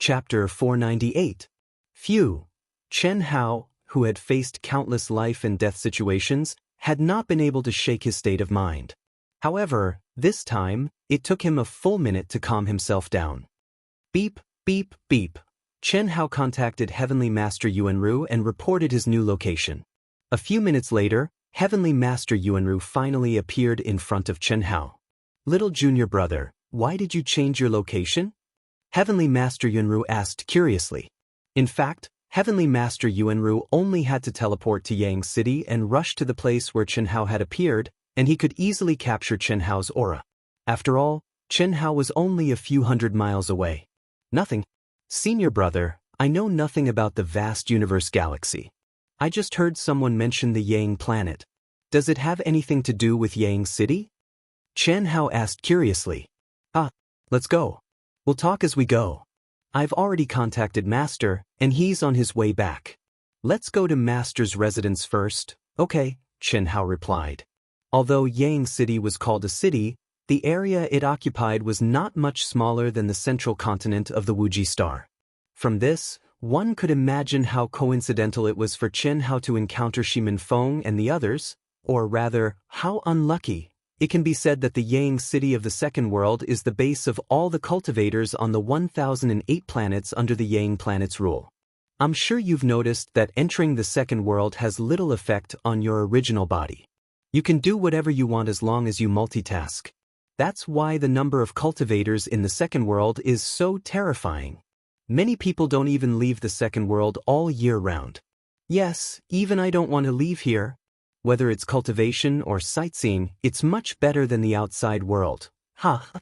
Chapter 498. Phew. Chen Hao, who had faced countless life and death situations, had not been able to shake his state of mind. However, this time, it took him a full minute to calm himself down. Beep, beep, beep. Chen Hao contacted Heavenly Master Yuanru and reported his new location. A few minutes later, Heavenly Master Yuanru finally appeared in front of Chen Hao. Little junior brother, why did you change your location? Heavenly Master Yuanru asked curiously. In fact, Heavenly Master Yuanru only had to teleport to Yang City and rush to the place where Chen Hao had appeared, and he could easily capture Chen Hao's aura. After all, Chen Hao was only a few hundred miles away. Nothing. Senior brother, I know nothing about the vast universe galaxy. I just heard someone mention the Yang planet. Does it have anything to do with Yang City? Chen Hao asked curiously. Let's go. We'll talk as we go. I've already contacted Master, and he's on his way back. Let's go to Master's residence first. Okay, Chen Hao replied. Although Yang City was called a city, the area it occupied was not much smaller than the central continent of the Wuji star. From this, one could imagine how coincidental it was for Chen Hao to encounter Shimin Feng and the others, or rather, how unlucky. It can be said that the Yang City of the Second World is the base of all the cultivators on the 1008 planets under the Yang planet's rule. I'm sure you've noticed that entering the Second World has little effect on your original body. You can do whatever you want as long as you multitask. That's why the number of cultivators in the Second World is so terrifying. Many people don't even leave the Second World all year round. Yes, even I don't want to leave here. Whether it's cultivation or sightseeing, it's much better than the outside world.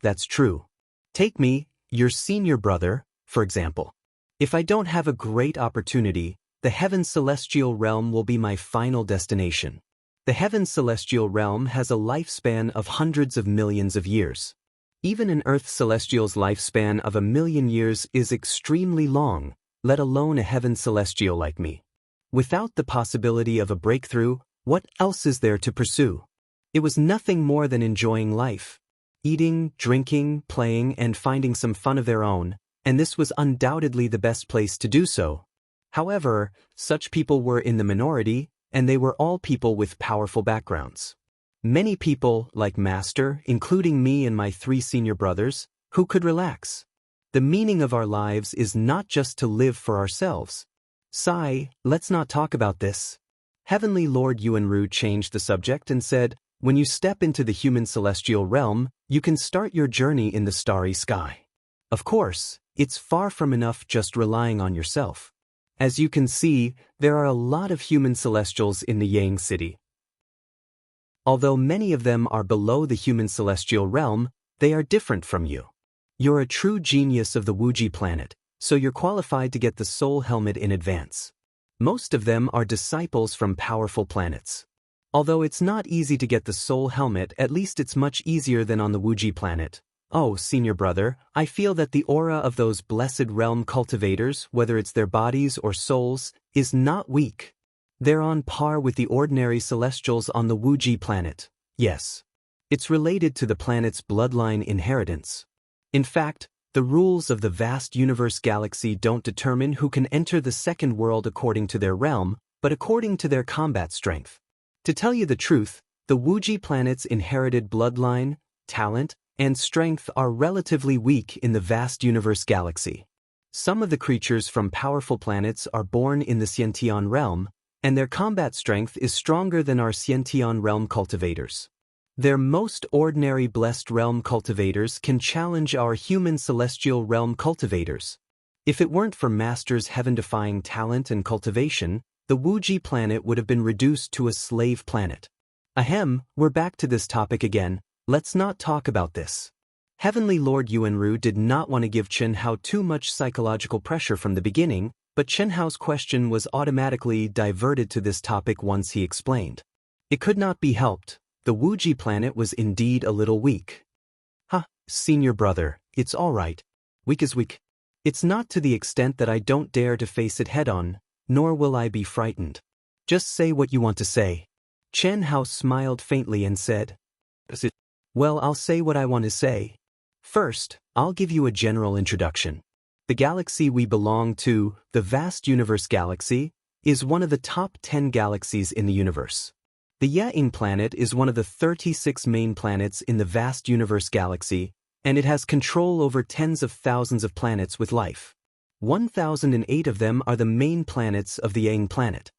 That's true. Take me, your senior brother, for example. If I don't have a great opportunity, the Heaven Celestial Realm will be my final destination. The Heaven Celestial Realm has a lifespan of hundreds of millions of years. Even an Earth Celestial's lifespan of 1,000,000 years is extremely long, let alone a Heaven Celestial like me. Without the possibility of a breakthrough, what else is there to pursue? It was nothing more than enjoying life. Eating, drinking, playing, and finding some fun of their own, and this was undoubtedly the best place to do so. However, such people were in the minority, and they were all people with powerful backgrounds. Many people, like Master, including me and my 3 senior brothers, who could relax. The meaning of our lives is not just to live for ourselves. Sigh, let's not talk about this. Heavenly Lord Yuanru changed the subject and said, when you step into the human celestial realm, you can start your journey in the starry sky. Of course, it's far from enough just relying on yourself. As you can see, there are a lot of human celestials in the Yang City. Although many of them are below the human celestial realm, they are different from you. You're a true genius of the Wuji planet, so you're qualified to get the soul helmet in advance. Most of them are disciples from powerful planets. Although it's not easy to get the soul helmet, at least it's much easier than on the Wuji planet. Oh, senior brother, I feel that the aura of those blessed realm cultivators, whether it's their bodies or souls, is not weak. They're on par with the ordinary celestials on the Wuji planet. Yes. It's related to the planet's bloodline inheritance. In fact, the rules of the vast universe galaxy don't determine who can enter the second world according to their realm, but according to their combat strength. To tell you the truth, the Wuji planet's inherited bloodline, talent, and strength are relatively weak in the vast universe galaxy. Some of the creatures from powerful planets are born in the Xiantian realm, and their combat strength is stronger than our Xiantian realm cultivators. Their most ordinary blessed realm cultivators can challenge our human celestial realm cultivators. If it weren't for Master's heaven-defying talent and cultivation, the Wuji planet would have been reduced to a slave planet. Ahem, we're back to this topic again. Let's not talk about this. Heavenly Lord Yuanru did not want to give Chen Hao too much psychological pressure from the beginning, but Chen Hao's question was automatically diverted to this topic once he explained. It could not be helped. The Wuji planet was indeed a little weak. Senior brother, it's all right. Weak is weak. It's not to the extent that I don't dare to face it head-on, nor will I be frightened. Just say what you want to say. Chen Hao smiled faintly and said, Well, I'll say what I want to say. First, I'll give you a general introduction. The galaxy we belong to, the vast universe galaxy, is one of the top 10 galaxies in the universe. The Yang planet is one of the 36 main planets in the vast universe galaxy, and it has control over tens of thousands of planets with life. 1,008 of them are the main planets of the Yang planet.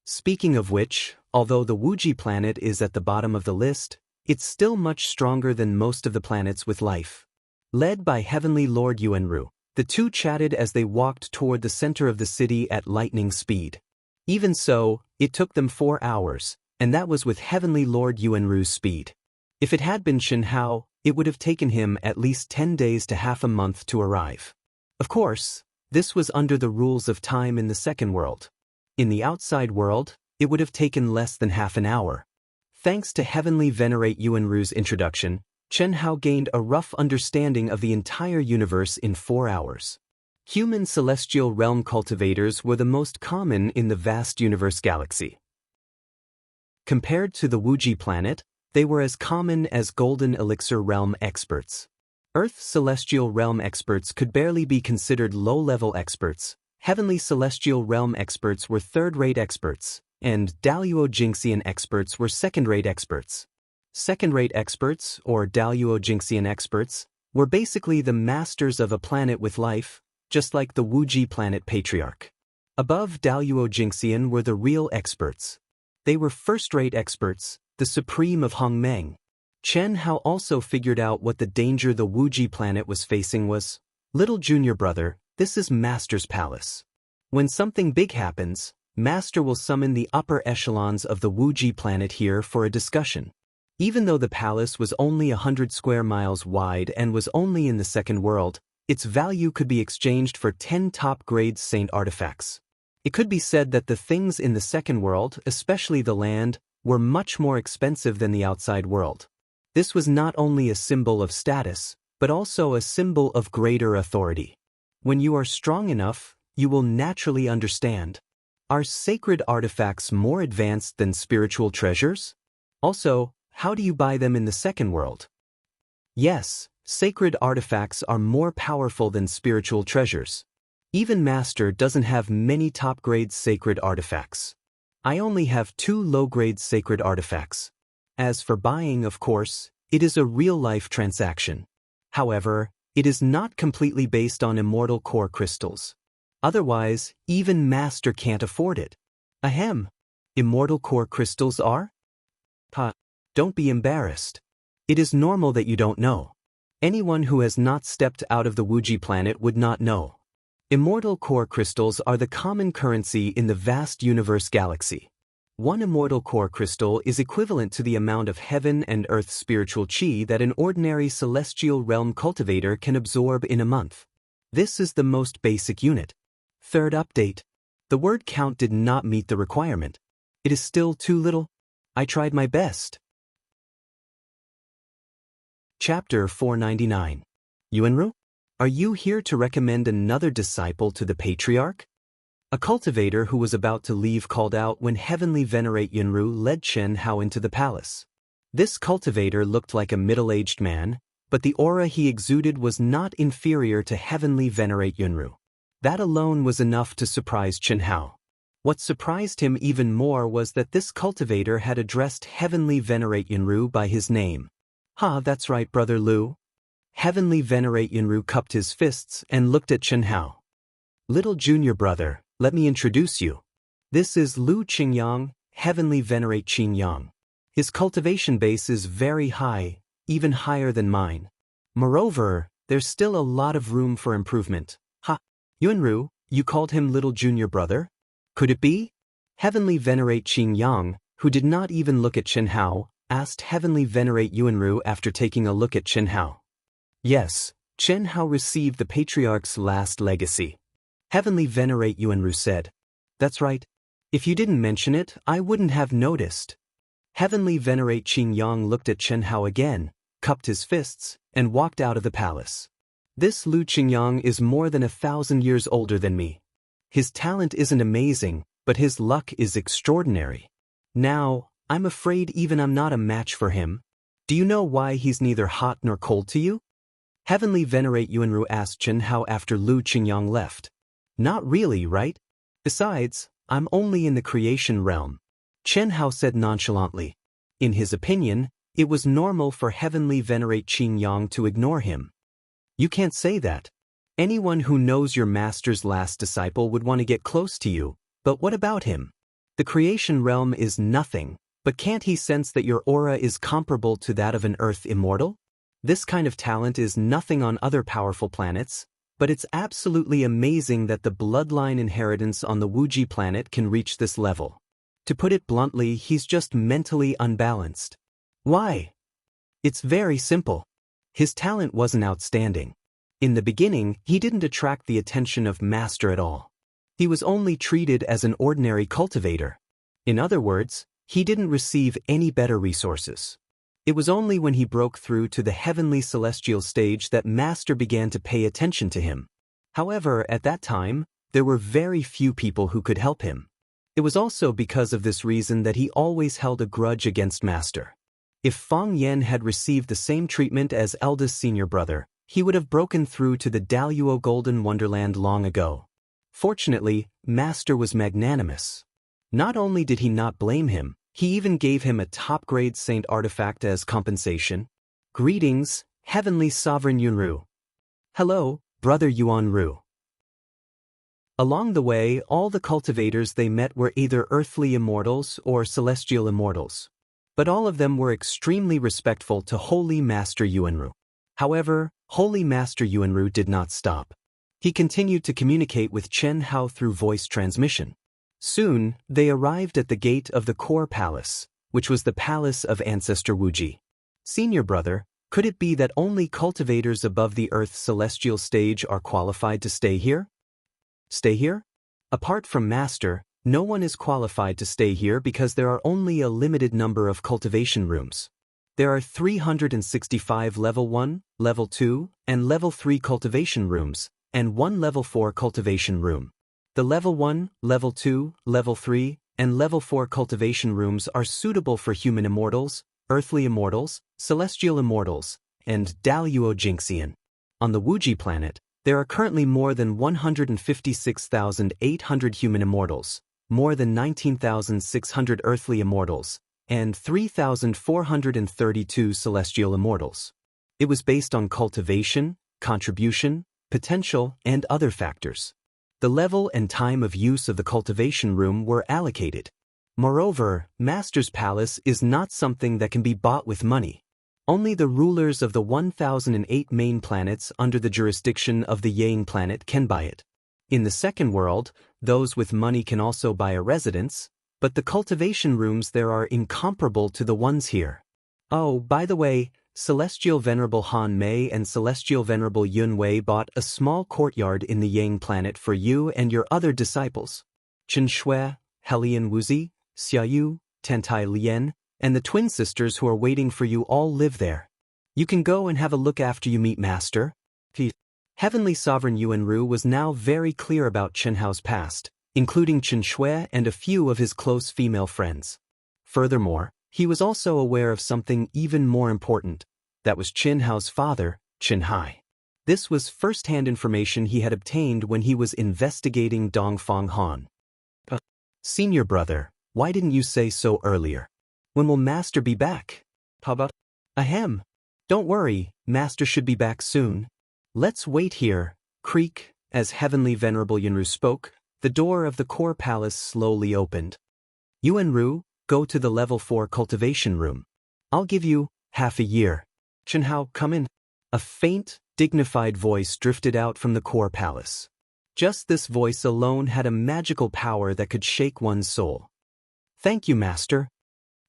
Speaking of which, although the Wuxia planet is at the bottom of the list, it's still much stronger than most of the planets with life. Led by Heavenly Lord Yuanru, the two chatted as they walked toward the center of the city at lightning speed. Even so, it took them 4 hours, and that was with Heavenly Lord Yuanru's speed. If it had been Xianxia, it would have taken him at least 10 days to half a month to arrive. Of course, this was under the rules of time in the second world. In the outside world, it would have taken less than half an hour. Thanks to Heavenly Venerate Yuanru's introduction, Xianxia gained a rough understanding of the entire universe in 4 hours. Human celestial realm cultivators were the most common in the vast universe galaxy. Compared to the Wuxia planet, they were as common as golden elixir realm experts. Earth celestial realm experts could barely be considered low-level experts. Heavenly celestial realm experts were third-rate experts, and Daoist Jinxian experts were second-rate experts. Second-rate experts, or Daoist Jinxian experts, were basically the masters of a planet with life, just like the Wuxia planet patriarch. Above Daoist Jinxian were the real experts. They were first-rate experts, the supreme of Hongmeng. Xianxia also figured out what the danger the Wuxia planet was facing was. Little junior brother, this is Master's palace. When something big happens, Master will summon the upper echelons of the Wuxia planet here for a discussion. Even though the palace was only 100 square miles wide and was only in the second world, its value could be exchanged for 10 top-grade saint artifacts. It could be said that the things in the second world, especially the land, were much more expensive than the outside world. This was not only a symbol of status, but also a symbol of greater authority. When you are strong enough, you will naturally understand. Are sacred artifacts more advanced than spiritual treasures? Also, how do you buy them in the second world? Yes, sacred artifacts are more powerful than spiritual treasures. Even Master doesn't have many top-grade sacred artifacts. I only have 2 low-grade sacred artifacts. As for buying, of course, it is a real-life transaction. However, it is not completely based on immortal core crystals. Otherwise, even Master can't afford it. Ahem. Immortal core crystals are? Don't be embarrassed. It is normal that you don't know. Anyone who has not stepped out of the Wuxia planet would not know. Immortal core crystals are the common currency in the vast universe galaxy. 1 immortal core crystal is equivalent to the amount of heaven and earth spiritual chi that an ordinary celestial realm cultivator can absorb in a month. This is the most basic unit. Third update. The word count did not meet the requirement. It is still too little. I tried my best. Chapter 499. Yuanru? Are you here to recommend another disciple to the patriarch? A cultivator who was about to leave called out when Heavenly Venerate Yuanru led Xianxia into the palace. This cultivator looked like a middle-aged man, but the aura he exuded was not inferior to Heavenly Venerate Yuanru. That alone was enough to surprise Xianxia. What surprised him even more was that this cultivator had addressed Heavenly Venerate Yuanru by his name. That's right, Brother Lu. Heavenly Venerate Yuanru cupped his fists and looked at Xianxia. Little junior brother, let me introduce you. This is Lu Qingyang, Heavenly Venerate Qingyang. His cultivation base is very high, even higher than mine. Moreover, there's still a lot of room for improvement. Yuanru, you called him little junior brother? Could it be? Heavenly Venerate Qingyang, who did not even look at Xianxia, asked Heavenly Venerate Yuanru after taking a look at Xianxia. Yes, Xianxia received the patriarch's last legacy. Heavenly Venerate Yuanru said. That's right. If you didn't mention it, I wouldn't have noticed. Heavenly Venerate Qingyang looked at Xianxia again, cupped his fists, and walked out of the palace. This Lu Qingyang is more than 1,000 years older than me. His talent isn't amazing, but his luck is extraordinary. Now, I'm afraid even I'm not a match for him. Do you know why he's neither hot nor cold to you? Heavenly Venerate Yuanru asked Chen Hao after Lu Qingyang left. Not really, right? Besides, I'm only in the creation realm, Chen Hao said nonchalantly. In his opinion, it was normal for Heavenly Venerate Qingyang to ignore him. You can't say that. Anyone who knows your master's last disciple would want to get close to you, but what about him? The creation realm is nothing, but can't he sense that your aura is comparable to that of an Earth immortal? This kind of talent is nothing on other powerful planets, but it's absolutely amazing that the bloodline inheritance on the Wuji planet can reach this level. To put it bluntly, he's just mentally unbalanced. Why? It's very simple. His talent wasn't outstanding. In the beginning, he didn't attract the attention of Master at all. He was only treated as an ordinary cultivator. In other words, he didn't receive any better resources. It was only when he broke through to the heavenly celestial stage that Master began to pay attention to him. However, at that time, there were very few people who could help him. It was also because of this reason that he always held a grudge against Master. If Fang Yan had received the same treatment as eldest senior brother, he would have broken through to the Daoist Golden Wonderland long ago. Fortunately, Master was magnanimous. Not only did he not blame him, he even gave him a top-grade saint artifact as compensation. Greetings, Heavenly Sovereign Yunru. Hello, Brother Yuanru. Along the way, all the cultivators they met were either earthly immortals or celestial immortals. But all of them were extremely respectful to Holy Master Yuanru. However, Holy Master Yuanru did not stop. He continued to communicate with Chen Hao through voice transmission. Soon, they arrived at the gate of the core palace, which was the palace of Ancestor Wuji. Senior brother, could it be that only cultivators above the Earth's celestial stage are qualified to stay here? Stay here? Apart from Master, no one is qualified to stay here because there are only a limited number of cultivation rooms. There are 365 Level 1, Level 2, and Level 3 cultivation rooms, and 1 Level 4 cultivation room. The Level 1, Level 2, Level 3, and Level 4 cultivation rooms are suitable for human immortals, earthly immortals, celestial immortals, and Daoist Jinxian. On the Wuji planet, there are currently more than 156,800 human immortals, more than 19,600 earthly immortals, and 3,432 celestial immortals. It was based on cultivation, contribution, potential, and other factors. The level and time of use of the cultivation room were allocated. Moreover, Master's Palace is not something that can be bought with money. Only the rulers of the 1008 main planets under the jurisdiction of the Yang planet can buy it. In the second world, those with money can also buy a residence, but the cultivation rooms there are incomparable to the ones here. Oh, by the way, Celestial Venerable Han Mei and Celestial Venerable Yun Wei bought a small courtyard in the Yang planet for you and your other disciples. Chen Shui, Helian Wuzi, Xiaoyu, Tentai Lian, and the twin sisters who are waiting for you all live there. You can go and have a look after you meet Master. Heavenly Sovereign Yuanru was now very clear about Chen Hao's past, including Chen Shui and a few of his close female friends. Furthermore, he was also aware of something even more important. That was Chen Hao's father, Chen Hai. This was first-hand information he had obtained when he was investigating Dongfang Han. Senior brother, why didn't you say so earlier? When will Master be back? Ahem. Don't worry, Master should be back soon. Let's wait here. Creak, as Heavenly Venerable Yunru spoke, the door of the core palace slowly opened. Yuanru, go to the Level 4 cultivation room. I'll give you half a year. Chen Hao, come in. A faint, dignified voice drifted out from the core palace. Just this voice alone had a magical power that could shake one's soul. Thank you, Master.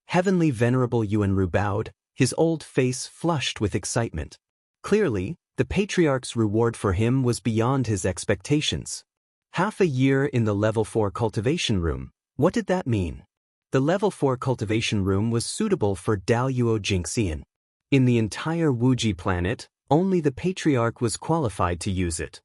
Heavenly Venerable Yuanru bowed, his old face flushed with excitement. Clearly, the Patriarch's reward for him was beyond his expectations. Half a year in the Level 4 cultivation room. What did that mean? The Level 4 cultivation room was suitable for Daoist Jinxian. In the entire Wuji planet, only the Patriarch was qualified to use it.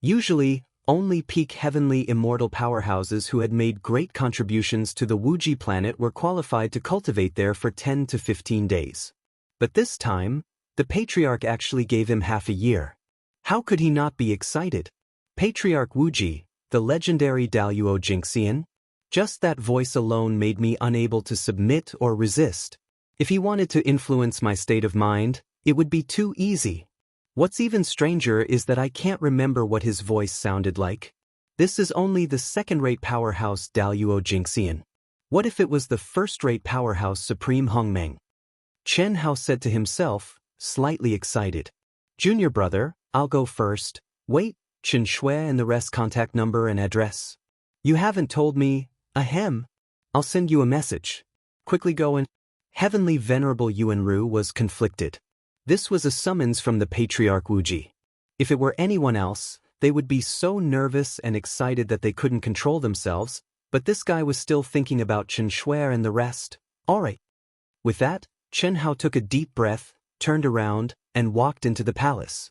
Usually, only peak heavenly immortal powerhouses who had made great contributions to the Wuji planet were qualified to cultivate there for 10 to 15 days. But this time, The patriarch actually gave him half a year. How could he not be excited? Patriarch Wuji, the legendary Daoist Jinxian? Just that voice alone made me unable to submit or resist. If he wanted to influence my state of mind, it would be too easy. What's even stranger is that I can't remember what his voice sounded like. This is only the second-rate powerhouse Daoist Jinxian. What if it was the first-rate powerhouse Supreme Hongmeng? Chen Hao said to himself, slightly excited. Junior brother, I'll go first. Wait, Chen Shui and the rest contact number and address. You haven't told me. Ahem. I'll send you a message. Quickly go and... Heavenly Venerable Yuanru was conflicted. This was a summons from the Patriarch Wuji. If it were anyone else, they would be so nervous and excited that they couldn't control themselves, but this guy was still thinking about Chen Shui and the rest. Alright. With that, Chen Hao took a deep breath, turned around, and walked into the palace.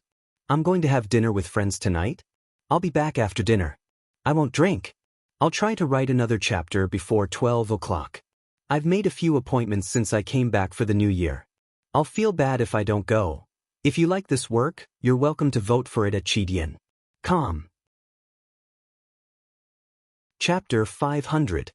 I'm going to have dinner with friends tonight. I'll be back after dinner. I won't drink. I'll try to write another chapter before 12 o'clock. I've made a few appointments since I came back for the new year. I'll feel bad if I don't go. If you like this work, you're welcome to vote for it at Chidian. Com. Chapter 500.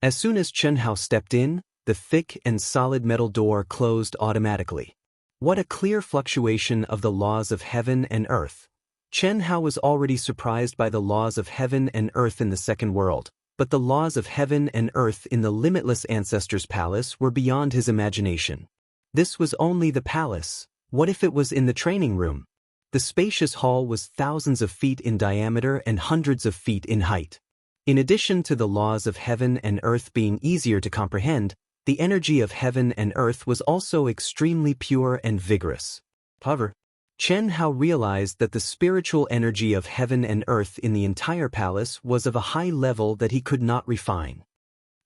As soon as Chen Hao stepped in, the thick and solid metal door closed automatically. What a clear fluctuation of the laws of heaven and earth. Chen Hao was already surprised by the laws of heaven and earth in the second world, but the laws of heaven and earth in the limitless ancestor's palace were beyond his imagination. This was only the palace. What if it was in the training room? The spacious hall was thousands of feet in diameter and hundreds of feet in height. In addition to the laws of heaven and earth being easier to comprehend, the energy of heaven and earth was also extremely pure and vigorous. However, Chen Hao realized that the spiritual energy of heaven and earth in the entire palace was of a high level that he could not refine.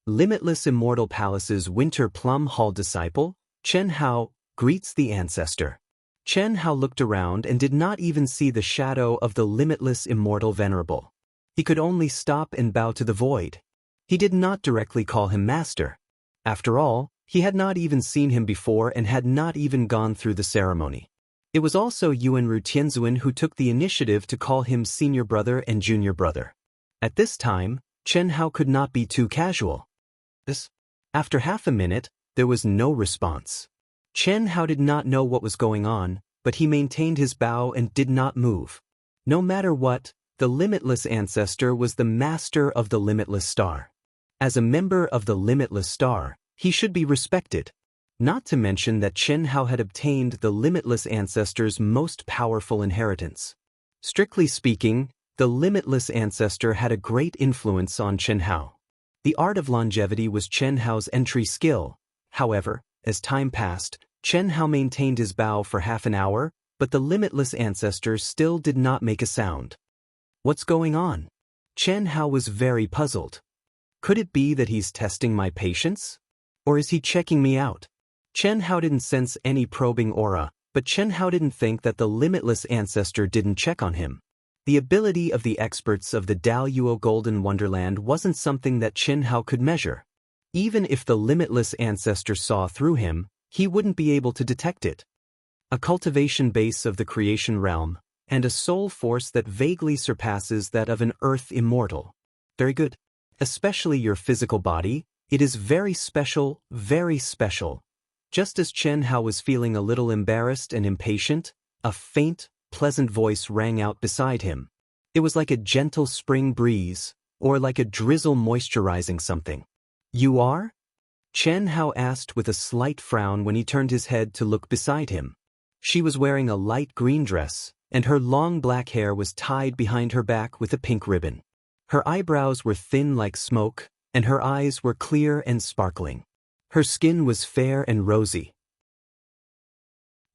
Limitless Immortal Palace's Winter Plum Hall disciple, Chen Hao, greets the ancestor. Chen Hao looked around and did not even see the shadow of the limitless Immortal Venerable. He could only stop and bow to the void. He did not directly call him master. After all, he had not even seen him before and had not even gone through the ceremony. It was also Yuanru Tianzuan who took the initiative to call him senior brother and junior brother. At this time, Chen Hao could not be too casual. After half a minute, there was no response. Chen Hao did not know what was going on, but he maintained his bow and did not move. No matter what, the limitless ancestor was the master of the limitless star. As a member of the limitless star, he should be respected. Not to mention that Chen Hao had obtained the limitless ancestor's most powerful inheritance. Strictly speaking, the limitless ancestor had a great influence on Chen Hao. The art of longevity was Chen Hao's entry skill. However, as time passed, Chen Hao maintained his bow for half an hour, but the limitless ancestor still did not make a sound. What's going on? Chen Hao was very puzzled. Could it be that he's testing my patience? Or is he checking me out? Chen Hao didn't sense any probing aura, but Chen Hao didn't think that the limitless ancestor didn't check on him. The ability of the experts of the Daoist Golden Wonderland wasn't something that Chen Hao could measure. Even if the limitless ancestor saw through him, he wouldn't be able to detect it. A cultivation base of the creation realm, and a soul force that vaguely surpasses that of an earth immortal. Very good. Especially your physical body, it is very special, very special. Just as Chen Hao was feeling a little embarrassed and impatient, a faint, pleasant voice rang out beside him. It was like a gentle spring breeze, or like a drizzle moisturizing something. You are? Chen Hao asked with a slight frown when he turned his head to look beside him. She was wearing a light green dress, and her long black hair was tied behind her back with a pink ribbon. Her eyebrows were thin like smoke, and her eyes were clear and sparkling. Her skin was fair and rosy.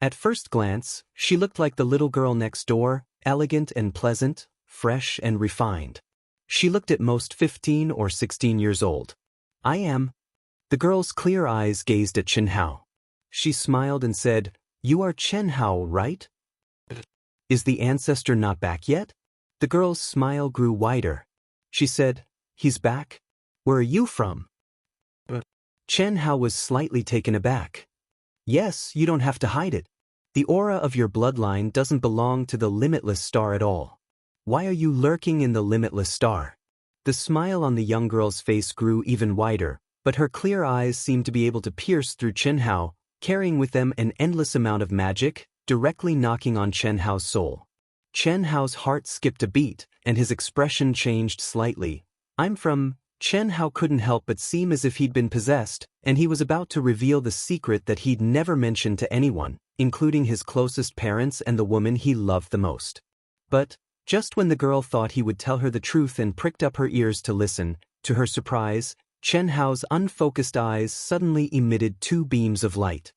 At first glance, she looked like the little girl next door, elegant and pleasant, fresh and refined. She looked at most 15 or 16 years old. I am. The girl's clear eyes gazed at Chen Hao. She smiled and said, You are Chen Hao, right? Is the ancestor not back yet? The girl's smile grew wider. She said, He's back? Where are you from? Chen Hao was slightly taken aback. Yes, you don't have to hide it. The aura of your bloodline doesn't belong to the limitless star at all. Why are you lurking in the limitless star? The smile on the young girl's face grew even wider, but her clear eyes seemed to be able to pierce through Chen Hao, carrying with them an endless amount of magic, directly knocking on Chen Hao's soul. Chen Hao's heart skipped a beat, and his expression changed slightly. I'm from... Chen Hao couldn't help but seem as if he'd been possessed, and he was about to reveal the secret that he'd never mentioned to anyone, including his closest parents and the woman he loved the most. But, just when the girl thought he would tell her the truth and pricked up her ears to listen, to her surprise, Chen Hao's unfocused eyes suddenly emitted two beams of light.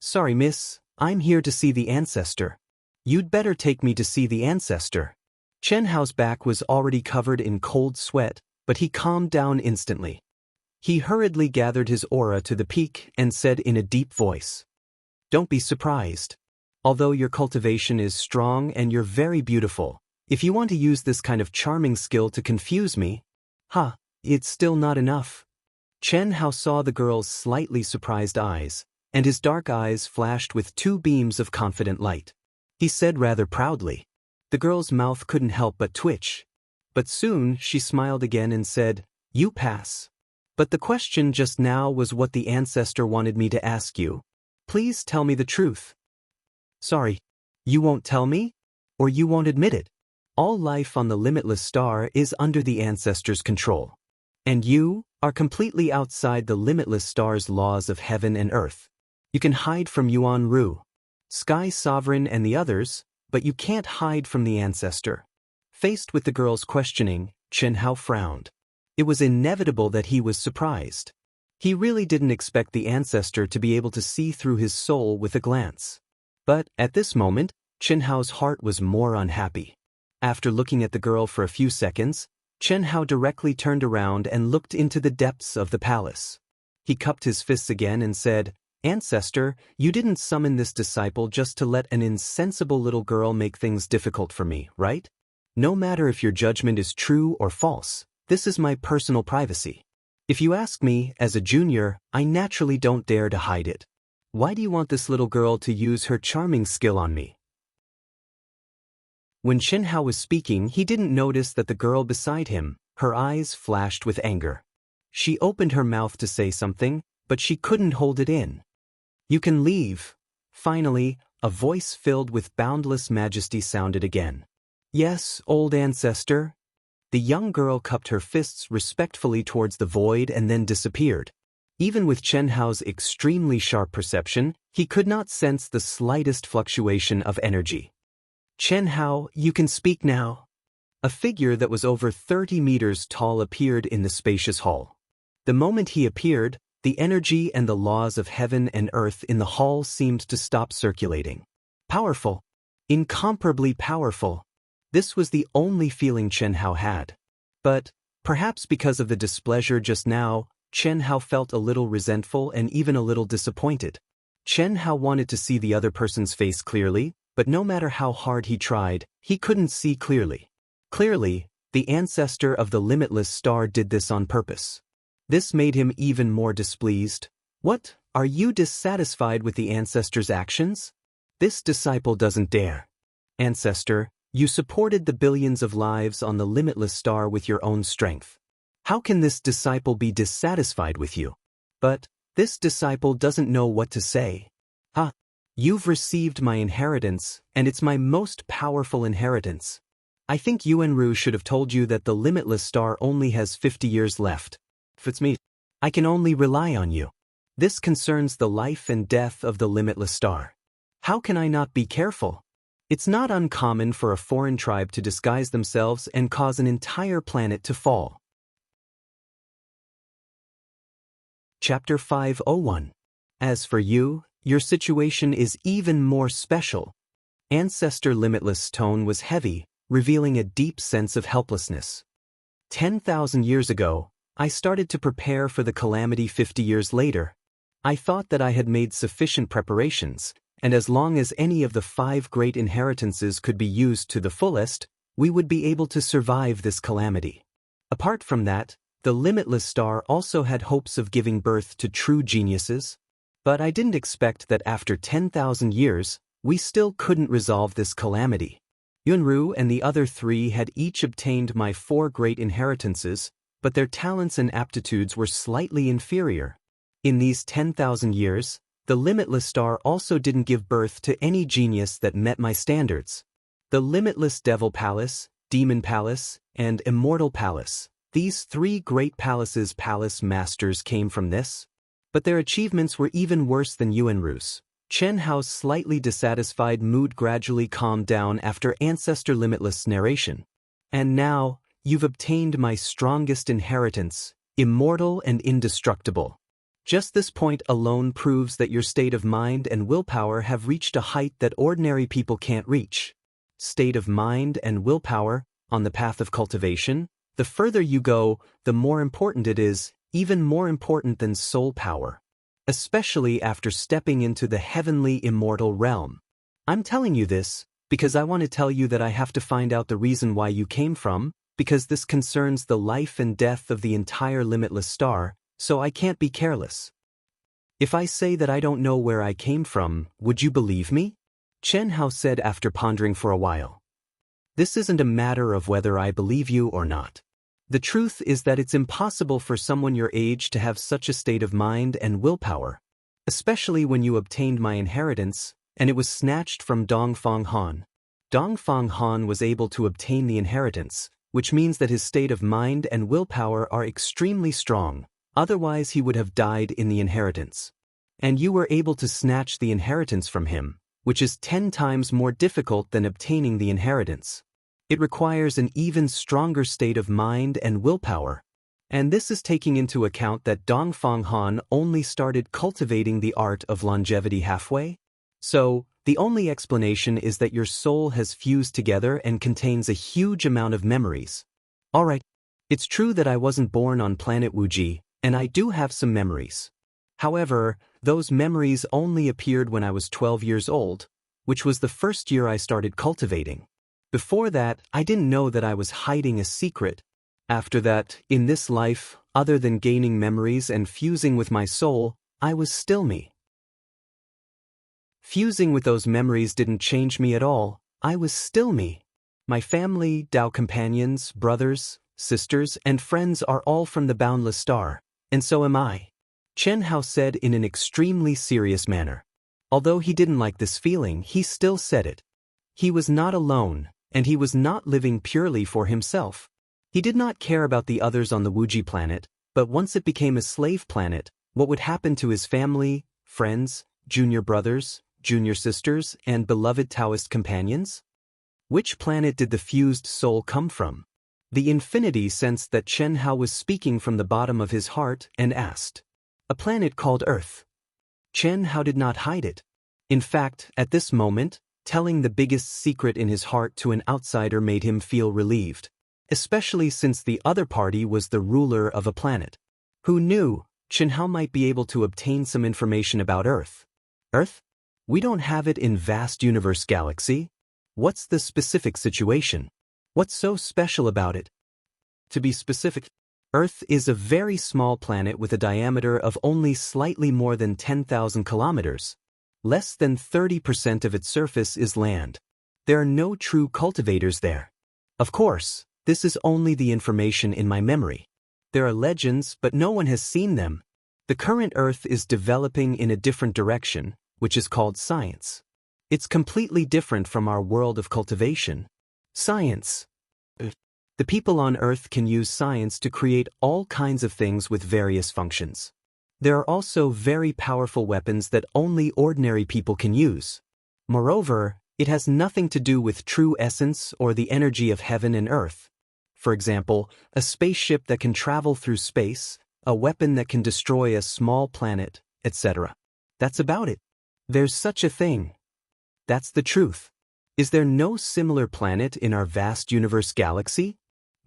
Sorry, miss, I'm here to see the ancestor. You'd better take me to see the ancestor. Chen Hao's back was already covered in cold sweat, but he calmed down instantly. He hurriedly gathered his aura to the peak and said in a deep voice, Don't be surprised. Although your cultivation is strong and you're very beautiful, if you want to use this kind of charming skill to confuse me, it's still not enough. Chen Hao saw the girl's slightly surprised eyes, and his dark eyes flashed with two beams of confident light. He said rather proudly. The girl's mouth couldn't help but twitch. But soon she smiled again and said, You pass. But the question just now was what the ancestor wanted me to ask you. Please tell me the truth. Sorry, you won't tell me? Or you won't admit it? All life on the limitless star is under the ancestor's control. And you are completely outside the limitless star's laws of heaven and earth. You can hide from Yuan Ru, Sky Sovereign and the others, but you can't hide from the ancestor. Faced with the girl's questioning, Chen Hao frowned. It was inevitable that he was surprised. He really didn't expect the ancestor to be able to see through his soul with a glance. But, at this moment, Chen Hao's heart was more unhappy. After looking at the girl for a few seconds, Chen Hao directly turned around and looked into the depths of the palace. He cupped his fists again and said, Ancestor, you didn't summon this disciple just to let an insensible little girl make things difficult for me, right? No matter if your judgment is true or false, this is my personal privacy. If you ask me, as a junior, I naturally don't dare to hide it. Why do you want this little girl to use her charming skill on me? When Chen Hao was speaking, he didn't notice that the girl beside him, her eyes flashed with anger. She opened her mouth to say something, but she couldn't hold it in. You can leave. Finally, a voice filled with boundless majesty sounded again. Yes, old ancestor. The young girl cupped her fists respectfully towards the void and then disappeared. Even with Chen Hao's extremely sharp perception, he could not sense the slightest fluctuation of energy. Chen Hao, you can speak now. A figure that was over 30 meters tall appeared in the spacious hall. The moment he appeared, the energy and the laws of heaven and earth in the hall seemed to stop circulating. Powerful. Incomparably powerful. This was the only feeling Chen Hao had. But, perhaps because of the displeasure just now, Chen Hao felt a little resentful and even a little disappointed. Chen Hao wanted to see the other person's face clearly, but no matter how hard he tried, he couldn't see clearly. Clearly, the ancestor of the limitless star did this on purpose. This made him even more displeased. What, are you dissatisfied with the ancestor's actions? This disciple doesn't dare. Ancestor, you supported the billions of lives on the limitless star with your own strength. How can this disciple be dissatisfied with you? But, this disciple doesn't know what to say. You've received my inheritance, and it's my most powerful inheritance. I think Yuan Ru should have told you that the limitless star only has 50 years left. If it's me, I can only rely on you. This concerns the life and death of the limitless star. How can I not be careful? It's not uncommon for a foreign tribe to disguise themselves and cause an entire planet to fall. Chapter 501. As for you, your situation is even more special. Ancestor Limitless' tone was heavy, revealing a deep sense of helplessness. 10,000 years ago, I started to prepare for the calamity 50 years later. I thought that I had made sufficient preparations, and as long as any of the 5 great inheritances could be used to the fullest, we would be able to survive this calamity. Apart from that, the Limitless Star also had hopes of giving birth to true geniuses. But I didn't expect that after 10,000 years, we still couldn't resolve this calamity. Yunru and the other three had each obtained my 4 great inheritances, but their talents and aptitudes were slightly inferior. In these 10,000 years, the Limitless Star also didn't give birth to any genius that met my standards. The Limitless Devil Palace, Demon Palace, and Immortal Palace, these 3 great palace masters came from this. But their achievements were even worse than Yuanru's. Chen Hao's slightly dissatisfied mood gradually calmed down after Ancestor Limitless' narration. And now, you've obtained my strongest inheritance, immortal and indestructible. Just this point alone proves that your state of mind and willpower have reached a height that ordinary people can't reach. State of mind and willpower, on the path of cultivation, the further you go, the more important it is, even more important than soul power. Especially after stepping into the heavenly immortal realm. I'm telling you this, because I want to tell you that I have to find out the reason why you came from, because this concerns the life and death of the entire Limitless Star, so I can't be careless. If I say that I don't know where I came from, would you believe me? Chen Hao said after pondering for a while. This isn't a matter of whether I believe you or not. The truth is that it's impossible for someone your age to have such a state of mind and willpower, especially when you obtained my inheritance, and it was snatched from Dongfang Han. Dongfang Han was able to obtain the inheritance, which means that his state of mind and willpower are extremely strong, otherwise he would have died in the inheritance. And you were able to snatch the inheritance from him, which is 10 times more difficult than obtaining the inheritance. It requires an even stronger state of mind and willpower. And this is taking into account that Dongfang Han only started cultivating the art of longevity halfway. So, the only explanation is that your soul has fused together and contains a huge amount of memories. Alright, it's true that I wasn't born on planet Wuji, and I do have some memories. However, those memories only appeared when I was 12 years old, which was the first year I started cultivating. Before that, I didn't know that I was hiding a secret. After that, in this life, other than gaining memories and fusing with my soul, I was still me. Fusing with those memories didn't change me at all, I was still me. My family, Dao companions, brothers, sisters, and friends are all from the boundless star, and so am I. Chen Hao said in an extremely serious manner. Although he didn't like this feeling, he still said it. He was not alone, and he was not living purely for himself. He did not care about the others on the Wuji planet, but once it became a slave planet, what would happen to his family, friends, junior brothers, junior sisters, and beloved Daoist companions? Which planet did the fused soul come from? The infinity sensed that Chen Hao was speaking from the bottom of his heart and asked. A planet called Earth. Chen Hao did not hide it. In fact, at this moment, telling the biggest secret in his heart to an outsider made him feel relieved, especially since the other party was the ruler of a planet. Who knew, Chen Hao might be able to obtain some information about Earth. Earth? We don't have it in vast universe galaxy. What's the specific situation? What's so special about it? To be specific, Earth is a very small planet with a diameter of only slightly more than 10,000 kilometers. Less than 30% of its surface is land. There are no true cultivators there. Of course, this is only the information in my memory. There are legends, but no one has seen them. The current Earth is developing in a different direction, which is called science. It's completely different from our world of cultivation. Science. The people on Earth can use science to create all kinds of things with various functions. There are also very powerful weapons that only ordinary people can use. Moreover, it has nothing to do with true essence or the energy of heaven and earth. For example, a spaceship that can travel through space, a weapon that can destroy a small planet, etc. That's about it. There's such a thing. That's the truth. Is there no similar planet in our vast universe galaxy?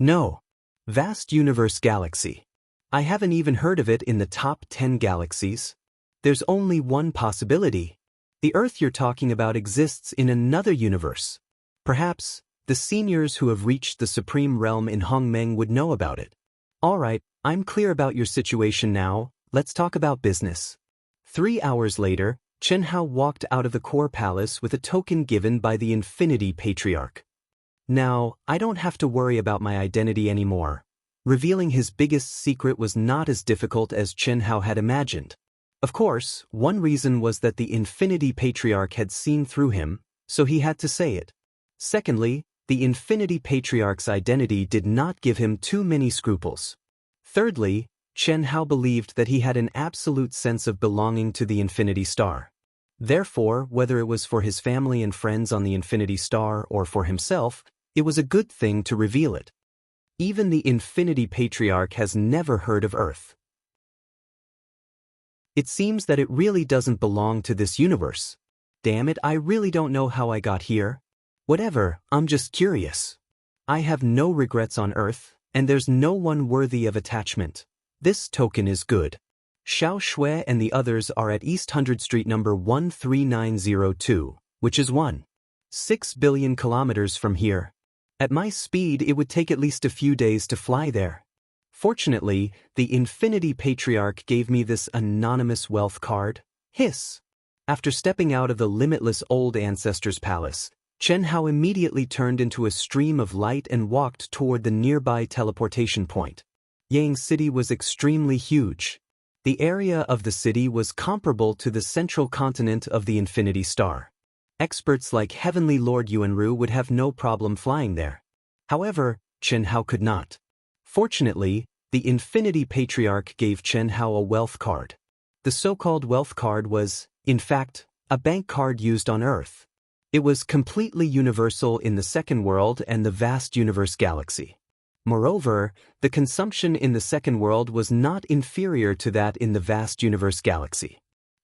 No. Vast universe galaxy. I haven't even heard of it in the top 10 galaxies. There's only one possibility. The Earth you're talking about exists in another universe. Perhaps, the seniors who have reached the supreme realm in Hongmeng would know about it. Alright, I'm clear about your situation now, let's talk about business. 3 hours later, Chen Hao walked out of the core palace with a token given by the Infinity Patriarch. Now, I don't have to worry about my identity anymore. Revealing his biggest secret was not as difficult as Chen Hao had imagined. Of course, one reason was that the Infinity Patriarch had seen through him, so he had to say it. Secondly, the Infinity Patriarch's identity did not give him too many scruples. Thirdly, Chen Hao believed that he had an absolute sense of belonging to the Infinity Star. Therefore, whether it was for his family and friends on the Infinity Star or for himself, it was a good thing to reveal it. Even the Infinity Patriarch has never heard of Earth. It seems that it really doesn't belong to this universe. Damn it, I really don't know how I got here. Whatever, I'm just curious. I have no regrets on Earth, and there's no one worthy of attachment. This token is good. Xiao Shui and the others are at East 100th Street number 13902, which is 1.6 billion kilometers from here. At my speed, it would take at least a few days to fly there. Fortunately, the Infinity Patriarch gave me this anonymous wealth card. Hiss. After stepping out of the limitless old ancestor's palace, Chen Hao immediately turned into a stream of light and walked toward the nearby teleportation point. Yang City was extremely huge. The area of the city was comparable to the central continent of the Infinity Star. Experts like Heavenly Lord Yuanru would have no problem flying there. However, Chen Hao could not. Fortunately, the Infinity Patriarch gave Chen Hao a wealth card. The so-called wealth card was, in fact, a bank card used on Earth. It was completely universal in the second world and the vast universe galaxy. Moreover, the consumption in the second world was not inferior to that in the vast universe galaxy.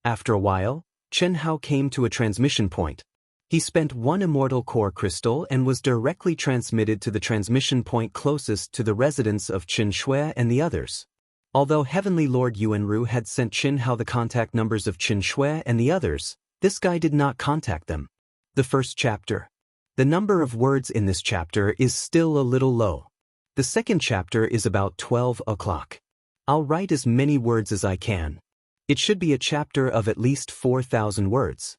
After a while, Chen Hao came to a transmission point. He spent one immortal core crystal and was directly transmitted to the transmission point closest to the residence of Qin Shui and the others. Although Heavenly Lord Yuanru had sent Chen Hao the contact numbers of Qin Shui and the others, this guy did not contact them. The first chapter. The number of words in this chapter is still a little low. The second chapter is about 12 o'clock. I'll write as many words as I can. It should be a chapter of at least 4,000 words.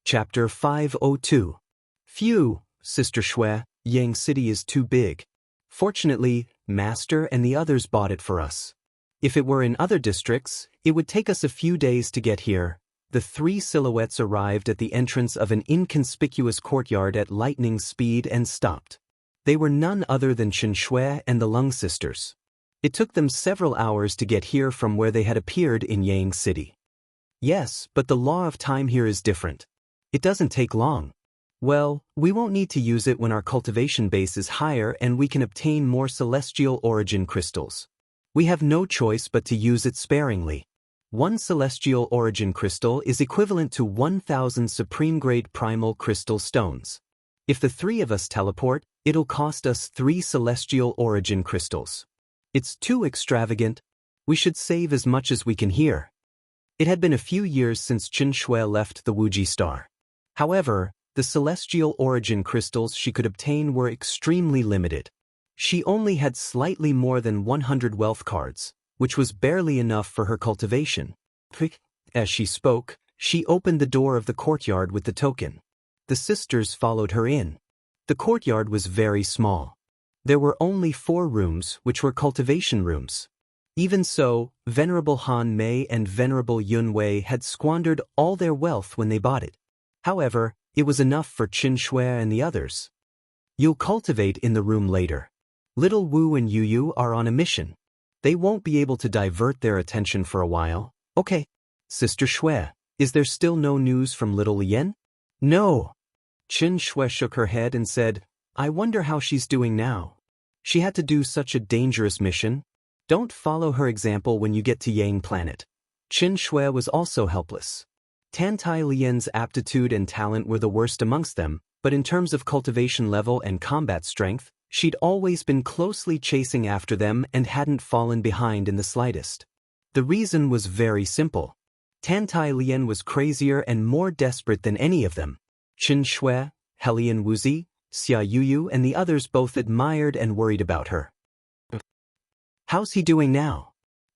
Chapter 502. Phew, Sister Shui, Yang City is too big. Fortunately, Master and the others bought it for us. If it were in other districts, it would take us a few days to get here. The three silhouettes arrived at the entrance of an inconspicuous courtyard at lightning speed and stopped. They were none other than Qin Shui and the Lung sisters. It took them several hours to get here from where they had appeared in Yang City. Yes, but the law of time here is different. It doesn't take long. Well, we won't need to use it when our cultivation base is higher and we can obtain more celestial origin crystals. We have no choice but to use it sparingly. One celestial origin crystal is equivalent to 1,000 supreme-grade primal crystal stones. If the three of us teleport, it'll cost us 3 celestial origin crystals. It's too extravagant. We should save as much as we can here. It had been a few years since Qin Shui left the Wuji star. However, the celestial origin crystals she could obtain were extremely limited. She only had slightly more than 100 wealth cards, which was barely enough for her cultivation. As she spoke, she opened the door of the courtyard with the token. The sisters followed her in. The courtyard was very small. There were only 4 rooms, which were cultivation rooms. Even so, Venerable Han Mei and Venerable Yun Wei had squandered all their wealth when they bought it. However, it was enough for Qin Shui and the others. You'll cultivate in the room later. Little Wu and Yu Yu are on a mission. They won't be able to divert their attention for a while. Okay. Sister Shui, is there still no news from little Yen? No. Qin Shui shook her head and said, I wonder how she's doing now. She had to do such a dangerous mission. Don't follow her example when you get to Yang Planet. Qin Shui was also helpless. Tantai Lian's aptitude and talent were the worst amongst them, but in terms of cultivation level and combat strength, she'd always been closely chasing after them and hadn't fallen behind in the slightest. The reason was very simple. Tantai Lian was crazier and more desperate than any of them. Qin Shui, Helian Wuzi, Xia Yuyu and the others both admired and worried about her. How's he doing now?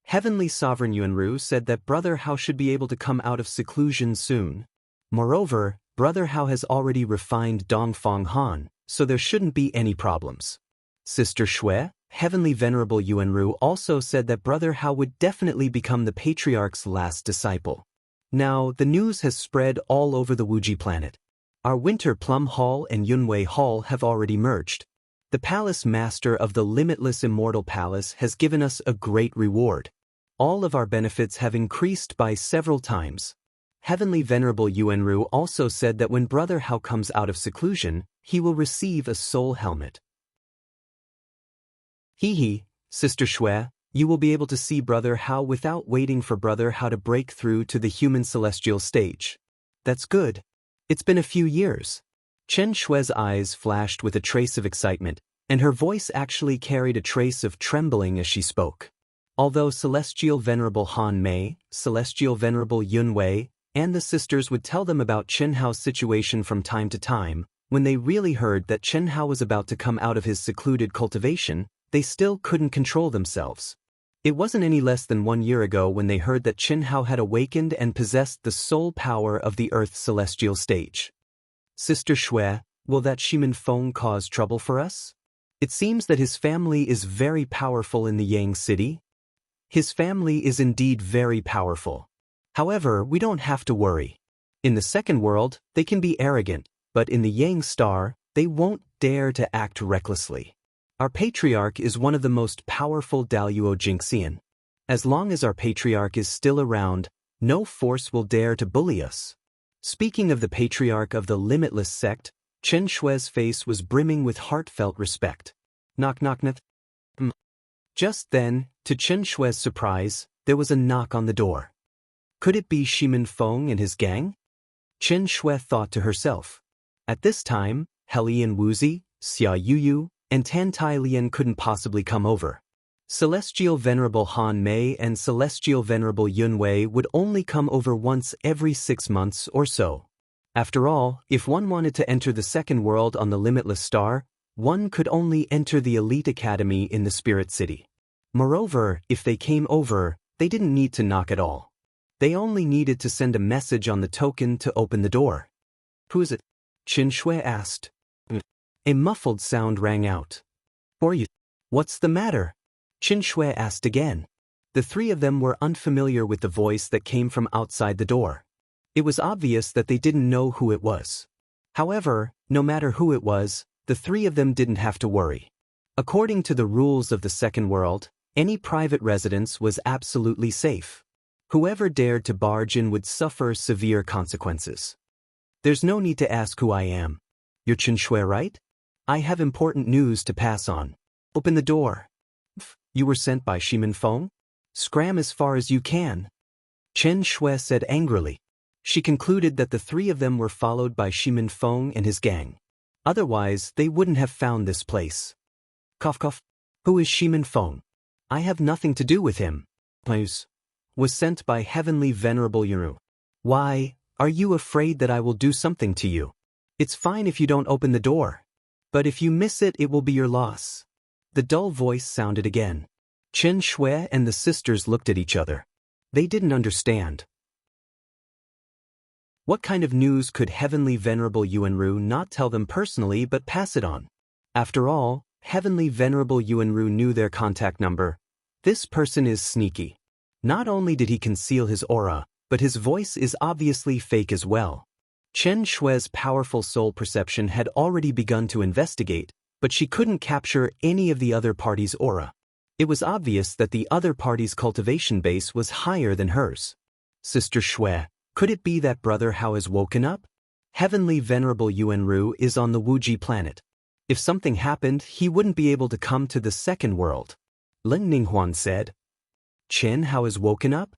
Heavenly Sovereign Yuanru said that Brother Hao should be able to come out of seclusion soon. Moreover, Brother Hao has already refined Dongfang Han, so there shouldn't be any problems. Sister Shui, Heavenly Venerable Yuanru also said that Brother Hao would definitely become the Patriarch's last disciple. Now, the news has spread all over the Wuji planet. Our Winter Plum Hall and Yunwei Hall have already merged. The Palace Master of the Limitless Immortal Palace has given us a great reward. All of our benefits have increased by several times. Heavenly Venerable Yuanru also said that when Brother Hao comes out of seclusion, he will receive a soul helmet. Hee, Sister Shui, you will be able to see Brother Hao without waiting for Brother Hao to break through to the human celestial stage. That's good. It's been a few years. Chen Shui's eyes flashed with a trace of excitement, and her voice actually carried a trace of trembling as she spoke. Although Celestial Venerable Han Mei, Celestial Venerable Yun Wei, and the sisters would tell them about Chen Hao's situation from time to time, when they really heard that Chen Hao was about to come out of his secluded cultivation, they still couldn't control themselves. It wasn't any less than 1 year ago when they heard that Chen Hao had awakened and possessed the soul power of the Earth's celestial stage. Sister Shui, will that Shimin Feng cause trouble for us? It seems that his family is very powerful in the Yang City. His family is indeed very powerful. However, we don't have to worry. In the second world, they can be arrogant, but in the Yang Star, they won't dare to act recklessly. Our Patriarch is one of the most powerful Daoist Jinxian. As long as our Patriarch is still around, no force will dare to bully us. Speaking of the Patriarch of the Limitless Sect, Chen Shui's face was brimming with heartfelt respect. Knock knock knock. Just then, to Chen Shui's surprise, there was a knock on the door. Could it be Shimin Feng and his gang? Chen Shui thought to herself. At this time, Helian Wuzi, Xia Yuyu, and Tan Tai Lian couldn't possibly come over. Celestial Venerable Han Mei and Celestial Venerable Yun Wei would only come over once every 6 months or so. After all, if one wanted to enter the second world on the Limitless Star, one could only enter the Elite Academy in the Spirit City. Moreover, if they came over, they didn't need to knock at all. They only needed to send a message on the token to open the door. Who is it? Chen Shui asked. A muffled sound rang out. Who are you? What's the matter? Chen Shui asked again. The three of them were unfamiliar with the voice that came from outside the door. It was obvious that they didn't know who it was. However, no matter who it was, the three of them didn't have to worry. According to the rules of the second world, any private residence was absolutely safe. Whoever dared to barge in would suffer severe consequences. There's no need to ask who I am. You're Chen Shui, right? I have important news to pass on. Open the door. You were sent by Shimin Feng? Scram as far as you can. Chen Shui said angrily. She concluded that the three of them were followed by Shimin Feng and his gang. Otherwise, they wouldn't have found this place. Cough cough. Who is Shimin Feng? I have nothing to do with him. Was sent by Heavenly Venerable Yuanru. Why, are you afraid that I will do something to you? It's fine if you don't open the door. But if you miss it, it will be your loss. The dull voice sounded again. Chen Shui and the sisters looked at each other. They didn't understand. What kind of news could Heavenly Venerable Yuanru not tell them personally but pass it on? After all, Heavenly Venerable Yuanru knew their contact number. This person is sneaky. Not only did he conceal his aura, but his voice is obviously fake as well. Chen Shui's powerful soul perception had already begun to investigate, but she couldn't capture any of the other party's aura. It was obvious that the other party's cultivation base was higher than hers. Sister Shui, could it be that Brother Hao has woken up? Heavenly Venerable Yuanru is on the Wuji planet. If something happened, he wouldn't be able to come to the second world. Lin Ninghuan said. Chen Hao has woken up?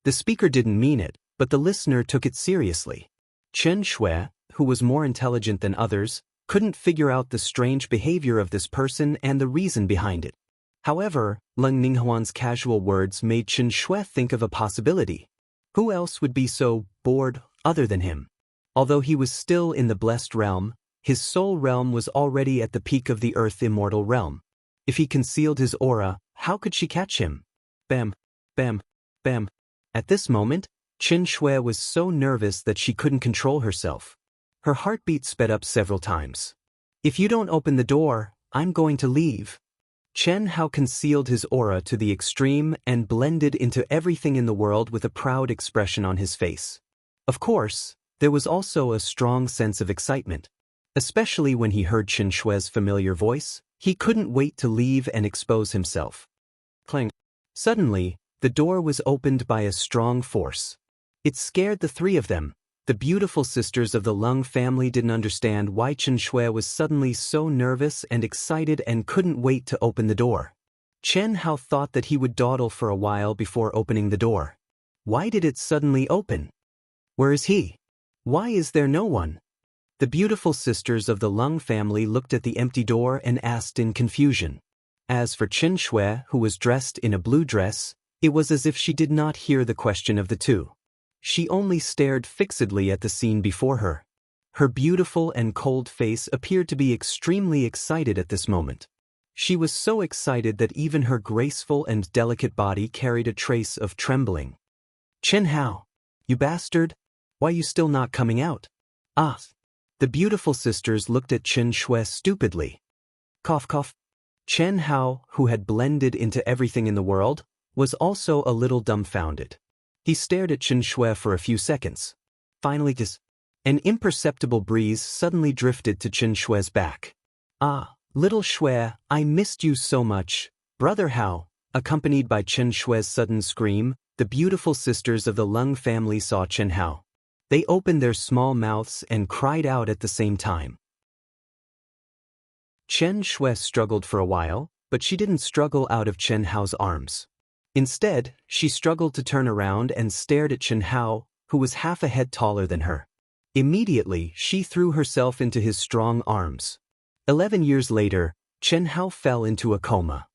The speaker didn't mean it, but the listener took it seriously. Chen Shui, who was more intelligent than others, couldn't figure out the strange behavior of this person and the reason behind it. However, Lin Ninghuan's casual words made Chen Shui think of a possibility. Who else would be so bored other than him? Although he was still in the blessed realm, his soul realm was already at the peak of the Earth Immortal realm. If he concealed his aura, how could she catch him? Bam! Bam, bam. At this moment, Qin Shui was so nervous that she couldn't control herself. Her heartbeat sped up several times. If you don't open the door, I'm going to leave. Chen Hao concealed his aura to the extreme and blended into everything in the world with a proud expression on his face. Of course, there was also a strong sense of excitement. Especially when he heard Qin Shui's familiar voice, he couldn't wait to leave and expose himself. Clang. Suddenly, the door was opened by a strong force. It scared the three of them. The beautiful sisters of the Lung family didn't understand why Qin Shui was suddenly so nervous and excited and couldn't wait to open the door. Chen Hao thought that he would dawdle for a while before opening the door. Why did it suddenly open? Where is he? Why is there no one? The beautiful sisters of the Lung family looked at the empty door and asked in confusion. As for Qin Shui, who was dressed in a blue dress, it was as if she did not hear the question of the two. She only stared fixedly at the scene before her. Her beautiful and cold face appeared to be extremely excited at this moment. She was so excited that even her graceful and delicate body carried a trace of trembling. Chen Hao, you bastard! Why you still not coming out? Ah! The beautiful sisters looked at Qin Shui stupidly. Cough cough. Chen Hao, who had blended into everything in the world, was also a little dumbfounded. He stared at Qin Shui for a few seconds. Finally, an imperceptible breeze suddenly drifted to Qin Shui's back. Ah, little Shui, I missed you so much. Brother Hao, accompanied by Qin Shui's sudden scream, the beautiful sisters of the Lung family saw Chen Hao. They opened their small mouths and cried out at the same time. Chen Shui struggled for a while, but she didn't struggle out of Chen Hao's arms. Instead, she struggled to turn around and stared at Chen Hao, who was half a head taller than her. Immediately, she threw herself into his strong arms. 11 years later, Chen Hao fell into a coma.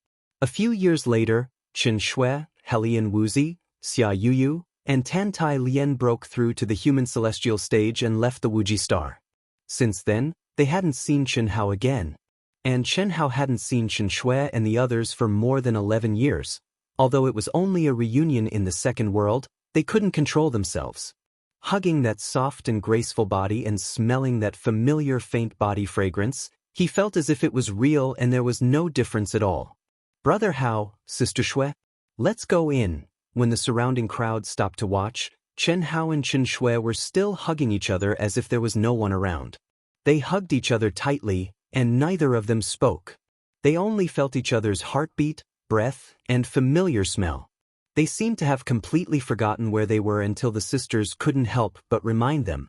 A few years later, Qin Shui, Helian Wuzi, Xia Yuyu, and Tantai Lian broke through to the human celestial stage and left the Wuji star. Since then, they hadn't seen Chen Hao again. And Chen Hao hadn't seen Qin Shui and the others for more than 11 years. Although it was only a reunion in the second world, they couldn't control themselves. Hugging that soft and graceful body and smelling that familiar faint body fragrance, he felt as if it was real and there was no difference at all. Brother Hao, Sister Shui, let's go in. When the surrounding crowd stopped to watch, Chen Hao and Qin Shui were still hugging each other as if there was no one around. They hugged each other tightly, and neither of them spoke. They only felt each other's heartbeat, breath, and familiar smell. They seemed to have completely forgotten where they were until the sisters couldn't help but remind them.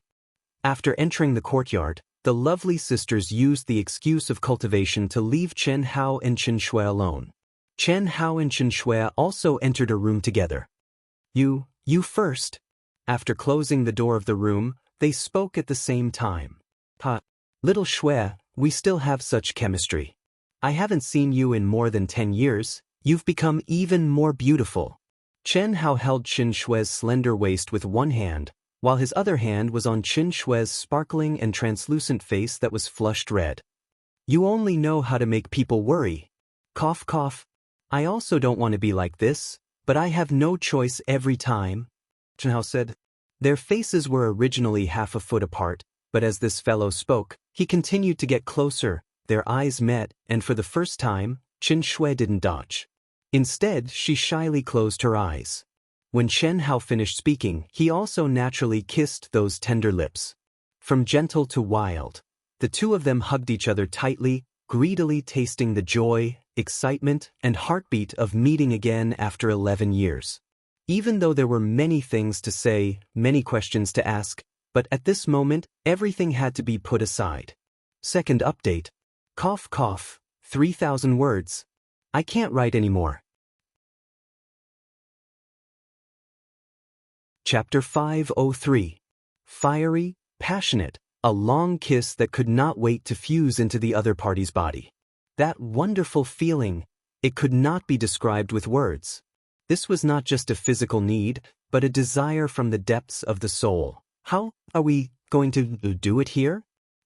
After entering the courtyard, the lovely sisters used the excuse of cultivation to leave Chen Hao and Qin Shui alone. Chen Hao and Qin Shui also entered a room together. You first. After closing the door of the room, they spoke at the same time. Little Shui, we still have such chemistry. I haven't seen you in more than 10 years. You've become even more beautiful. Chen Hao held Qin Shui's slender waist with one hand, while his other hand was on Qin Shui's sparkling and translucent face that was flushed red. You only know how to make people worry. Cough cough. I also don't want to be like this, but I have no choice every time, Chen Hao said. Their faces were originally half a foot apart, but as this fellow spoke, he continued to get closer. Their eyes met, and for the first time, Qin Shui didn't dodge. Instead, she shyly closed her eyes. When Chen Hao finished speaking, he also naturally kissed those tender lips. From gentle to wild, the two of them hugged each other tightly, greedily tasting the joy, excitement, and heartbeat of meeting again after 11 years. Even though there were many things to say, many questions to ask, but at this moment, everything had to be put aside. Second update. Cough cough, 3,000 words. I can't write anymore. Chapter 503. Fiery, passionate, a long kiss that could not wait to fuse into the other party's body. That wonderful feeling, it could not be described with words. This was not just a physical need, but a desire from the depths of the soul. How are we going to do it here?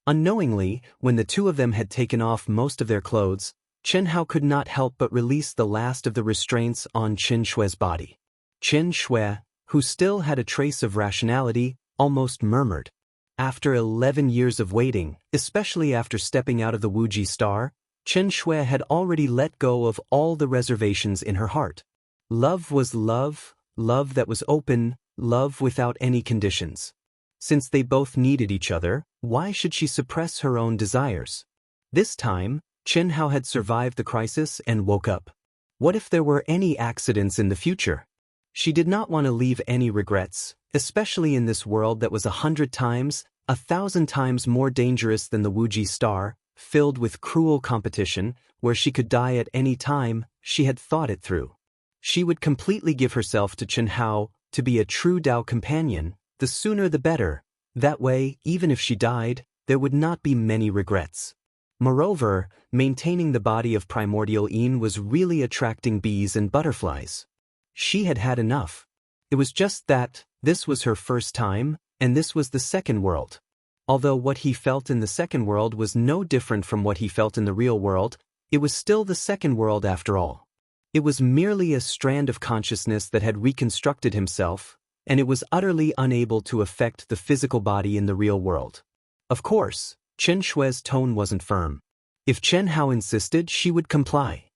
Unknowingly, when the two of them had taken off most of their clothes, Chen Hao could not help but release the last of the restraints on Qin Shui's body. Chen Shui, who still had a trace of rationality, almost murmured. After 11 years of waiting, especially after stepping out of the Wuji star, Chen Shui had already let go of all the reservations in her heart. Love was love, love that was open, love without any conditions. Since they both needed each other, why should she suppress her own desires? This time, Chen Hao had survived the crisis and woke up. What if there were any accidents in the future? She did not want to leave any regrets, especially in this world that was 100 times, 1,000 times more dangerous than the Wuji star, filled with cruel competition, where she could die at any time. She had thought it through. She would completely give herself to Chen Hao, to be a true Dao companion, the sooner the better. That way, even if she died, there would not be many regrets. Moreover, maintaining the body of primordial Yin was really attracting bees and butterflies. She had had enough. It was just that, this was her first time, and this was the second world. Although what he felt in the second world was no different from what he felt in the real world, it was still the second world after all. It was merely a strand of consciousness that had reconstructed himself, and it was utterly unable to affect the physical body in the real world. Of course, Chen Shui's tone wasn't firm. If Chen Hao insisted, she would comply.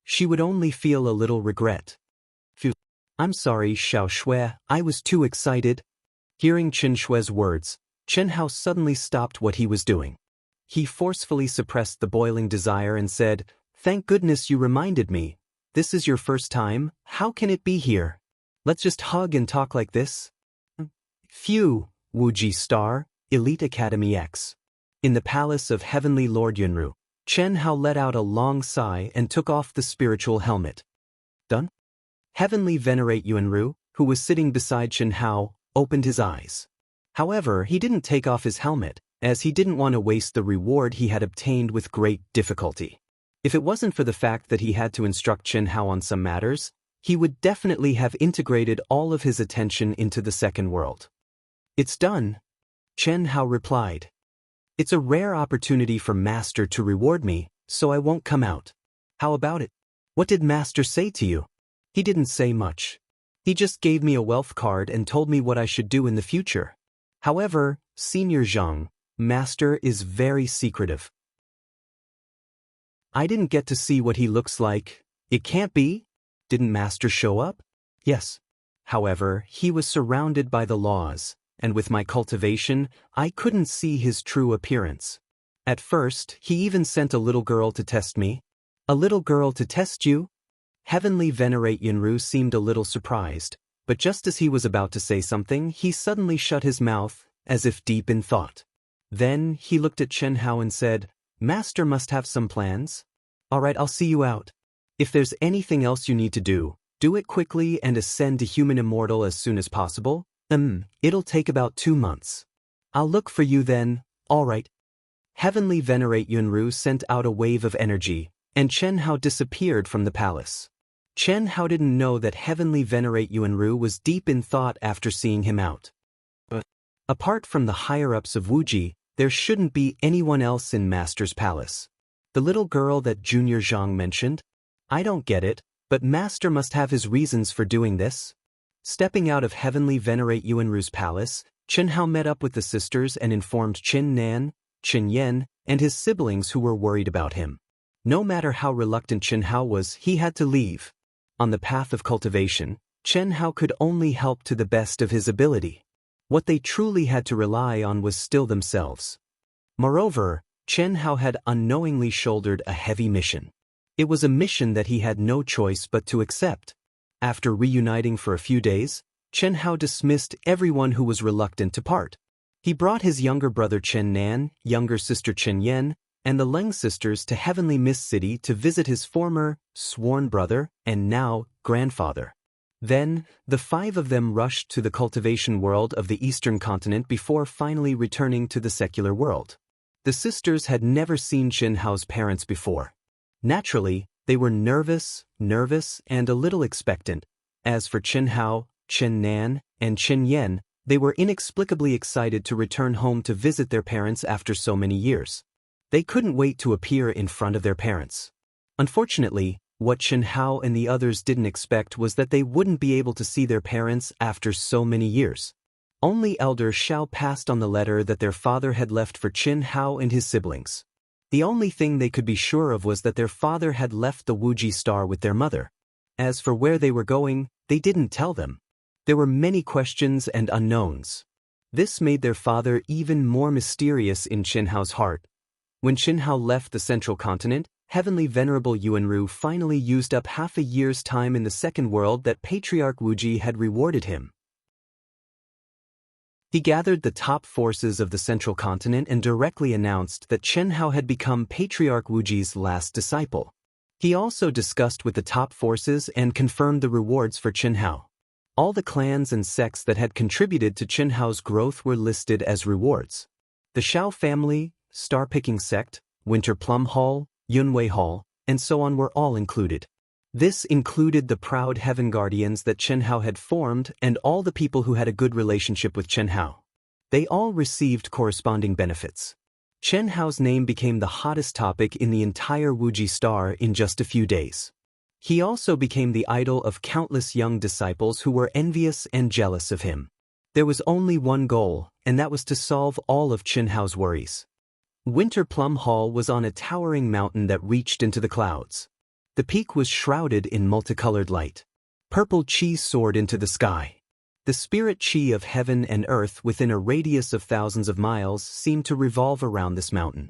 She would only feel a little regret. I'm sorry, Xiao Shui, I was too excited. Hearing Chen Shui's words, Chen Hao suddenly stopped what he was doing. He forcefully suppressed the boiling desire and said, "Thank goodness you reminded me. This is your first time, how can it be here? Let's just hug and talk like this." Phew, Wuji Star, Elite Academy X. In the palace of Heavenly Lord Yunru, Chen Hao let out a long sigh and took off the spiritual helmet. Done? Heavenly Venerate Yunru, who was sitting beside Chen Hao, opened his eyes. However, he didn't take off his helmet, as he didn't want to waste the reward he had obtained with great difficulty. If it wasn't for the fact that he had to instruct Chen Hao on some matters, he would definitely have integrated all of his attention into the second world. It's done, Chen Hao replied. It's a rare opportunity for Master to reward me, so I won't come out. How about it? What did Master say to you? He didn't say much. He just gave me a wealth card and told me what I should do in the future. However, Senior Zhang, Master is very secretive. I didn't get to see what he looks like. It can't be? Didn't Master show up? Yes. However, he was surrounded by the laws, and with my cultivation, I couldn't see his true appearance. At first, he even sent a little girl to test me. A little girl to test you? Heavenly Venerate Yunru seemed a little surprised, but just as he was about to say something, he suddenly shut his mouth, as if deep in thought. Then, he looked at Chen Hao and said, Master must have some plans. Alright, I'll see you out. If there's anything else you need to do it quickly and ascend to human immortal as soon as possible. It'll take about 2 months. I'll look for you then, alright. Heavenly Venerate Yunru sent out a wave of energy, and Chen Hao disappeared from the palace. Chen Hao didn't know that Heavenly Venerate Yunru was deep in thought after seeing him out. But apart from the higher-ups of Wuji, there shouldn't be anyone else in Master's palace. The little girl that Junior Zhang mentioned? I don't get it, but Master must have his reasons for doing this. Stepping out of Heavenly Venerate Yunru's palace, Chen Hao met up with the sisters and informed Qin Nan, Qin Yen, and his siblings who were worried about him. No matter how reluctant Chen Hao was, he had to leave. On the path of cultivation, Chen Hao could only help to the best of his ability. What they truly had to rely on was still themselves. Moreover, Chen Hao had unknowingly shouldered a heavy mission. It was a mission that he had no choice but to accept. After reuniting for a few days, Chen Hao dismissed everyone who was reluctant to part. He brought his younger brother Chen Nan, younger sister Chen Yen, and the Leng sisters to Heavenly Mist City to visit his former, sworn brother, and now, grandfather. Then, the 5 of them rushed to the cultivation world of the eastern continent before finally returning to the secular world. The sisters had never seen Chen Hao's parents before. Naturally, they were nervous, and a little expectant. As for Chen Hao, Chen Nan, and Chen Yen, they were inexplicably excited to return home to visit their parents after so many years. They couldn't wait to appear in front of their parents. Unfortunately, What Chen Hao and the others didn't expect was that they wouldn't be able to see their parents after so many years. Only Elder Xiao passed on the letter that their father had left for Chen Hao and his siblings. The only thing they could be sure of was that their father had left the Wuji Star with their mother. As for where they were going, they didn't tell them. There were many questions and unknowns. This made their father even more mysterious in Chen Hao's heart. When Chen Hao left the central continent, Heavenly Venerable Yuanru finally used up half a year's time in the second world that Patriarch Wuji had rewarded him. He gathered the top forces of the central continent and directly announced that Chen Hao had become Patriarch Wuji's last disciple. He also discussed with the top forces and confirmed the rewards for Chen Hao. All the clans and sects that had contributed to Chen Hao's growth were listed as rewards. The Xiao family, Star-Picking Sect, Winter Plum Hall, Yunwei Hall, and so on were all included. This included the proud Heaven Guardians that Chen Hao had formed and all the people who had a good relationship with Chen Hao. They all received corresponding benefits. Chen Hao's name became the hottest topic in the entire Wuji Star in just a few days. He also became the idol of countless young disciples who were envious and jealous of him. There was only one goal, and that was to solve all of Chen Hao's worries. Winter Plum Hall was on a towering mountain that reached into the clouds. The peak was shrouded in multicolored light. Purple chi soared into the sky. The spirit chi of heaven and earth within a radius of thousands of miles seemed to revolve around this mountain.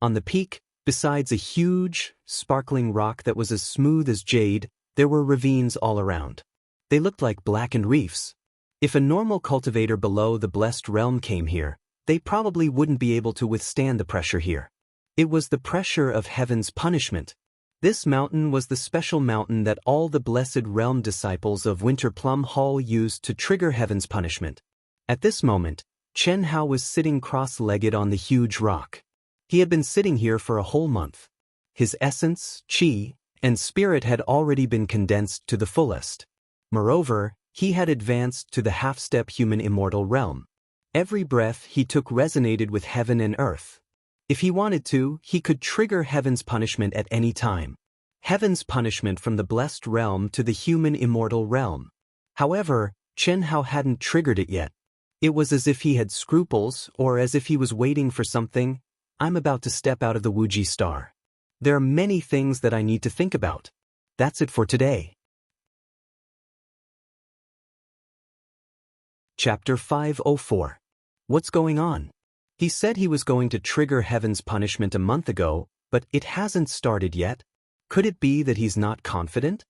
On the peak, besides a huge, sparkling rock that was as smooth as jade, there were ravines all around. They looked like blackened reefs. If a normal cultivator below the blessed realm came here, they probably wouldn't be able to withstand the pressure here. It was the pressure of heaven's punishment. This mountain was the special mountain that all the blessed realm disciples of Winter Plum Hall used to trigger heaven's punishment. At this moment, Chen Hao was sitting cross-legged on the huge rock. He had been sitting here for a whole month. His essence, chi, and spirit had already been condensed to the fullest. Moreover, he had advanced to the half-step human immortal realm. Every breath he took resonated with heaven and earth. If he wanted to, he could trigger heaven's punishment at any time. Heaven's punishment from the blessed realm to the human immortal realm. However, Chen Hao hadn't triggered it yet. It was as if he had scruples, or as if he was waiting for something. I'm about to step out of the Wuji Star. There are many things that I need to think about. That's it for today. Chapter 504. What's going on? He said he was going to trigger heaven's punishment a month ago, but it hasn't started yet. Could it be that he's not confident?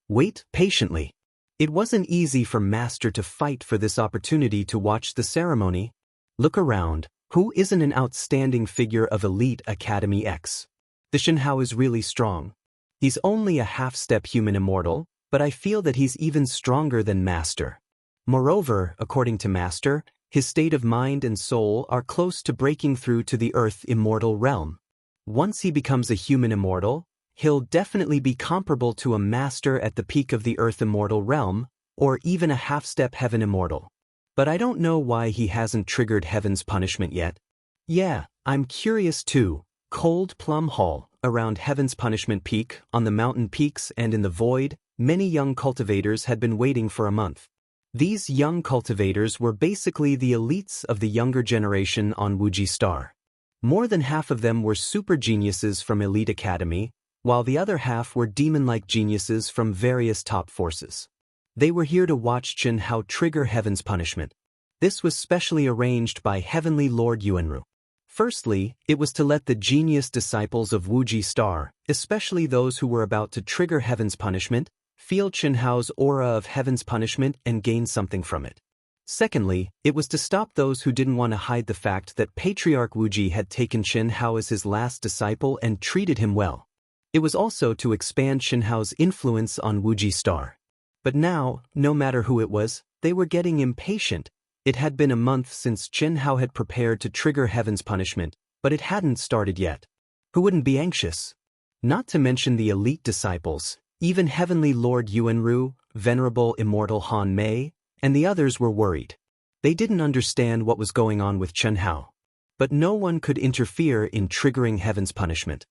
Wait patiently. It wasn't easy for Master to fight for this opportunity to watch the ceremony. Look around. Who isn't an outstanding figure of Elite Academy X? The Chen Hao is really strong. He's only a half-step human immortal, but I feel that he's even stronger than Master. Moreover, according to Master, his state of mind and soul are close to breaking through to the Earth immortal realm. Once he becomes a human immortal, he'll definitely be comparable to a master at the peak of the Earth immortal realm, or even a half-step heaven immortal. But I don't know why he hasn't triggered heaven's punishment yet. Yeah, I'm curious too. Cold Plum Hall, around heaven's punishment peak, on the mountain peaks and in the void, many young cultivators had been waiting for a month. These young cultivators were basically the elites of the younger generation on Wuji Star. More than half of them were super geniuses from Elite Academy, while the other half were demon-like geniuses from various top forces. They were here to watch Chen Hao trigger heaven's punishment. This was specially arranged by Heavenly Lord Yuanru. Firstly, it was to let the genius disciples of Wuji Star, especially those who were about to trigger heaven's punishment, feel Chen Hao's aura of heaven's punishment and gain something from it. Secondly, it was to stop those who didn't want to hide the fact that Patriarch Wuji had taken Chen Hao as his last disciple and treated him well. It was also to expand Chen Hao's influence on Wuji Star. But now, no matter who it was, they were getting impatient. It had been a month since Chen Hao had prepared to trigger heaven's punishment, but it hadn't started yet. Who wouldn't be anxious? Not to mention the elite disciples, even Heavenly Lord Yuanru, Venerable Immortal Han Mei, and the others were worried. They didn't understand what was going on with Chen Hao. But no one could interfere in triggering heaven's punishment.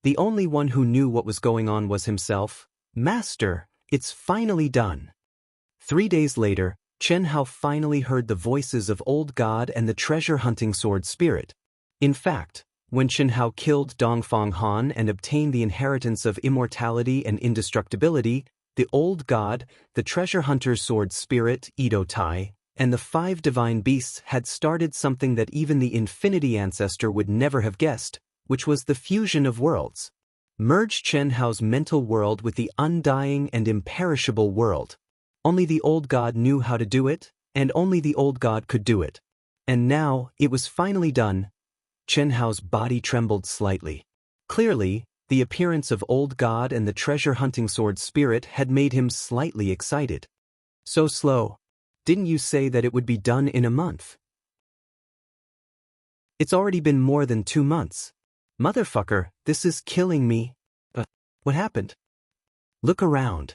The only one who knew what was going on was himself. Master, it's finally done. 3 days later, Chen Hao finally heard the voices of Old God and the treasure-hunting sword spirit. In fact, when Chen Hao killed Dongfang Han and obtained the inheritance of immortality and indestructibility, the Old God, the treasure hunter's sword spirit, Edo Tai, and the 5 divine beasts had started something that even the Infinity Ancestor would never have guessed, which was the fusion of worlds. Merge Chen Hao's mental world with the undying and imperishable world. Only the Old God knew how to do it, and only the Old God could do it. And now, it was finally done. Chen Hao's body trembled slightly. Clearly, the appearance of Old God and the treasure-hunting sword spirit had made him slightly excited. So slow. Didn't you say that it would be done in a month? It's already been more than 2 months. Motherfucker, this is killing me. What happened? Look around.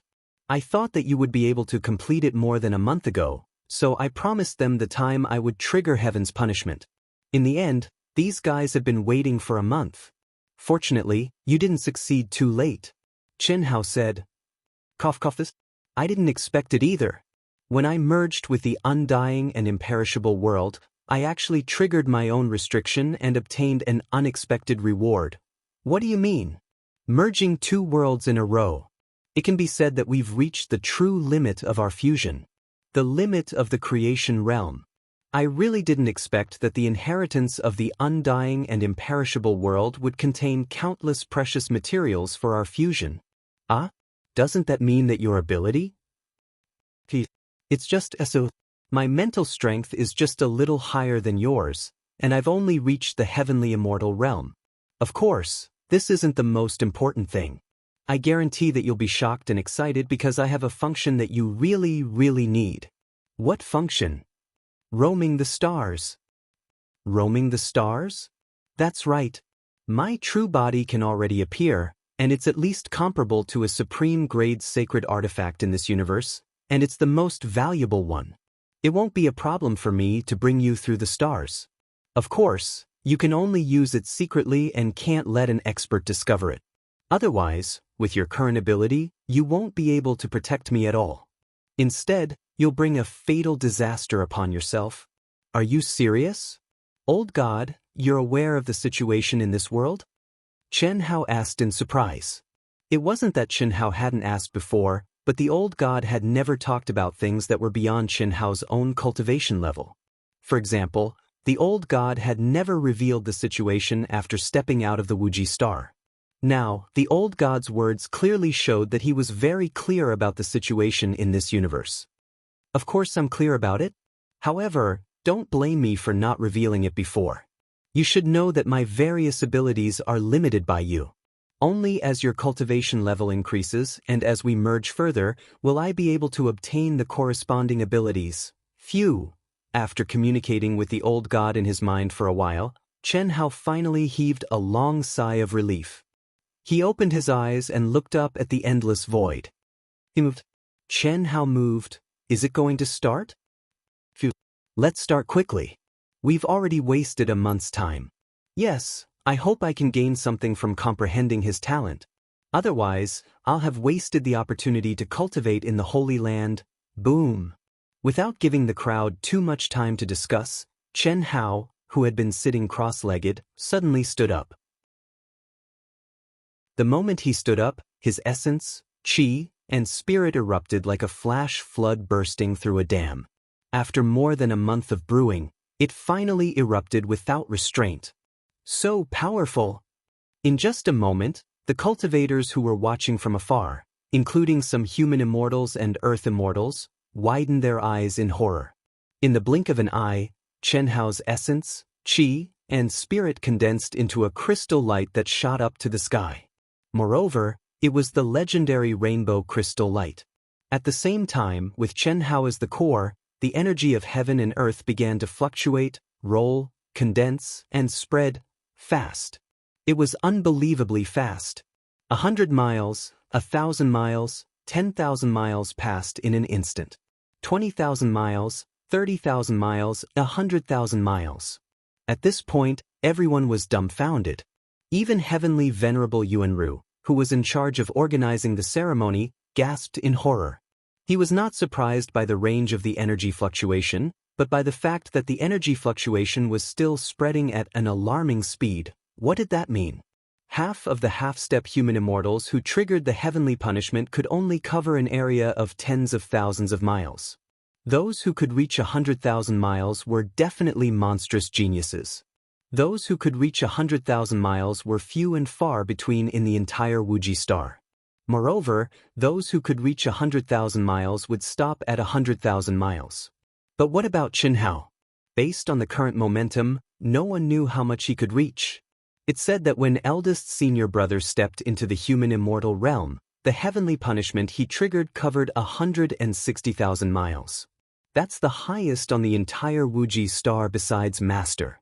I thought that you would be able to complete it more than a month ago, so I promised them the time I would trigger heaven's punishment. In the end, these guys have been waiting for a month. Fortunately, you didn't succeed too late. Chen Hao said. Cough cough this. I didn't expect it either. When I merged with the undying and imperishable world, I actually triggered my own restriction and obtained an unexpected reward. What do you mean? Merging 2 worlds in a row. It can be said that we've reached the true limit of our fusion. The limit of the creation realm. I really didn't expect that the inheritance of the undying and imperishable world would contain countless precious materials for our fusion. Doesn't that mean that your ability? It's just so. My mental strength is just a little higher than yours, and I've only reached the heavenly immortal realm. Of course, this isn't the most important thing. I guarantee that you'll be shocked and excited because I have a function that you really, really need. What function? Roaming the stars. Roaming the stars? That's right. My true body can already appear, and it's at least comparable to a supreme-grade sacred artifact in this universe, and it's the most valuable one. It won't be a problem for me to bring you through the stars. Of course, you can only use it secretly and can't let an expert discover it. Otherwise, with your current ability, you won't be able to protect me at all. Instead, you'll bring a fatal disaster upon yourself. Are you serious? Old God, you're aware of the situation in this world? Chen Hao asked in surprise. It wasn't that Chen Hao hadn't asked before, but the Old God had never talked about things that were beyond Chen Hao's own cultivation level. For example, the Old God had never revealed the situation after stepping out of the Wuji star. Now, the Old God's words clearly showed that he was very clear about the situation in this universe. Of course I'm clear about it. However, don't blame me for not revealing it before. You should know that my various abilities are limited by you. Only as your cultivation level increases and as we merge further will I be able to obtain the corresponding abilities. Phew. After communicating with the Old God in his mind for a while, Chen Hao finally heaved a long sigh of relief. He opened his eyes and looked up at the endless void. He moved. Chen Hao moved. Is it going to start? Phew. Let's start quickly. We've already wasted a month's time. Yes, I hope I can gain something from comprehending his talent. Otherwise, I'll have wasted the opportunity to cultivate in the Holy Land. Boom. Without giving the crowd too much time to discuss, Chen Hao, who had been sitting cross-legged, suddenly stood up. The moment he stood up, his essence, qi, and spirit erupted like a flash flood bursting through a dam. After more than a month of brewing, it finally erupted without restraint. So powerful! In just a moment, the cultivators who were watching from afar, including some human immortals and earth immortals, widened their eyes in horror. In the blink of an eye, Chen Hao's essence, qi, and spirit condensed into a crystal light that shot up to the sky. Moreover, it was the legendary rainbow crystal light. At the same time, with Chen Hao as the core, the energy of heaven and earth began to fluctuate, roll, condense, and spread fast. It was unbelievably fast. 100 miles, 1,000 miles, 10,000 miles passed in an instant. 20,000 miles, 30,000 miles, 100,000 miles. At this point, everyone was dumbfounded. Even heavenly venerable Yuanru, who was in charge of organizing the ceremony, gasped in horror. He was not surprised by the range of the energy fluctuation, but by the fact that the energy fluctuation was still spreading at an alarming speed. What did that mean? Half of the half-step human immortals who triggered the heavenly punishment could only cover an area of tens of thousands of miles. Those who could reach 100,000 miles were definitely monstrous geniuses. Those who could reach 100,000 miles were few and far between in the entire Wuji star. Moreover, those who could reach 100,000 miles would stop at 100,000 miles. But what about Qianhao? Based on the current momentum, no one knew how much he could reach. It said that when eldest senior brother stepped into the human immortal realm, the heavenly punishment he triggered covered 160,000 miles. That's the highest on the entire Wuji star besides Master.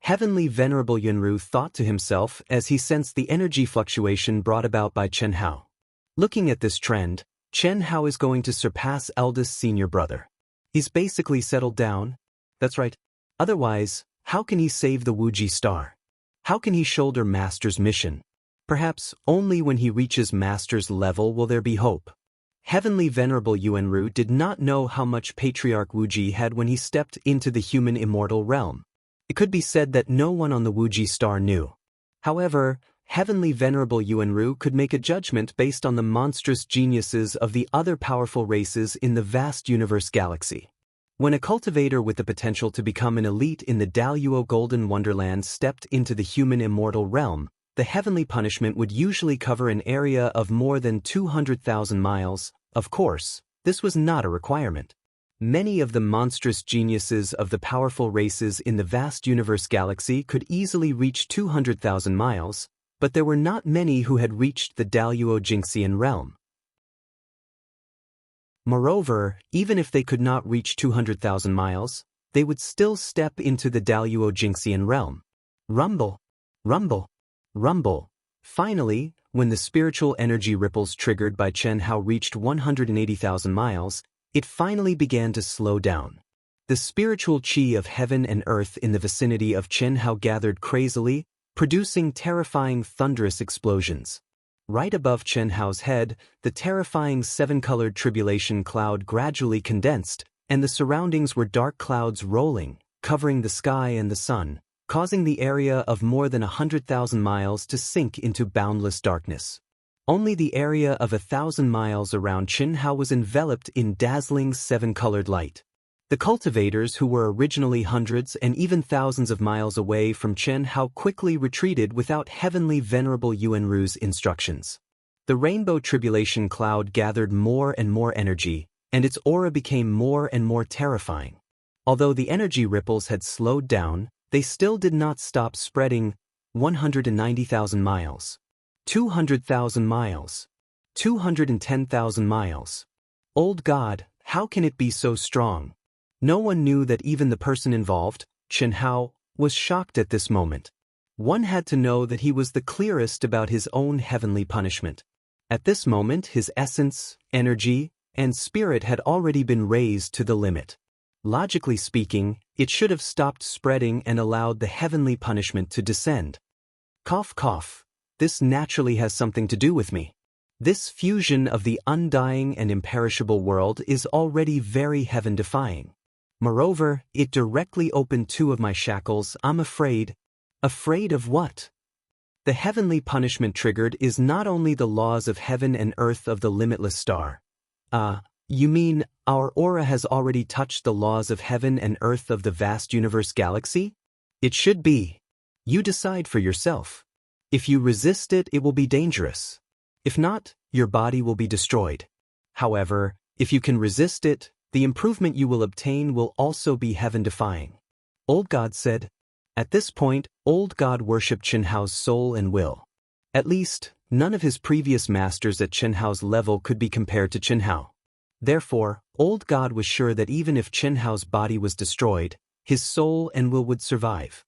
Heavenly Venerable Yunru thought to himself as he sensed the energy fluctuation brought about by Qianhao. Looking at this trend, Qianhao is going to surpass eldest senior brother. He's basically settled down. That's right. Otherwise, how can he save the Wuji star? How can he shoulder Master's mission? Perhaps only when he reaches Master's level will there be hope. Heavenly Venerable Yuanru did not know how much Patriarch Wuji had when he stepped into the human immortal realm. It could be said that no one on the Wuji star knew. However, Heavenly Venerable Yuanru could make a judgment based on the monstrous geniuses of the other powerful races in the vast universe galaxy. When a cultivator with the potential to become an elite in the Daoist Golden Wonderland stepped into the human immortal realm, the heavenly punishment would usually cover an area of more than 200,000 miles. Of course, this was not a requirement. Many of the monstrous geniuses of the powerful races in the vast universe galaxy could easily reach 200,000 miles, but there were not many who had reached the Daoist realm. Moreover, even if they could not reach 200,000 miles, they would still step into the Daoist realm. Rumble, rumble, rumble. Finally, when the spiritual energy ripples triggered by Qianhao reached 180,000 miles, it finally began to slow down. The spiritual qi of heaven and earth in the vicinity of Qianhao gathered crazily, producing terrifying thunderous explosions. Right above Qianhao's head, the terrifying seven-colored tribulation cloud gradually condensed, and the surroundings were dark clouds rolling, covering the sky and the sun, causing the area of more than 100,000 miles to sink into boundless darkness. Only the area of 1,000 miles around Qianhao was enveloped in dazzling seven-colored light. The cultivators who were originally hundreds and even thousands of miles away from Qianhao quickly retreated without Heavenly Venerable Yuanru's instructions. The rainbow tribulation cloud gathered more and more energy, and its aura became more and more terrifying. Although the energy ripples had slowed down, they still did not stop spreading. 190,000 miles. 200,000 miles. 210,000 miles. Old God, how can it be so strong? No one knew that even the person involved, Qianhao, was shocked at this moment. One had to know that he was the clearest about his own heavenly punishment. At this moment his essence, energy, and spirit had already been raised to the limit. Logically speaking, it should have stopped spreading and allowed the heavenly punishment to descend. Cough cough. This naturally has something to do with me. This fusion of the undying and imperishable world is already very heaven-defying. Moreover, it directly opened two of my shackles. I'm afraid. Afraid of what? The heavenly punishment triggered is not only the laws of heaven and earth of the limitless star. You mean our aura has already touched the laws of heaven and earth of the vast universe galaxy? It should be. You decide for yourself. If you resist it, it will be dangerous. If not, your body will be destroyed. However, if you can resist it, the improvement you will obtain will also be heaven-defying. Old God said. At this point, Old God worshipped Qianhao's soul and will. At least, none of his previous masters at Qianhao's level could be compared to Qianhao. Therefore, Old God was sure that even if Qianhao's body was destroyed, his soul and will would survive.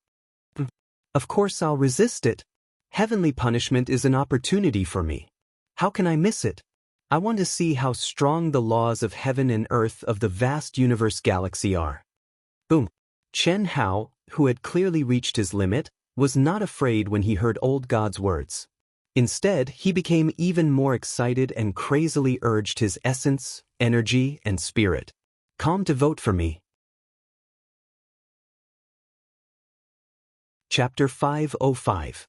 Of course I'll resist it. Heavenly punishment is an opportunity for me. How can I miss it? I want to see how strong the laws of heaven and earth of the vast universe galaxy are. Boom. Qianhao, who had clearly reached his limit, was not afraid when he heard old God's words. Instead, he became even more excited and crazily urged his essence, energy, and spirit. Come to vote for me. Chapter 505.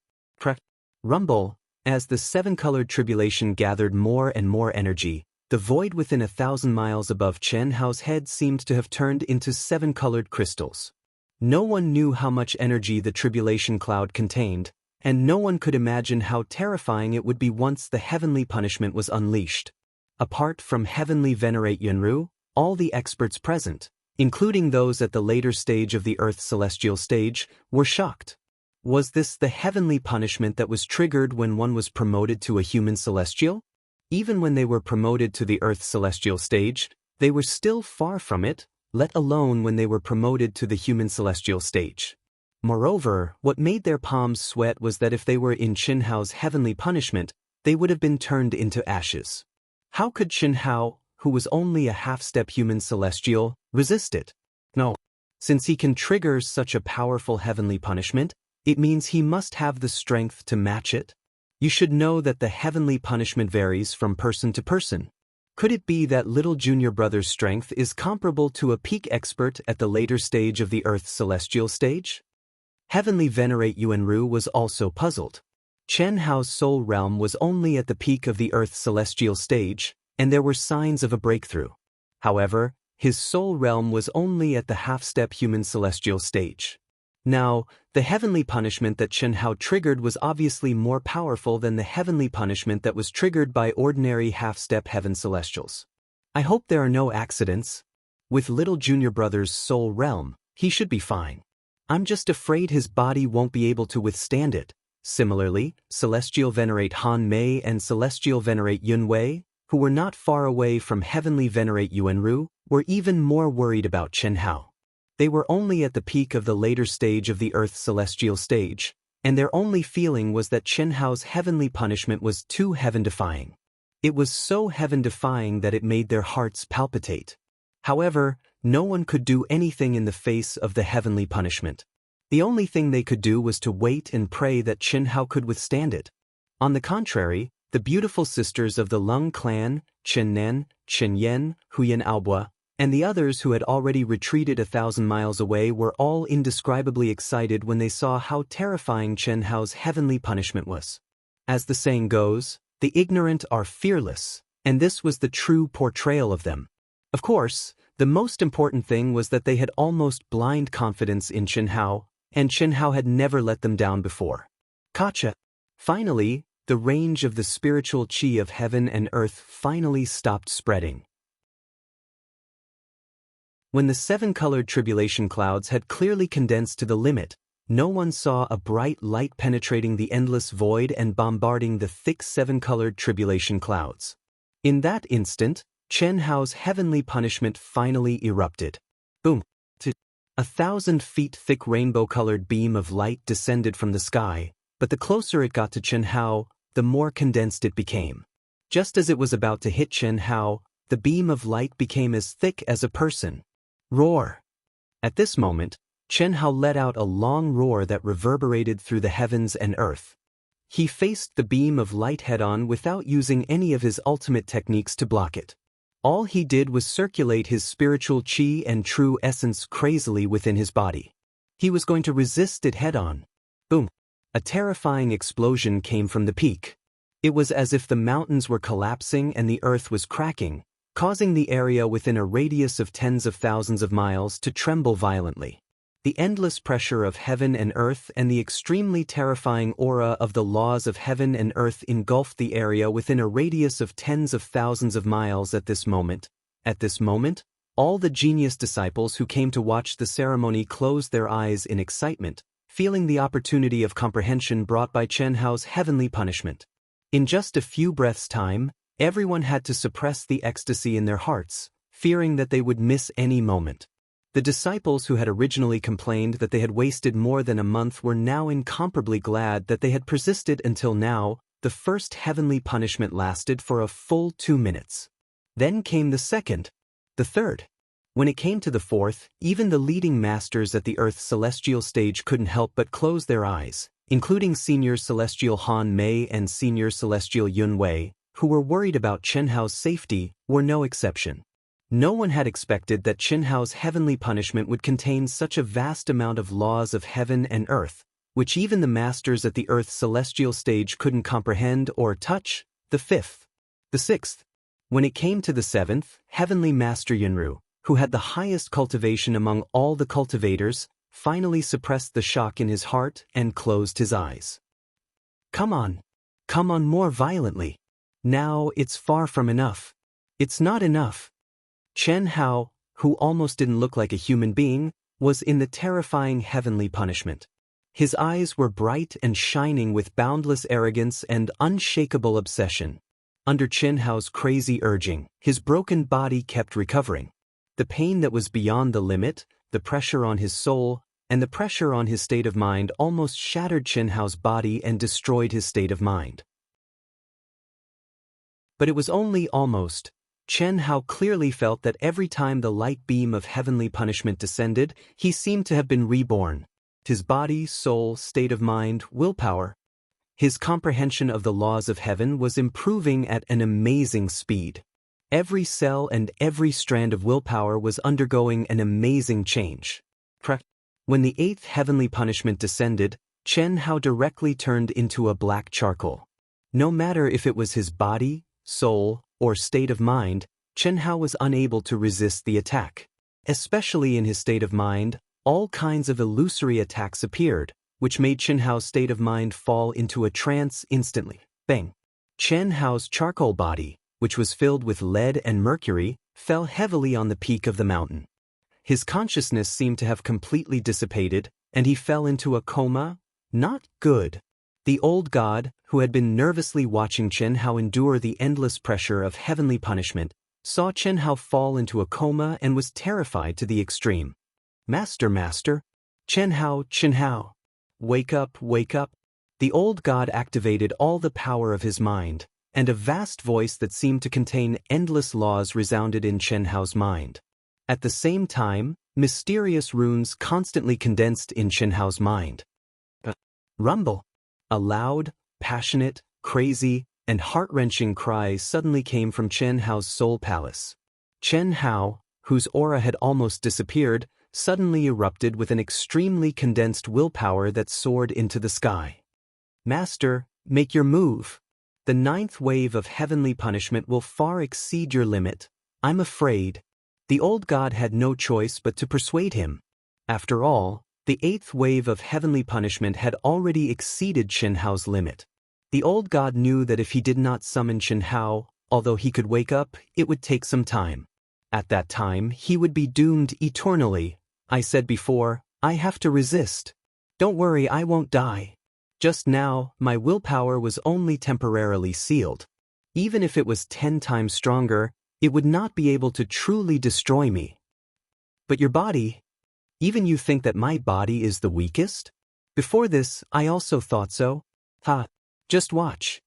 Rumble. As the seven-colored tribulation gathered more and more energy, the void within 1,000 miles above Chen Hao's head seemed to have turned into seven-colored crystals. No one knew how much energy the tribulation cloud contained, and no one could imagine how terrifying it would be once the heavenly punishment was unleashed. Apart from heavenly venerate Yunru, all the experts present, including those at the later stage of the Earth's celestial stage, were shocked. Was this the heavenly punishment that was triggered when one was promoted to a human celestial? Even when they were promoted to the Earth's celestial stage, they were still far from it, let alone when they were promoted to the human celestial stage. Moreover, what made their palms sweat was that if they were in Chen Hao's heavenly punishment, they would have been turned into ashes. How could Chen Hao, who was only a half-step human celestial, resist it? No. Since he can trigger such a powerful heavenly punishment, it means he must have the strength to match it. You should know that the heavenly punishment varies from person to person. Could it be that little junior brother's strength is comparable to a peak expert at the later stage of the Earth's celestial stage? Heavenly Venerate Yuanru was also puzzled. Chen Hao's soul realm was only at the peak of the Earth's celestial stage, and there were signs of a breakthrough. However, his soul realm was only at the half-step human celestial stage. Now, the heavenly punishment that Chen Hao triggered was obviously more powerful than the heavenly punishment that was triggered by ordinary half-step heaven celestials. I hope there are no accidents. With little junior brother's soul realm, he should be fine. I'm just afraid his body won't be able to withstand it. Similarly, Celestial Venerate Han Mei and Celestial Venerate Yun Wei, who were not far away from Heavenly Venerate Yuanru, were even more worried about Chen Hao. They were only at the peak of the later stage of the Earth's celestial stage, and their only feeling was that Chen Hao's heavenly punishment was too heaven-defying. It was so heaven-defying that it made their hearts palpitate. However, no one could do anything in the face of the heavenly punishment. The only thing they could do was to wait and pray that Chen Hao could withstand it. On the contrary, the beautiful sisters of the Lung clan, Chen Nen, Chen Yen, Huyan Aobua, and the others who had already retreated 1,000 miles away were all indescribably excited when they saw how terrifying Chen Hao's heavenly punishment was. As the saying goes, the ignorant are fearless, and this was the true portrayal of them. Of course, the most important thing was that they had almost blind confidence in Chen Hao, and Chen Hao had never let them down before. Gotcha. Finally, the range of the spiritual qi of heaven and earth finally stopped spreading. When the seven-colored tribulation clouds had clearly condensed to the limit, no one saw a bright light penetrating the endless void and bombarding the thick seven-colored tribulation clouds. In that instant, Chen Hao's heavenly punishment finally erupted. Boom! 1,000 feet thick rainbow-colored beam of light descended from the sky, but the closer it got to Chen Hao, the more condensed it became. Just as it was about to hit Chen Hao, the beam of light became as thick as a person. Roar! At this moment, Chen Hao let out a long roar that reverberated through the heavens and earth. He faced the beam of light head-on without using any of his ultimate techniques to block it. All he did was circulate his spiritual qi and true essence crazily within his body. He was going to resist it head-on. Boom! A terrifying explosion came from the peak. It was as if the mountains were collapsing and the earth was cracking, causing the area within a radius of tens of thousands of miles to tremble violently. The endless pressure of heaven and earth and the extremely terrifying aura of the laws of heaven and earth engulfed the area within a radius of tens of thousands of miles at this moment. At this moment, all the genius disciples who came to watch the ceremony closed their eyes in excitement, feeling the opportunity of comprehension brought by Chen Hao's heavenly punishment. In just a few breaths' time, everyone had to suppress the ecstasy in their hearts, fearing that they would miss any moment. The disciples who had originally complained that they had wasted more than a month were now incomparably glad that they had persisted until now. The first heavenly punishment lasted for a full 2 minutes. Then came the second, the third. When it came to the fourth, even the leading masters at the Earth's celestial stage couldn't help but close their eyes, including Senior Celestial Han Mei and Senior Celestial Yun Wei, who were worried about Chen Hao's safety, were no exception. No one had expected that Chen Hao's heavenly punishment would contain such a vast amount of laws of heaven and earth, which even the masters at the Earth's celestial stage couldn't comprehend or touch. The fifth. The sixth. When it came to the seventh, Heavenly Master Yunru, who had the highest cultivation among all the cultivators, finally suppressed the shock in his heart and closed his eyes. Come on more violently. Now it's far from enough. It's not enough. Chen Hao, who almost didn't look like a human being, was in the terrifying heavenly punishment. His eyes were bright and shining with boundless arrogance and unshakable obsession. Under Chen Hao's crazy urging, his broken body kept recovering. The pain that was beyond the limit, the pressure on his soul, and the pressure on his state of mind almost shattered Chen Hao's body and destroyed his state of mind. But it was only almost. Chen Hao clearly felt that every time the light beam of heavenly punishment descended, he seemed to have been reborn. His body, soul, state of mind, willpower. His comprehension of the laws of heaven was improving at an amazing speed. Every cell and every strand of willpower was undergoing an amazing change. When the eighth heavenly punishment descended, Chen Hao directly turned into a black charcoal. No matter if it was his body, soul, or state of mind, Chen Hao was unable to resist the attack. Especially in his state of mind, all kinds of illusory attacks appeared, which made Chen Hao's state of mind fall into a trance instantly. Bang! Chen Hao's charcoal body, which was filled with lead and mercury, fell heavily on the peak of the mountain. His consciousness seemed to have completely dissipated, and he fell into a coma. Not good. The old god, who had been nervously watching Chen Hao endure the endless pressure of heavenly punishment, saw Chen Hao fall into a coma and was terrified to the extreme. Master, Chen Hao, wake up. The old god activated all the power of his mind, and a vast voice that seemed to contain endless laws resounded in Chen Hao's mind. At the same time, mysterious runes constantly condensed in Chen Hao's mind. Rumble. A loud, passionate, crazy, and heart-wrenching cry suddenly came from Chen Hao's soul palace. Chen Hao, whose aura had almost disappeared, suddenly erupted with an extremely condensed willpower that soared into the sky. Master, make your move. The ninth wave of heavenly punishment will far exceed your limit. I'm afraid. The old god had no choice but to persuade him. After all, the eighth wave of heavenly punishment had already exceeded Chen Hao's limit. The old god knew that if he did not summon Chen Hao, although he could wake up, it would take some time. At that time, he would be doomed eternally. I said before, I have to resist. Don't worry, I won't die. Just now, my willpower was only temporarily sealed. Even if it was 10 times stronger, it would not be able to truly destroy me. But your body, even you think that my body is the weakest? Before this, I also thought so. Just watch.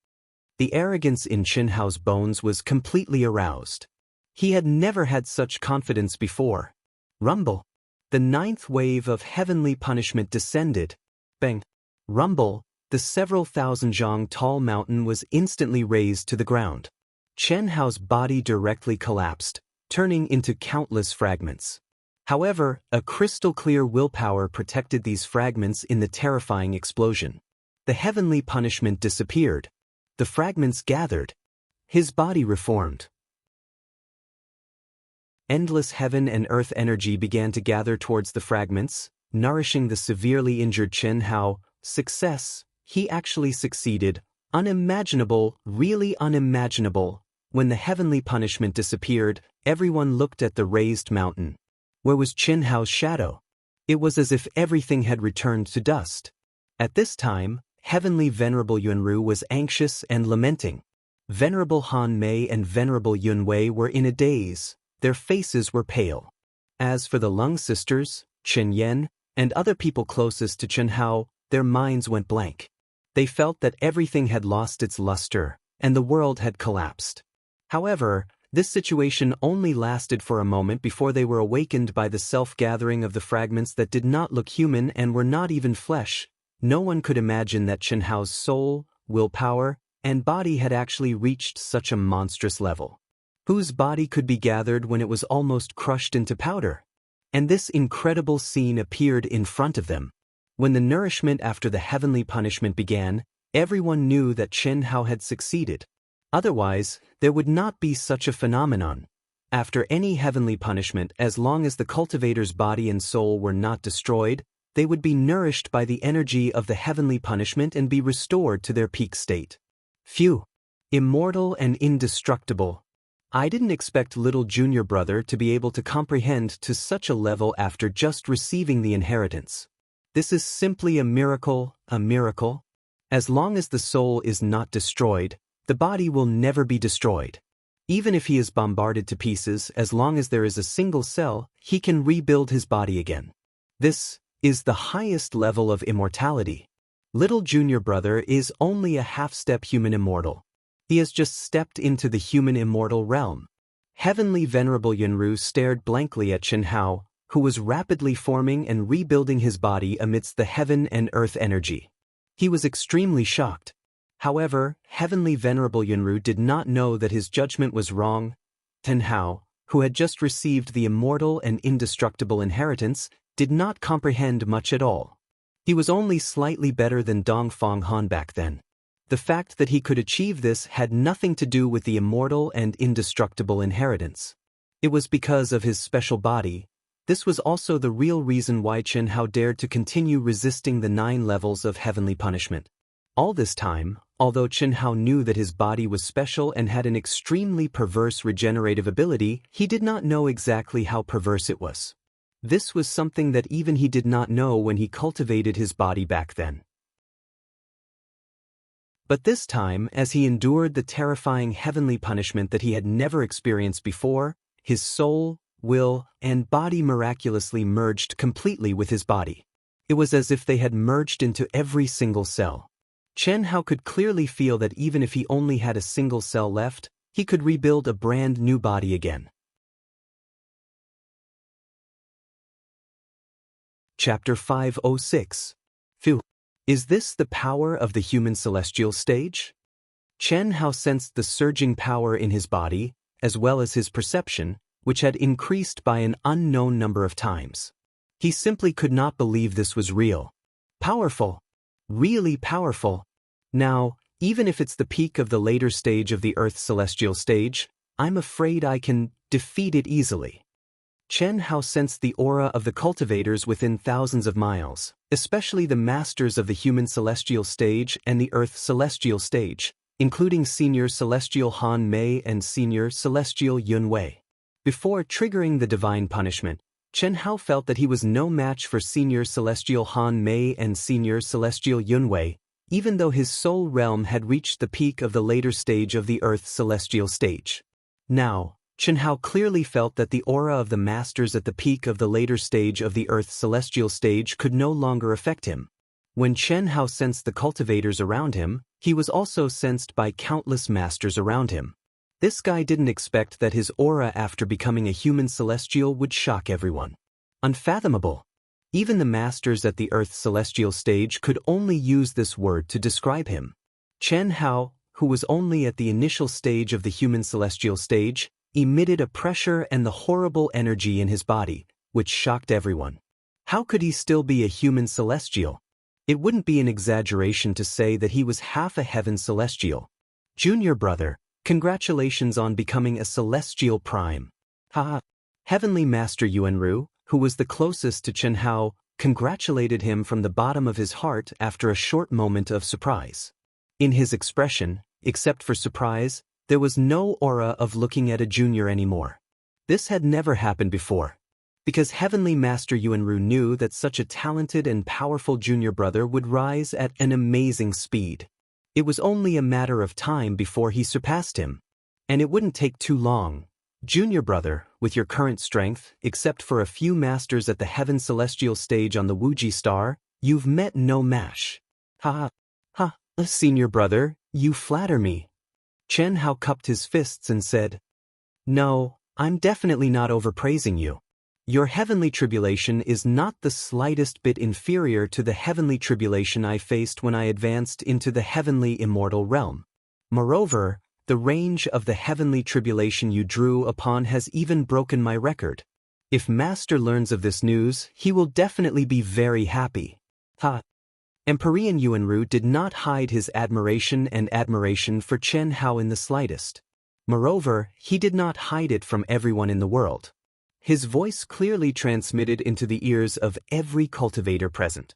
The arrogance in Chen Hao's bones was completely aroused. He had never had such confidence before. Rumble. The ninth wave of heavenly punishment descended. Bang. Rumble. The several thousand zhang tall mountain was instantly razed to the ground. Chen Hao's body directly collapsed, turning into countless fragments. However, a crystal-clear willpower protected these fragments in the terrifying explosion. The heavenly punishment disappeared. The fragments gathered. His body reformed. Endless heaven and earth energy began to gather towards the fragments, nourishing the severely injured Chen Hao. Success. He actually succeeded. Unimaginable, really unimaginable. When the heavenly punishment disappeared, everyone looked at the raised mountain. Where was Chen Hao's shadow? It was as if everything had returned to dust. At this time, Heavenly Venerable Yunru was anxious and lamenting. Venerable Han Mei and Venerable Yun Wei were in a daze. Their faces were pale. As for the Lung sisters, Chen Yan, and other people closest to Chen Hao, their minds went blank. They felt that everything had lost its luster, and the world had collapsed. However, This situation only lasted for a moment before they were awakened by the self-gathering of the fragments that did not look human and were not even flesh. No one could imagine that Chen Hao's soul, willpower, and body had actually reached such a monstrous level. Whose body could be gathered when it was almost crushed into powder? And this incredible scene appeared in front of them. When the nourishment after the heavenly punishment began, everyone knew that Chen Hao had succeeded. Otherwise, there would not be such a phenomenon. After any heavenly punishment, as long as the cultivator's body and soul were not destroyed, they would be nourished by the energy of the heavenly punishment and be restored to their peak state. Phew! Immortal and indestructible. I didn't expect little junior brother to be able to comprehend to such a level after just receiving the inheritance. This is simply a miracle, a miracle. As long as the soul is not destroyed, the body will never be destroyed. Even if he is bombarded to pieces, as long as there is a single cell, he can rebuild his body again. This is the highest level of immortality. Little junior brother is only a half-step human immortal. He has just stepped into the human immortal realm. Heavenly Venerable Yunru stared blankly at Chen Hao, who was rapidly forming and rebuilding his body amidst the heaven and earth energy. He was extremely shocked. However, Heavenly Venerable Yunru did not know that his judgment was wrong. Chen Hao, who had just received the immortal and indestructible inheritance, did not comprehend much at all. He was only slightly better than Dongfang Han back then. The fact that he could achieve this had nothing to do with the immortal and indestructible inheritance. It was because of his special body. This was also the real reason why Chen Hao dared to continue resisting the 9 levels of heavenly punishment. All this time, although Chen Hao knew that his body was special and had an extremely perverse regenerative ability, he did not know exactly how perverse it was. This was something that even he did not know when he cultivated his body back then. But this time, as he endured the terrifying heavenly punishment that he had never experienced before, his soul, will, and body miraculously merged completely with his body. It was as if they had merged into every single cell. Chen Hao could clearly feel that even if he only had a single cell left, he could rebuild a brand new body again. Chapter 506. Phew. Is this the power of the human celestial stage? Chen Hao sensed the surging power in his body, as well as his perception, which had increased by an unknown number of times. He simply could not believe this was real. Powerful. Really powerful. Now, even if it's the peak of the later stage of the Earth's celestial stage, I'm afraid I can defeat it easily. Chen Hao sensed the aura of the cultivators within thousands of miles, especially the masters of the human celestial stage and the Earth celestial stage, including Senior Celestial Han Mei and Senior Celestial Yun Wei. Before triggering the divine punishment, Chen Hao felt that he was no match for Senior Celestial Han Mei and Senior Celestial Yun Wei, even though his soul realm had reached the peak of the later stage of the Earth celestial stage. Now, Chen Hao clearly felt that the aura of the masters at the peak of the later stage of the Earth celestial stage could no longer affect him. When Chen Hao sensed the cultivators around him, he was also sensed by countless masters around him. This guy didn't expect that his aura after becoming a human celestial would shock everyone. Unfathomable. Even the masters at the Earth celestial stage could only use this word to describe him. Chen Hao, who was only at the initial stage of the human celestial stage, emitted a pressure and the horrible energy in his body, which shocked everyone. How could he still be a human celestial? It wouldn't be an exaggeration to say that he was half a heaven celestial. Junior brother, congratulations on becoming a celestial prime. Haha. Heavenly Master Yuanru, who was the closest to Chen Hao, congratulated him from the bottom of his heart after a short moment of surprise. In his expression, except for surprise, there was no aura of looking at a junior anymore. This had never happened before. Because Heavenly Master Yuanru knew that such a talented and powerful junior brother would rise at an amazing speed. It was only a matter of time before he surpassed him. And it wouldn't take too long. Junior brother, with your current strength, except for a few masters at the heaven celestial stage on the Wuji star, you've met no match. Ha ha, senior brother, you flatter me. Chen Hao cupped his fists and said, No, I'm definitely not overpraising you. Your heavenly tribulation is not the slightest bit inferior to the heavenly tribulation I faced when I advanced into the heavenly immortal realm. Moreover, the range of the heavenly tribulation you drew upon has even broken my record. If Master learns of this news, he will definitely be very happy. Ha! Emperor Yuanru did not hide his admiration for Chen Hao in the slightest. Moreover, he did not hide it from everyone in the world. His voice clearly transmitted into the ears of every cultivator present.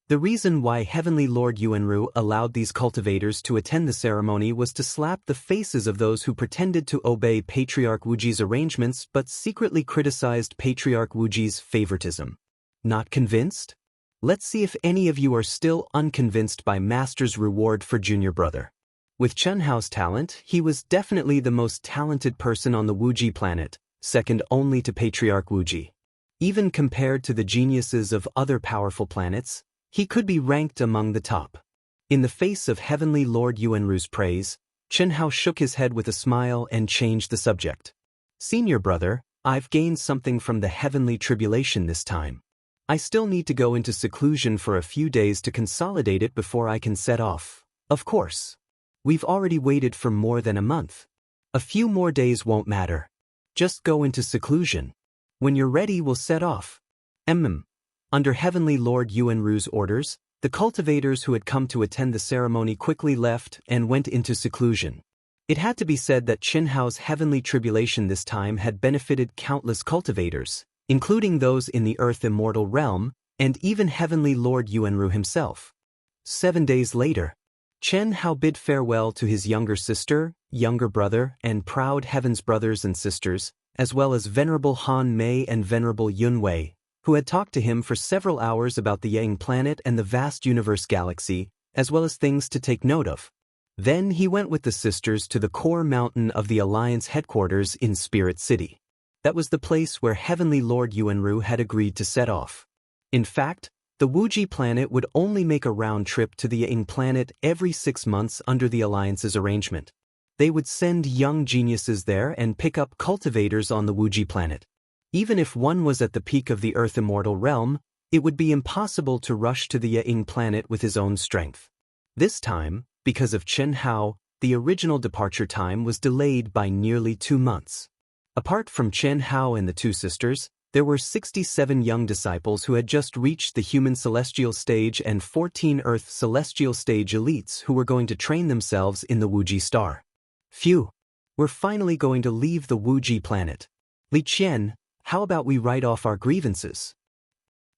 The reason why Heavenly Lord Yuanru allowed these cultivators to attend the ceremony was to slap the faces of those who pretended to obey Patriarch Wuji's arrangements but secretly criticized Patriarch Wuji's favoritism. Not convinced? Let's see if any of you are still unconvinced by Master's reward for junior brother. With Chen Hao's talent, he was definitely the most talented person on the Wuji planet, second only to Patriarch Wuji. Even compared to the geniuses of other powerful planets, he could be ranked among the top. In the face of Heavenly Lord Yuanru's praise, Chen Hao shook his head with a smile and changed the subject. Senior brother, I've gained something from the heavenly tribulation this time. I still need to go into seclusion for a few days to consolidate it before I can set off. Of course. We've already waited for more than a month. A few more days won't matter. Just go into seclusion. When you're ready, we'll set off. Under Heavenly Lord Yuanru's orders, the cultivators who had come to attend the ceremony quickly left and went into seclusion. It had to be said that Chen Hao's heavenly tribulation this time had benefited countless cultivators, including those in the Earth Immortal realm, and even Heavenly Lord Yuanru himself. 7 days later, Chen Hao bid farewell to his younger sister, younger brother, and proud Heaven's brothers and sisters, as well as Venerable Han Mei and Venerable Yun Wei, who had talked to him for several hours about the Yang planet and the vast universe galaxy, as well as things to take note of. Then he went with the sisters to the core mountain of the Alliance headquarters in Spirit City. That was the place where Heavenly Lord Yuanru had agreed to set off. In fact, the Wuji planet would only make a round trip to the Yang planet every 6 months under the Alliance's arrangement. They would send young geniuses there and pick up cultivators on the Wuji planet. Even if one was at the peak of the Earth Immortal realm, it would be impossible to rush to the Yang planet with his own strength. This time, because of Chen Hao, the original departure time was delayed by nearly 2 months. Apart from Chen Hao and the two sisters, there were 67 young disciples who had just reached the human celestial stage and 14 Earth celestial stage elites who were going to train themselves in the Wuji star. Phew! We're finally going to leave the Wuji planet. Li Qian, how about we write off our grievances?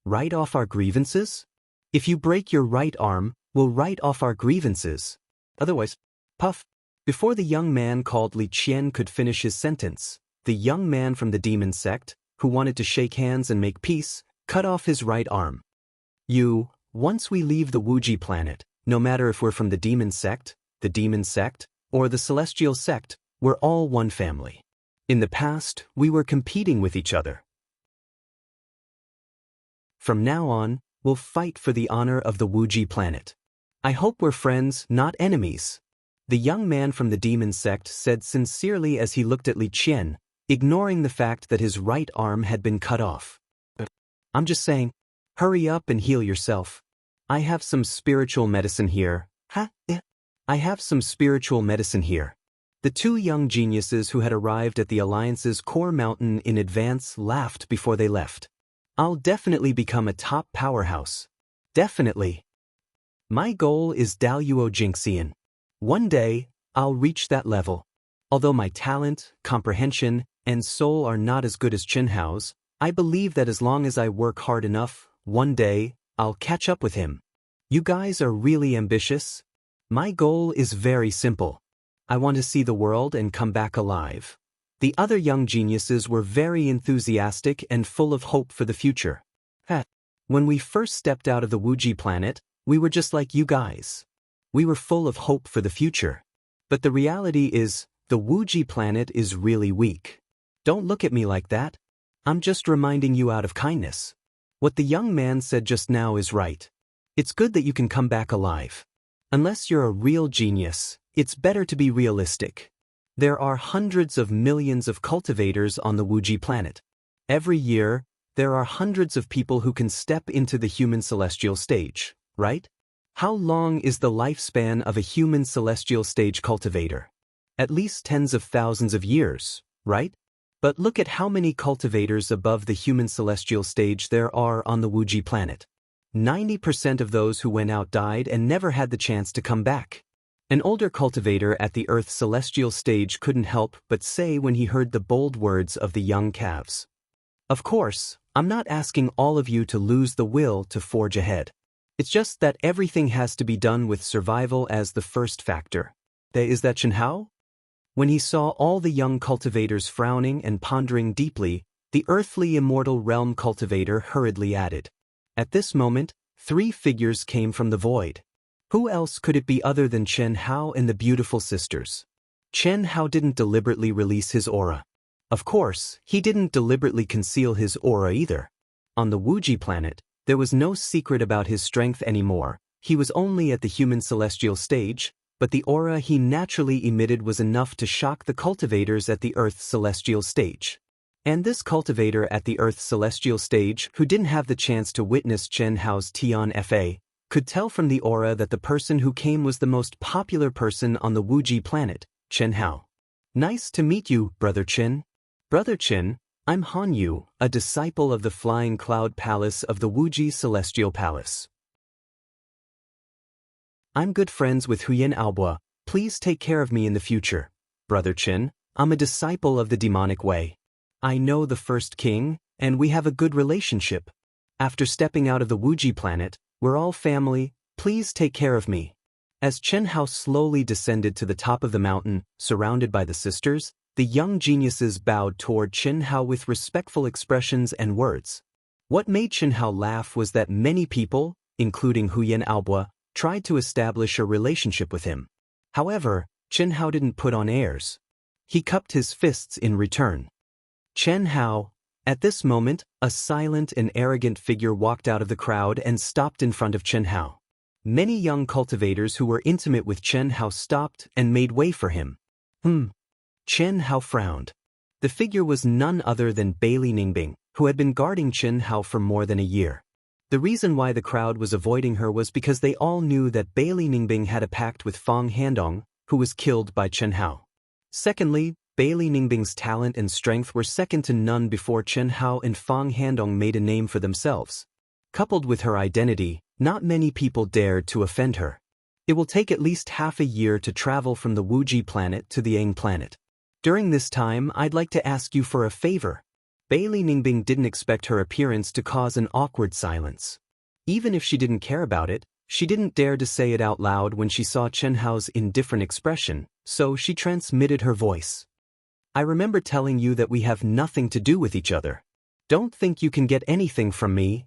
Write off our grievances? If you break your right arm, we'll write off our grievances. Otherwise, puff. Before the young man called Li Qian could finish his sentence, the young man from the demon sect, who wanted to shake hands and make peace, cut off his right arm. Once we leave the Wuji planet, no matter if we're from the demon sect, or the celestial sect, we're all one family. In the past, we were competing with each other. From now on, we'll fight for the honor of the Wuji planet. I hope we're friends, not enemies. The young man from the demon sect said sincerely as he looked at Li Qian, ignoring the fact that his right arm had been cut off. I'm just saying, hurry up and heal yourself. I have some spiritual medicine here. I have some spiritual medicine here. The two young geniuses who had arrived at the Alliance's core mountain in advance laughed before they left. I'll definitely become a top powerhouse. Definitely. My goal is Daoist Jingxian. One day, I'll reach that level. Although my talent, comprehension, and soul are not as good as Chen Hao's, I believe that as long as I work hard enough, one day, I'll catch up with him. You guys are really ambitious. My goal is very simple. I want to see the world and come back alive. The other young geniuses were very enthusiastic and full of hope for the future. When we first stepped out of the Wuji planet, we were just like you guys. We were full of hope for the future. But the reality is, the Wuji planet is really weak. Don't look at me like that. I'm just reminding you out of kindness. What the young man said just now is right. It's good that you can come back alive. Unless you're a real genius, it's better to be realistic. There are hundreds of millions of cultivators on the Wuji planet. Every year, there are hundreds of people who can step into the human celestial stage, right? How long is the lifespan of a human celestial stage cultivator? At least tens of thousands of years, right? But look at how many cultivators above the human celestial stage there are on the Wuji planet. 90% of those who went out died and never had the chance to come back. An older cultivator at the Earth's celestial stage couldn't help but say when he heard the bold words of the young calves. Of course, I'm not asking all of you to lose the will to forge ahead. It's just that everything has to be done with survival as the first factor. Is that Xianxia? When he saw all the young cultivators frowning and pondering deeply, the earthly immortal realm cultivator hurriedly added. At this moment, 3 figures came from the void. Who else could it be other than Xianxia and the beautiful sisters? Xianxia didn't deliberately release his aura. Of course, he didn't deliberately conceal his aura either. On the Wuji planet, there was no secret about his strength anymore. He was only at the human celestial stage, but the aura he naturally emitted was enough to shock the cultivators at the Earth's celestial stage. And this cultivator at the Earth's celestial stage, who didn't have the chance to witness Xianxia's Tian Fa, could tell from the aura that the person who came was the most popular person on the Wuji planet, Xianxia. Nice to meet you, Brother Qin. Brother Qin, I'm Han Yu, a disciple of the Flying Cloud Palace of the Wuji Celestial Palace. I'm good friends with Huyan Albua. Please take care of me in the future. Brother Qin, I'm a disciple of the demonic way. I know the first king, and we have a good relationship. After stepping out of the Wuji planet, we're all family. Please take care of me. As Xianxia slowly descended to the top of the mountain, surrounded by the sisters, the young geniuses bowed toward Xianxia with respectful expressions and words. What made Xianxia laugh was that many people, including Huyan Albua, tried to establish a relationship with him. However, Xianxia didn't put on airs. He cupped his fists in return. Xianxia. At this moment, a silent and arrogant figure walked out of the crowd and stopped in front of Xianxia. Many young cultivators who were intimate with Xianxia stopped and made way for him. Xianxia frowned. The figure was none other than Bailey Ningbing, who had been guarding Xianxia for more than a year. The reason why the crowd was avoiding her was because they all knew that Bailey Ningbing had a pact with Fang Handong, who was killed by Xianxia. Secondly, Bailey Ningbing's talent and strength were second to none before Xianxia and Fang Handong made a name for themselves. Coupled with her identity, not many people dared to offend her. It will take at least half a year to travel from the Wuji planet to the Yang planet. During this time, I'd like to ask you for a favor. Bailey Ningbing didn't expect her appearance to cause an awkward silence. Even if she didn't care about it, she didn't dare to say it out loud when she saw Xianxia's indifferent expression, so she transmitted her voice. I remember telling you that we have nothing to do with each other. Don't think you can get anything from me.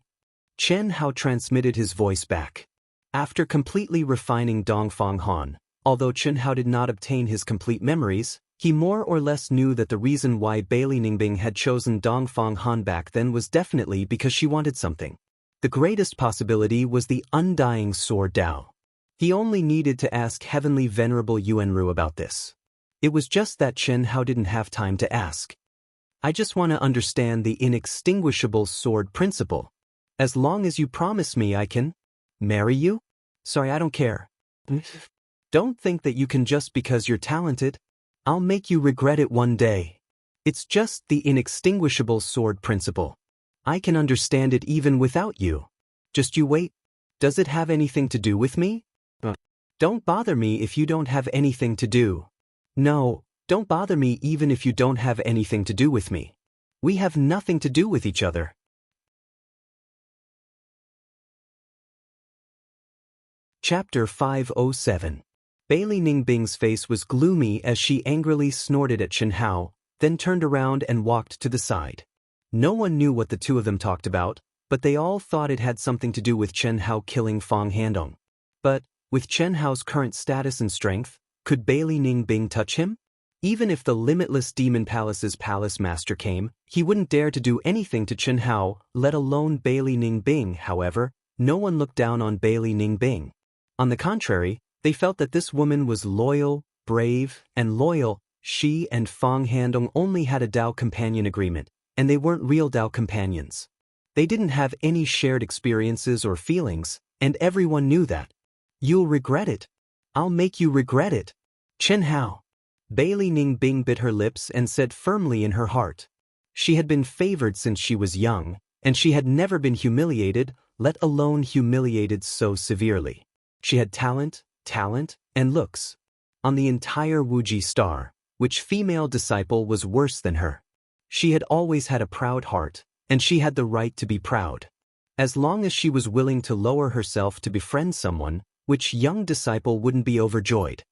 Xianxia transmitted his voice back. After completely refining Dongfang Han, although Xianxia did not obtain his complete memories, he more or less knew that the reason why Bailey Ningbing had chosen Dongfang Han back then was definitely because she wanted something. The greatest possibility was the undying sword Dao. He only needed to ask Heavenly Venerable Yuanru about this. It was just that Xianxia didn't have time to ask. I just want to understand the inextinguishable sword principle. As long as you promise me I can marry you? Sorry, I don't care. Don't think that you can just because you're talented. I'll make you regret it one day. It's just the inextinguishable sword principle. I can understand it even without you. Just you wait. Does it have anything to do with me? Don't bother me if you don't have anything to do. No, don't bother me even if you don't have anything to do with me. We have nothing to do with each other. Chapter 507. Bailey Ningbing's face was gloomy as she angrily snorted at Xianxia, then turned around and walked to the side. No one knew what the two of them talked about, but they all thought it had something to do with Xianxia killing Fang Handong. But, with Xianxia's current status and strength, could Bailey Ningbing touch him? Even if the limitless Demon Palace's palace master came, he wouldn't dare to do anything to Xianxia, let alone Bailey Ningbing. However, no one looked down on Bailey Ningbing. On the contrary, they felt that this woman was loyal, brave, and loyal. she and Fang Handong only had a Dao companion agreement, and they weren't real Dao companions. They didn't have any shared experiences or feelings, and everyone knew that. You'll regret it. I'll make you regret it. Chen Hao. Bailey Ning Bing bit her lips and said firmly in her heart. She had been favored since she was young, and she had never been humiliated, let alone humiliated so severely. She had talent, and looks. On the entire Wuji star, which female disciple was worse than her? She had always had a proud heart, and she had the right to be proud. As long as she was willing to lower herself to befriend someone, which young disciple wouldn't be overjoyed?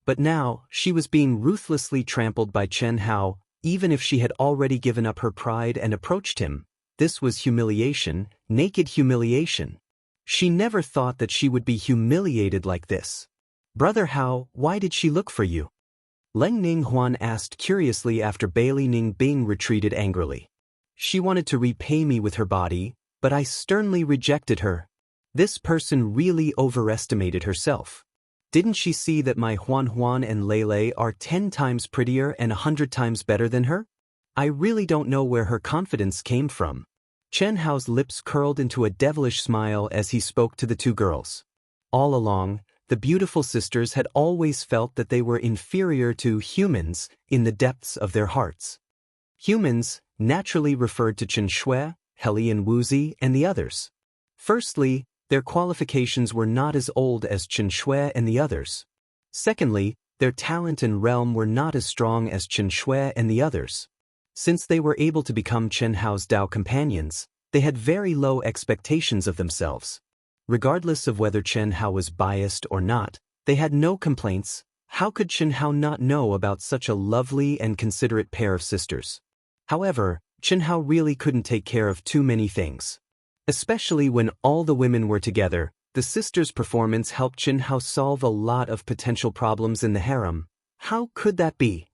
But now, she was being ruthlessly trampled by Chen Hao, even if she had already given up her pride and approached him. This was humiliation, naked humiliation. She never thought that she would be humiliated like this. Brother Hao, why did she look for you? Leng Ning Huan asked curiously after Bailey Ning Bing retreated angrily. She wanted to repay me with her body, but I sternly rejected her. This person really overestimated herself. Didn't she see that my Huan and Lei are 10 times prettier and 100 times better than her? I really don't know where her confidence came from. Chen Hao's lips curled into a devilish smile as he spoke to the two girls. All along, the beautiful sisters had always felt that they were inferior to humans in the depths of their hearts. Humans naturally referred to Chen Shui, Heli and Wuzi, and the others. Firstly, their qualifications were not as old as Chen Shui and the others. Secondly, their talent and realm were not as strong as Chen Shui and the others. Since they were able to become Chen Hao's Dao companions, they had very low expectations of themselves. Regardless of whether Chen Hao was biased or not, they had no complaints. How could Chen Hao not know about such a lovely and considerate pair of sisters? However, Chen Hao really couldn't take care of too many things. Especially when all the women were together, the sisters' performance helped Chen Hao solve a lot of potential problems in the harem. How could that be?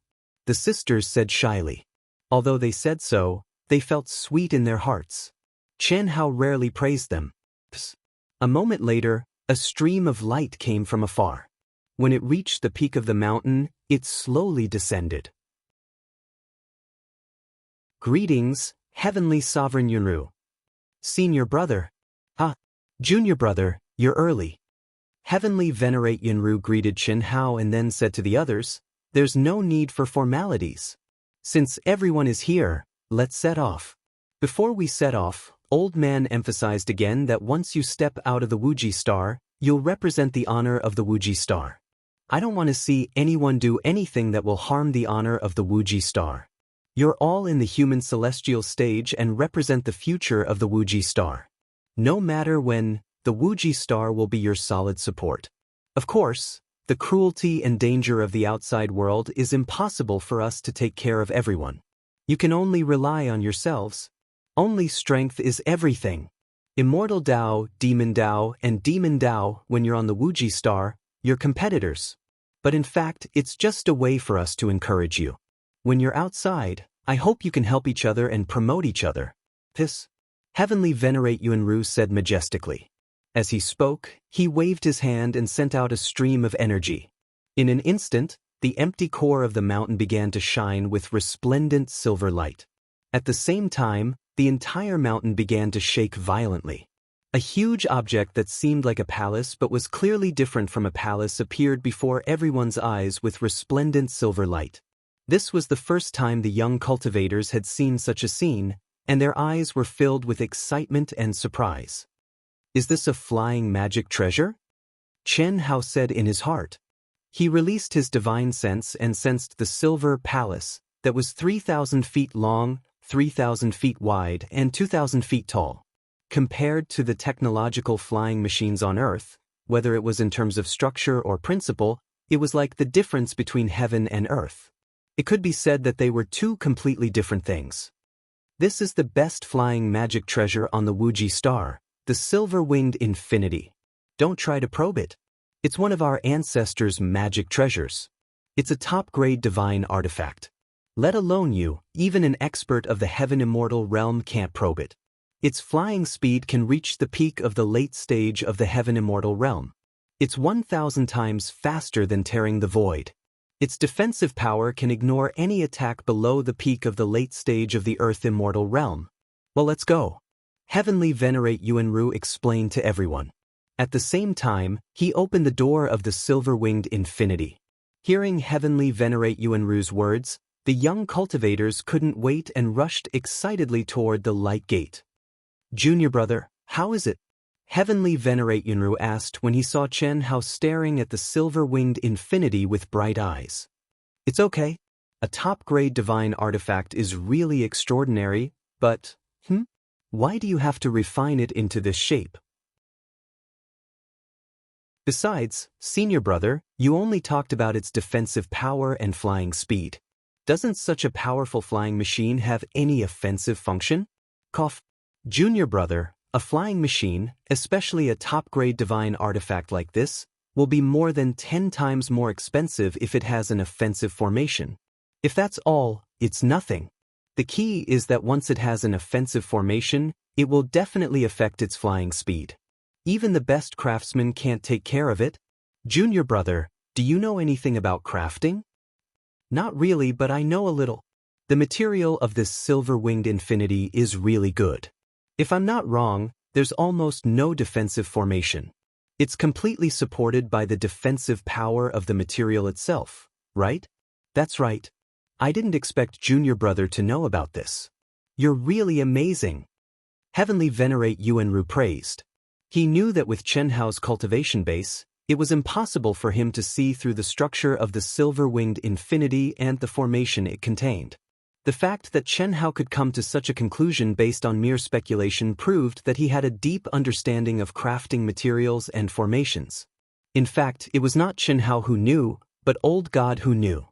The sisters said shyly. Although they said so, they felt sweet in their hearts. Chen Hao rarely praised them. A moment later, a stream of light came from afar. When it reached the peak of the mountain, it slowly descended. Greetings, Heavenly Sovereign Yunru. Senior brother. Junior brother, you're early. Heavenly Venerate Yunru greeted Chen Hao and then said to the others, there's no need for formalities. Since everyone is here, let's set off. Before we set off, Old Man emphasized again that once you step out of the Wuji star, you'll represent the honor of the Wuji star. I don't want to see anyone do anything that will harm the honor of the Wuji star. You're all in the human celestial stage and represent the future of the Wuji star. No matter when, the Wuji star will be your solid support. Of course, the cruelty and danger of the outside world is impossible for us to take care of everyone. You can only rely on yourselves. Only strength is everything. Immortal Dao, and Demon Dao, when you're on the Wuji star, you're competitors. But in fact, it's just a way for us to encourage you. When you're outside, I hope you can help each other and promote each other. This, Heavenly Venerate Yunru said majestically. As he spoke, he waved his hand and sent out a stream of energy. In an instant, the empty core of the mountain began to shine with resplendent silver light. At the same time, the entire mountain began to shake violently. A huge object that seemed like a palace but was clearly different from a palace appeared before everyone's eyes with resplendent silver light. This was the first time the young cultivators had seen such a scene, and their eyes were filled with excitement and surprise. Is this a flying magic treasure? Chen Hao said in his heart. He released his divine sense and sensed the silver palace that was 3,000 feet long, 3,000 feet wide, and 2,000 feet tall. Compared to the technological flying machines on Earth, whether it was in terms of structure or principle, it was like the difference between heaven and earth. It could be said that they were two completely different things. This is the best flying magic treasure on the Wuji star, the silver-winged infinity. Don't try to probe it. It's one of our ancestors' magic treasures. It's a top-grade divine artifact. Let alone you, even an expert of the heaven immortal realm can't probe it. Its flying speed can reach the peak of the late stage of the heaven immortal realm. It's 1,000 times faster than tearing the void. Its defensive power can ignore any attack below the peak of the late stage of the Earth Immortal realm. Well, let's go. Heavenly Venerate Yuanru explained to everyone. At the same time, he opened the door of the silver-winged infinity. Hearing Heavenly Venerate Yuanru's words, the young cultivators couldn't wait and rushed excitedly toward the light gate. Junior brother, how is it? Heavenly Venerate Yunru asked when he saw Chen Hao staring at the silver-winged infinity with bright eyes. It's okay. A top-grade divine artifact is really extraordinary, but, why do you have to refine it into this shape? Besides, senior brother, you only talked about its defensive power and flying speed. Doesn't such a powerful flying machine have any offensive function? Cough. Junior brother, a flying machine, especially a top-grade divine artifact like this, will be more than 10 times more expensive if it has an offensive formation. If that's all, it's nothing. The key is that once it has an offensive formation, it will definitely affect its flying speed. Even the best craftsman can't take care of it. Junior brother, do you know anything about crafting? Not really, but I know a little. The material of this silver-winged infinity is really good. If I'm not wrong, there's almost no defensive formation. It's completely supported by the defensive power of the material itself, right? That's right. I didn't expect Junior brother to know about this. You're really amazing. Heavenly Venerate Yuanru praised. He knew that with Chen Hao's cultivation base, it was impossible for him to see through the structure of the silver-winged infinity and the formation it contained. The fact that Chen Hao could come to such a conclusion based on mere speculation proved that he had a deep understanding of crafting materials and formations. In fact, it was not Chen Hao who knew, but Old God who knew.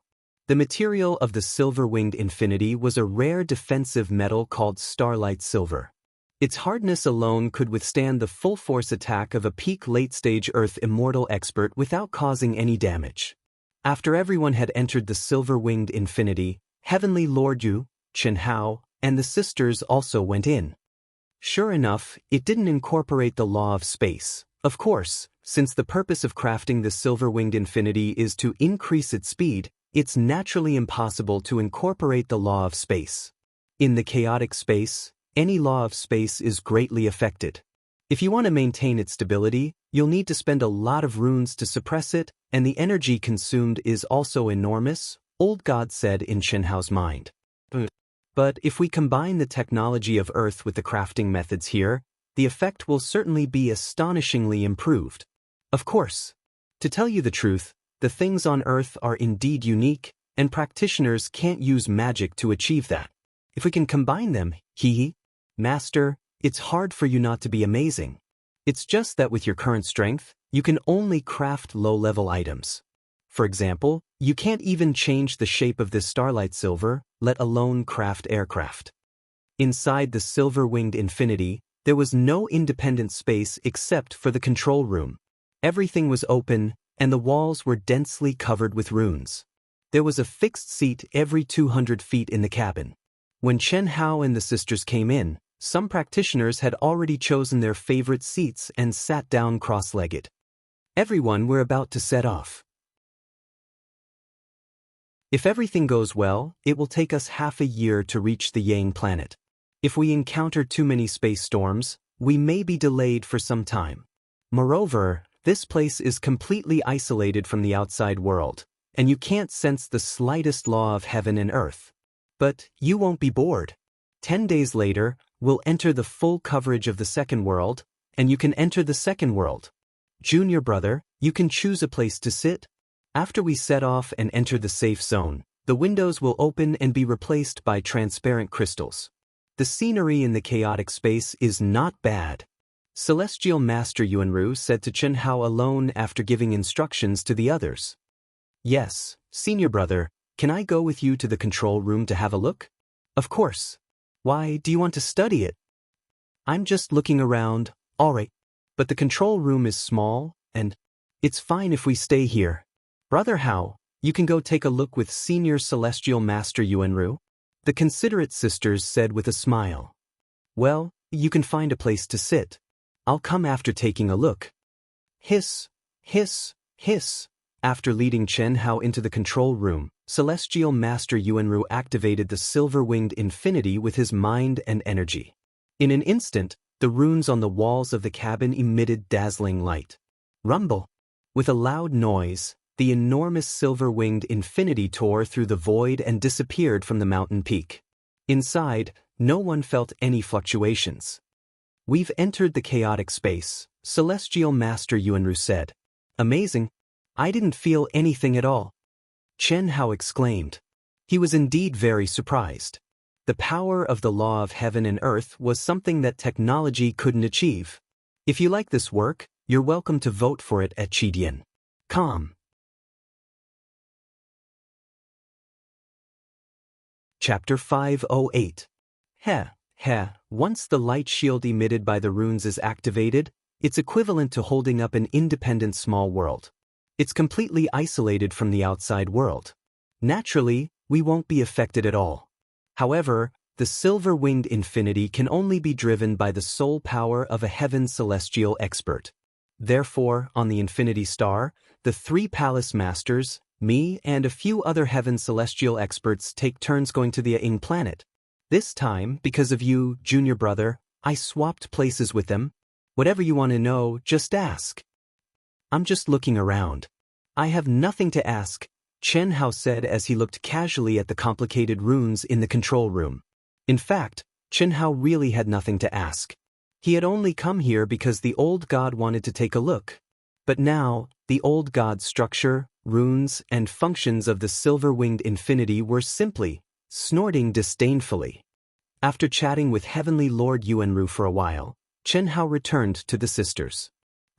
The material of the silver-winged infinity was a rare defensive metal called starlight silver. Its hardness alone could withstand the full-force attack of a peak late-stage Earth Immortal expert without causing any damage. After everyone had entered the silver-winged infinity, Heavenly Lord Yu, Chen Hao, and the sisters also went in. Sure enough, it didn't incorporate the law of space. Of course, since the purpose of crafting the silver-winged infinity is to increase its speed, it's naturally impossible to incorporate the law of space. In the chaotic space, any law of space is greatly affected. If you want to maintain its stability, you'll need to spend a lot of runes to suppress it, and the energy consumed is also enormous, Old God said in Chen Hao's mind. But if we combine the technology of Earth with the crafting methods here, the effect will certainly be astonishingly improved. Of course. To tell you the truth, the things on Earth are indeed unique, and practitioners can't use magic to achieve that. If we can combine them, Master, it's hard for you not to be amazing. It's just that with your current strength, you can only craft low-level items. For example, you can't even change the shape of this starlight silver, let alone craft aircraft. Inside the silver-winged infinity, there was no independent space except for the control room. Everything was open, and the walls were densely covered with runes. There was a fixed seat every 200 feet in the cabin. When Chen Hao and the sisters came in, some practitioners had already chosen their favorite seats and sat down cross-legged. Everyone were about to set off. If everything goes well, it will take us half a year to reach the Yang planet. If we encounter too many space storms, we may be delayed for some time. Moreover, this place is completely isolated from the outside world, and you can't sense the slightest law of heaven and earth. But you won't be bored. 10 days later, we'll enter the full coverage of the second world, and you can enter the second world. Junior brother, you can choose a place to sit. After we set off and enter the safe zone, the windows will open and be replaced by transparent crystals. The scenery in the chaotic space is not bad. Celestial Master Yuanru said to Chen Hao alone after giving instructions to the others. Yes, senior brother, can I go with you to the control room to have a look? Of course. Why, do you want to study it? I'm just looking around, alright. But the control room is small, and it's fine if we stay here. Brother Hao, you can go take a look with Senior Celestial Master Yuanru, the considerate sisters said with a smile. Well, you can find a place to sit. I'll come after taking a look. Hiss, hiss, hiss. After leading Chen Hao into the control room, Celestial Master Yuanru activated the silver-winged infinity with his mind and energy. In an instant, the runes on the walls of the cabin emitted dazzling light. Rumble! With a loud noise, the enormous silver-winged infinity tore through the void and disappeared from the mountain peak. Inside, no one felt any fluctuations. "We've entered the chaotic space," Celestial Master Yuanru said. "Amazing. I didn't feel anything at all." Chen Hao exclaimed. He was indeed very surprised. The power of the law of heaven and earth was something that technology couldn't achieve. If you like this work, you're welcome to vote for it at Chidian.com. Chapter 508. Once the light shield emitted by the runes is activated, it's equivalent to holding up an independent small world. It's completely isolated from the outside world. Naturally, we won't be affected at all. However, the silver-winged infinity can only be driven by the soul power of a heaven celestial expert. Therefore, on the Infinity Star, the 3 palace masters, me and a few other heaven celestial experts take turns going to the Ying planet. This time, because of you, junior brother, I swapped places with them. Whatever you want to know, just ask. I'm just looking around. I have nothing to ask, Chen Hao said as he looked casually at the complicated runes in the control room. In fact, Chen Hao really had nothing to ask. He had only come here because the old god wanted to take a look. But now, the old god's structure, runes, and functions of the silver-winged infinity were simply snorting disdainfully. After chatting with Heavenly Lord Yuanru for a while, Chen Hao returned to the sisters.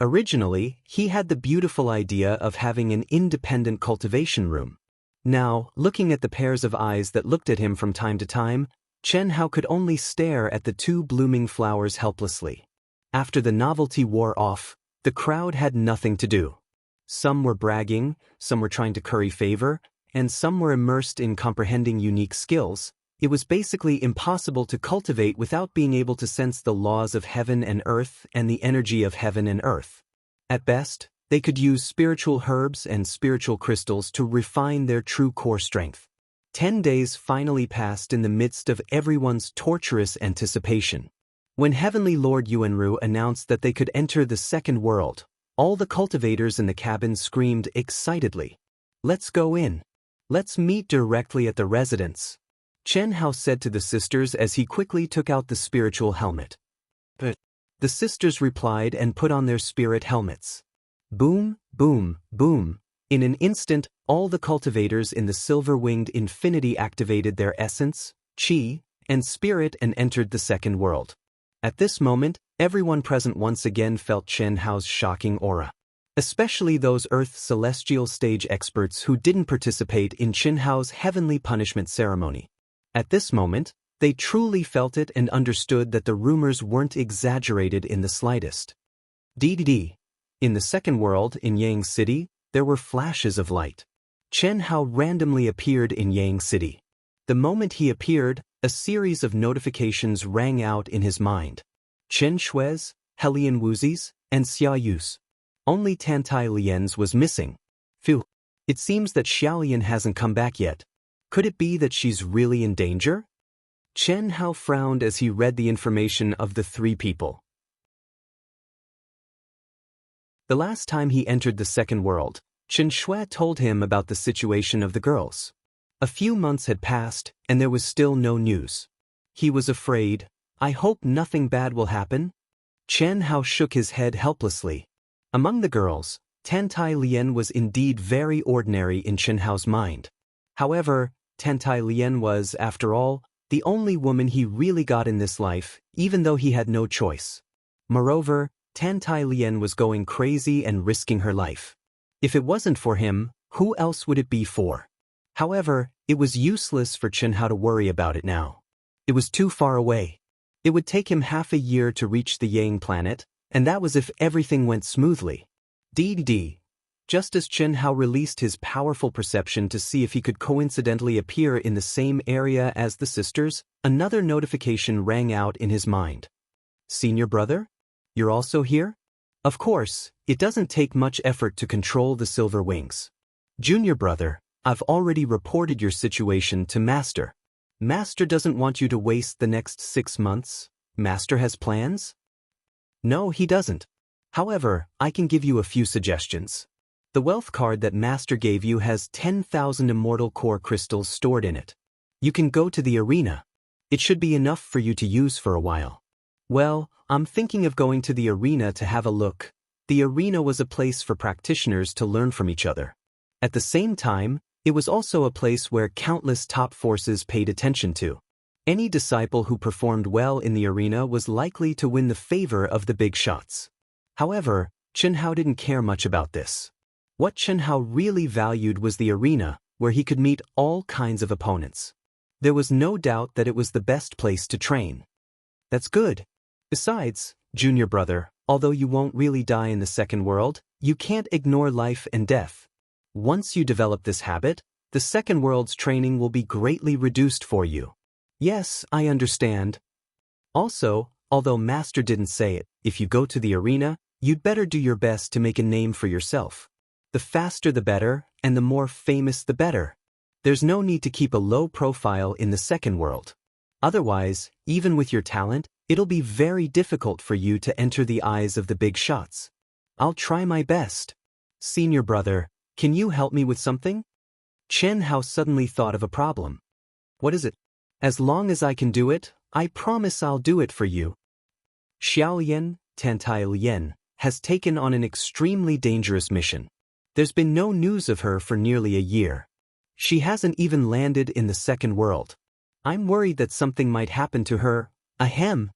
Originally, he had the beautiful idea of having an independent cultivation room. Now, looking at the pairs of eyes that looked at him from time to time, Chen Hao could only stare at the 2 blooming flowers helplessly. After the novelty wore off, the crowd had nothing to do. Some were bragging, some were trying to curry favor, and some were immersed in comprehending unique skills. It was basically impossible to cultivate without being able to sense the laws of heaven and earth and the energy of heaven and earth. At best, they could use spiritual herbs and spiritual crystals to refine their true core strength. 10 days finally passed in the midst of everyone's torturous anticipation. When Heavenly Lord Yuanru announced that they could enter the second world, all the cultivators in the cabin screamed excitedly, "Let's go in. Let's meet directly at the residence," Chen Hao said to the sisters as he quickly took out the spiritual helmet. But the sisters replied and put on their spirit helmets. Boom, boom, boom. In an instant, all the cultivators in the silver-winged infinity activated their essence, qi, and spirit and entered the second world. At this moment, everyone present once again felt Chen Hao's shocking aura. Especially those Earth celestial stage experts who didn't participate in Chen Hao's heavenly punishment ceremony. At this moment, they truly felt it and understood that the rumors weren't exaggerated in the slightest. In the second world, in Yang City, there were flashes of light. Chen Hao randomly appeared in Yang City. The moment he appeared, a series of notifications rang out in his mind. Chen Shui's, Helian Wuzi's, and Xia Yu's. Only Tantai Lian's was missing. Phew. It seems that Xiaolian hasn't come back yet. Could it be that she's really in danger? Chen Hao frowned as he read the information of the 3 people. The last time he entered the second world, Chen Shui told him about the situation of the girls. A few months had passed, and there was still no news. He was afraid. "I hope nothing bad will happen." Chen Hao shook his head helplessly. Among the girls, Tantai Lian was indeed very ordinary in Chen Hao's mind. However, Tantai Lian was, after all, the only woman he really got in this life, even though he had no choice. Moreover, Tantai Lian was going crazy and risking her life. If it wasn't for him, who else would it be for? However, it was useless for Chen Hao to worry about it now. It was too far away. It would take him half a year to reach the Yang planet, and that was if everything went smoothly. Just as Chen Hao released his powerful perception to see if he could coincidentally appear in the same area as the sisters, another notification rang out in his mind. "Senior brother? You're also here?" Of course, it doesn't take much effort to control the silver wings. Junior brother, I've already reported your situation to Master. Master doesn't want you to waste the next 6 months. Master has plans? No, he doesn't. However, I can give you a few suggestions. The wealth card that Master gave you has 10,000 immortal core crystals stored in it. You can go to the arena. It should be enough for you to use for a while. Well, I'm thinking of going to the arena to have a look. The arena was a place for practitioners to learn from each other. At the same time, it was also a place where countless top forces paid attention to. Any disciple who performed well in the arena was likely to win the favor of the big shots. However, Chen Hao didn't care much about this. What Chen Hao really valued was the arena, where he could meet all kinds of opponents. There was no doubt that it was the best place to train. That's good. Besides, junior brother, although you won't really die in the second world, you can't ignore life and death. Once you develop this habit, the second world's training will be greatly reduced for you. Yes, I understand. Also, although Master didn't say it, if you go to the arena, you'd better do your best to make a name for yourself. The faster the better, and the more famous the better. There's no need to keep a low profile in the second world. Otherwise, even with your talent, it'll be very difficult for you to enter the eyes of the big shots. I'll try my best. Senior brother, can you help me with something? Chen Hao suddenly thought of a problem. What is it? As long as I can do it, I promise I'll do it for you. Xiaolian, Tantailian, has taken on an extremely dangerous mission. There's been no news of her for nearly a year. She hasn't even landed in the second world. I'm worried that something might happen to her. Ahem.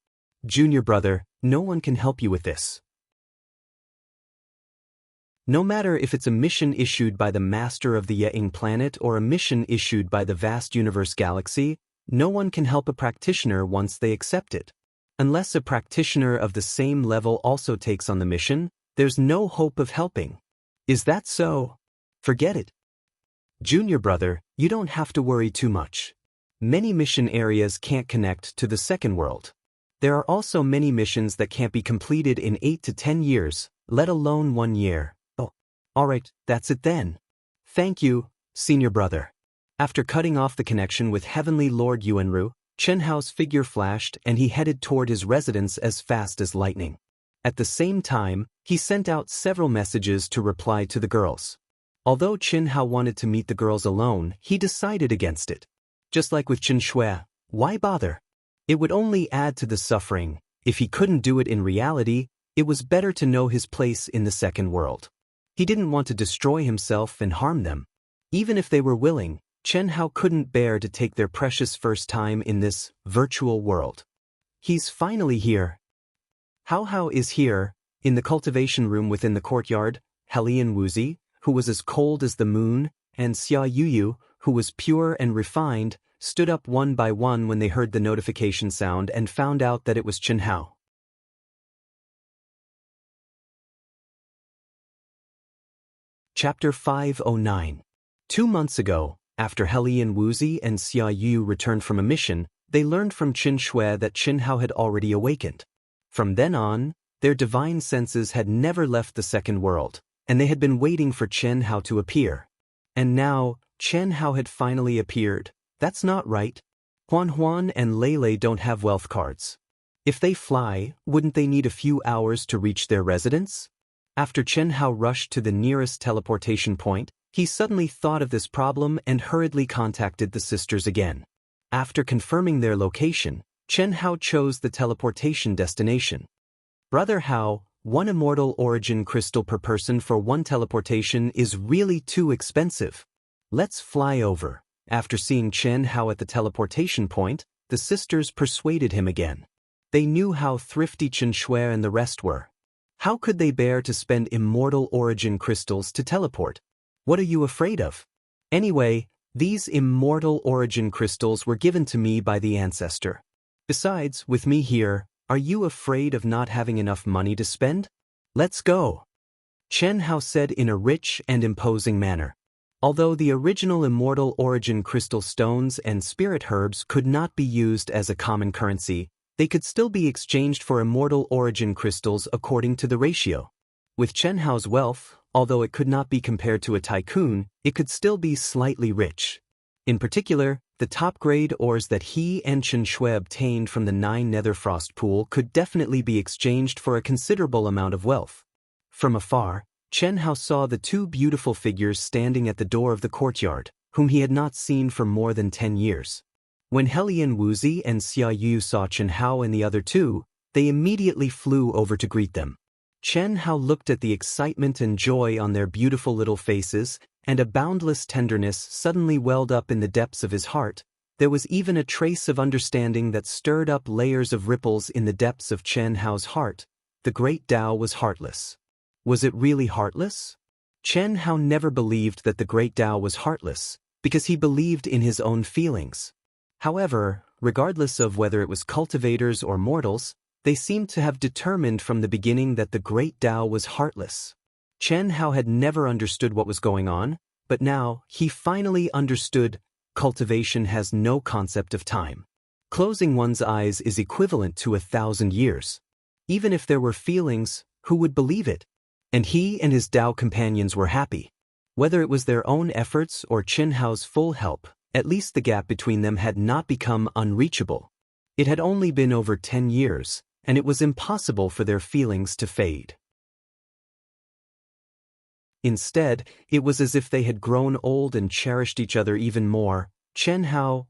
Junior brother, no one can help you with this. No matter if it's a mission issued by the master of the Ying planet or a mission issued by the vast universe galaxy, no one can help a practitioner once they accept it. Unless a practitioner of the same level also takes on the mission, there's no hope of helping. Is that so? Forget it. Junior brother, you don't have to worry too much. Many mission areas can't connect to the second world. There are also many missions that can't be completed in 8 to 10 years, let alone 1 year. Alright, that's it then. Thank you, senior brother. After cutting off the connection with Heavenly Lord Yuanru, Chen Hao's figure flashed and he headed toward his residence as fast as lightning. At the same time, he sent out several messages to reply to the girls. Although Chen Hao wanted to meet the girls alone, he decided against it. Just like with Chen Shui, why bother? It would only add to the suffering. If he couldn't do it in reality, it was better to know his place in the second world. He didn't want to destroy himself and harm them. Even if they were willing, Chen Hao couldn't bear to take their precious first time in this virtual world. He's finally here. Hao Hao is here, in the cultivation room within the courtyard. Helian Wuzi, who was as cold as the moon, and Xia Yuyu, who was pure and refined, stood up one by one when they heard the notification sound and found out that it was Chen Hao. Chapter 509. 2 months ago, after Helian Wuzi and Xia Yu returned from a mission, they learned from Chen Shui that Chen Hao had already awakened. From then on, their divine senses had never left the second world, and they had been waiting for Chen Hao to appear. And now, Chen Hao had finally appeared. That's not right. Huan Huan and Lei don't have wealth cards. If they fly, wouldn't they need a few hours to reach their residence? After Chen Hao rushed to the nearest teleportation point, he suddenly thought of this problem and hurriedly contacted the sisters again. After confirming their location, Chen Hao chose the teleportation destination. Brother Hao, 1 immortal origin crystal per person for 1 teleportation is really too expensive. Let's fly over. After seeing Chen Hao at the teleportation point, the sisters persuaded him again. They knew how thrifty Chen Shui and the rest were. How could they bear to spend immortal origin crystals to teleport? What are you afraid of? Anyway, these immortal origin crystals were given to me by the ancestor. Besides, with me here, are you afraid of not having enough money to spend? Let's go. Chen Hao said in a rich and imposing manner. Although the original immortal origin crystal stones and spirit herbs could not be used as a common currency, they could still be exchanged for immortal origin crystals according to the ratio. With Chen Hao's wealth, although it could not be compared to a tycoon, it could still be slightly rich. In particular, the top-grade ores that he and Xianxia obtained from the 9 Nether Frost pool could definitely be exchanged for a considerable amount of wealth. From afar, Chen Hao saw the 2 beautiful figures standing at the door of the courtyard, whom he had not seen for more than 10 years. When Wuxia and Xianxia saw Chen Hao and the other 2, they immediately flew over to greet them. Chen Hao looked at the excitement and joy on their beautiful little faces, and a boundless tenderness suddenly welled up in the depths of his heart. There was even a trace of understanding that stirred up layers of ripples in the depths of Chen Hao's heart. The great Dao was heartless. Was it really heartless? Chen Hao never believed that the great Dao was heartless, because he believed in his own feelings. However, regardless of whether it was cultivators or mortals, they seemed to have determined from the beginning that the great Dao was heartless. Chen Hao had never understood what was going on, but now he finally understood. Cultivation has no concept of time. Closing one's eyes is equivalent to 1,000 years. Even if there were feelings, who would believe it? And he and his Dao companions were happy. Whether it was their own efforts or Chen Hao's full help, at least the gap between them had not become unreachable. It had only been over 10 years, and it was impossible for their feelings to fade. Instead, it was as if they had grown old and cherished each other even more. Chen Hao,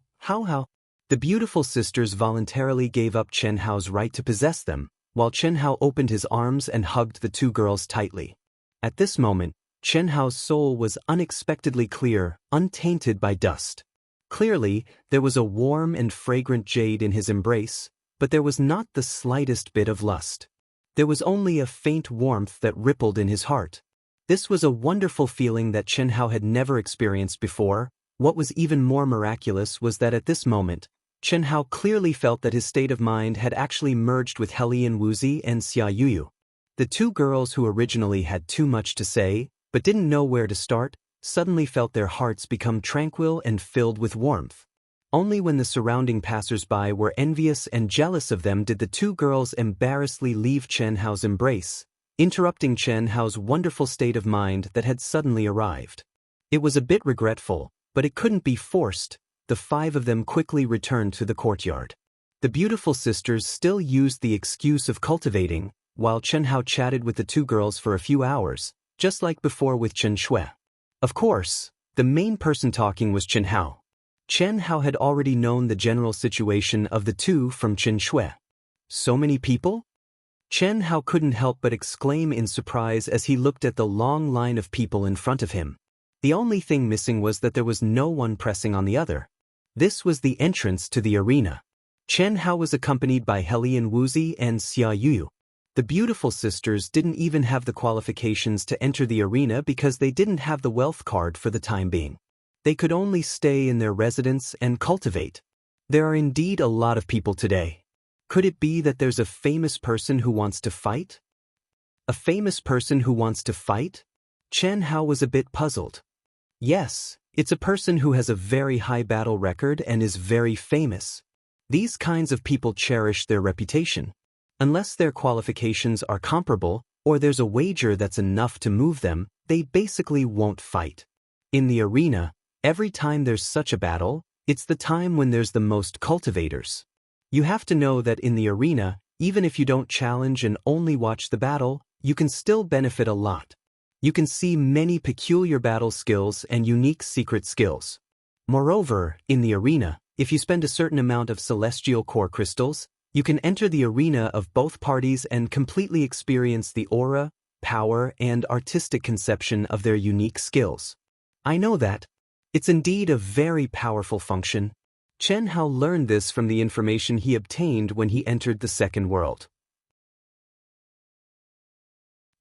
the beautiful sisters voluntarily gave up Chen Hao's right to possess them, while Chen Hao opened his arms and hugged the 2 girls tightly. At this moment, Chen Hao's soul was unexpectedly clear, untainted by dust. Clearly, there was a warm and fragrant jade in his embrace, but there was not the slightest bit of lust. There was only a faint warmth that rippled in his heart. This was a wonderful feeling that Chen Hao had never experienced before. What was even more miraculous was that at this moment, Chen Hao clearly felt that his state of mind had actually merged with Wuxia and Xianxia. The 2 girls who originally had too much to say, but didn't know where to start, suddenly felt their hearts become tranquil and filled with warmth. Only when the surrounding passers-by were envious and jealous of them did the 2 girls embarrassedly leave Chen Hao's embrace, interrupting Chen Hao's wonderful state of mind that had suddenly arrived. It was a bit regretful, but it couldn't be forced. The 5 of them quickly returned to the courtyard. The beautiful sisters still used the excuse of cultivating, while Chen Hao chatted with the 2 girls for a few hours, just like before with Xianxia. Of course, the main person talking was Chen Hao. Chen Hao had already known the general situation of the 2 from Xianxia. So many people? Chen Hao couldn't help but exclaim in surprise as he looked at the long line of people in front of him. The only thing missing was that there was no one pressing on the other. This was the entrance to the arena. Chen Hao was accompanied by Wuxia and Xianxia. The beautiful sisters didn't even have the qualifications to enter the arena because they didn't have the wealth card for the time being. They could only stay in their residence and cultivate. There are indeed a lot of people today. Could it be that there's a famous person who wants to fight? A famous person who wants to fight? Chen Hao was a bit puzzled. Yes, it's a person who has a very high battle record and is very famous. These kinds of people cherish their reputation. Unless their qualifications are comparable, or there's a wager that's enough to move them, they basically won't fight. In the arena, every time there's such a battle, it's the time when there's the most cultivators. You have to know that in the arena, even if you don't challenge and only watch the battle, you can still benefit a lot. You can see many peculiar battle skills and unique secret skills. Moreover, in the arena, if you spend a certain amount of celestial core crystals, you can enter the arena of both parties and completely experience the aura, power, and artistic conception of their unique skills. I know that. It's indeed a very powerful function. Chen Hao learned this from the information he obtained when he entered the second world.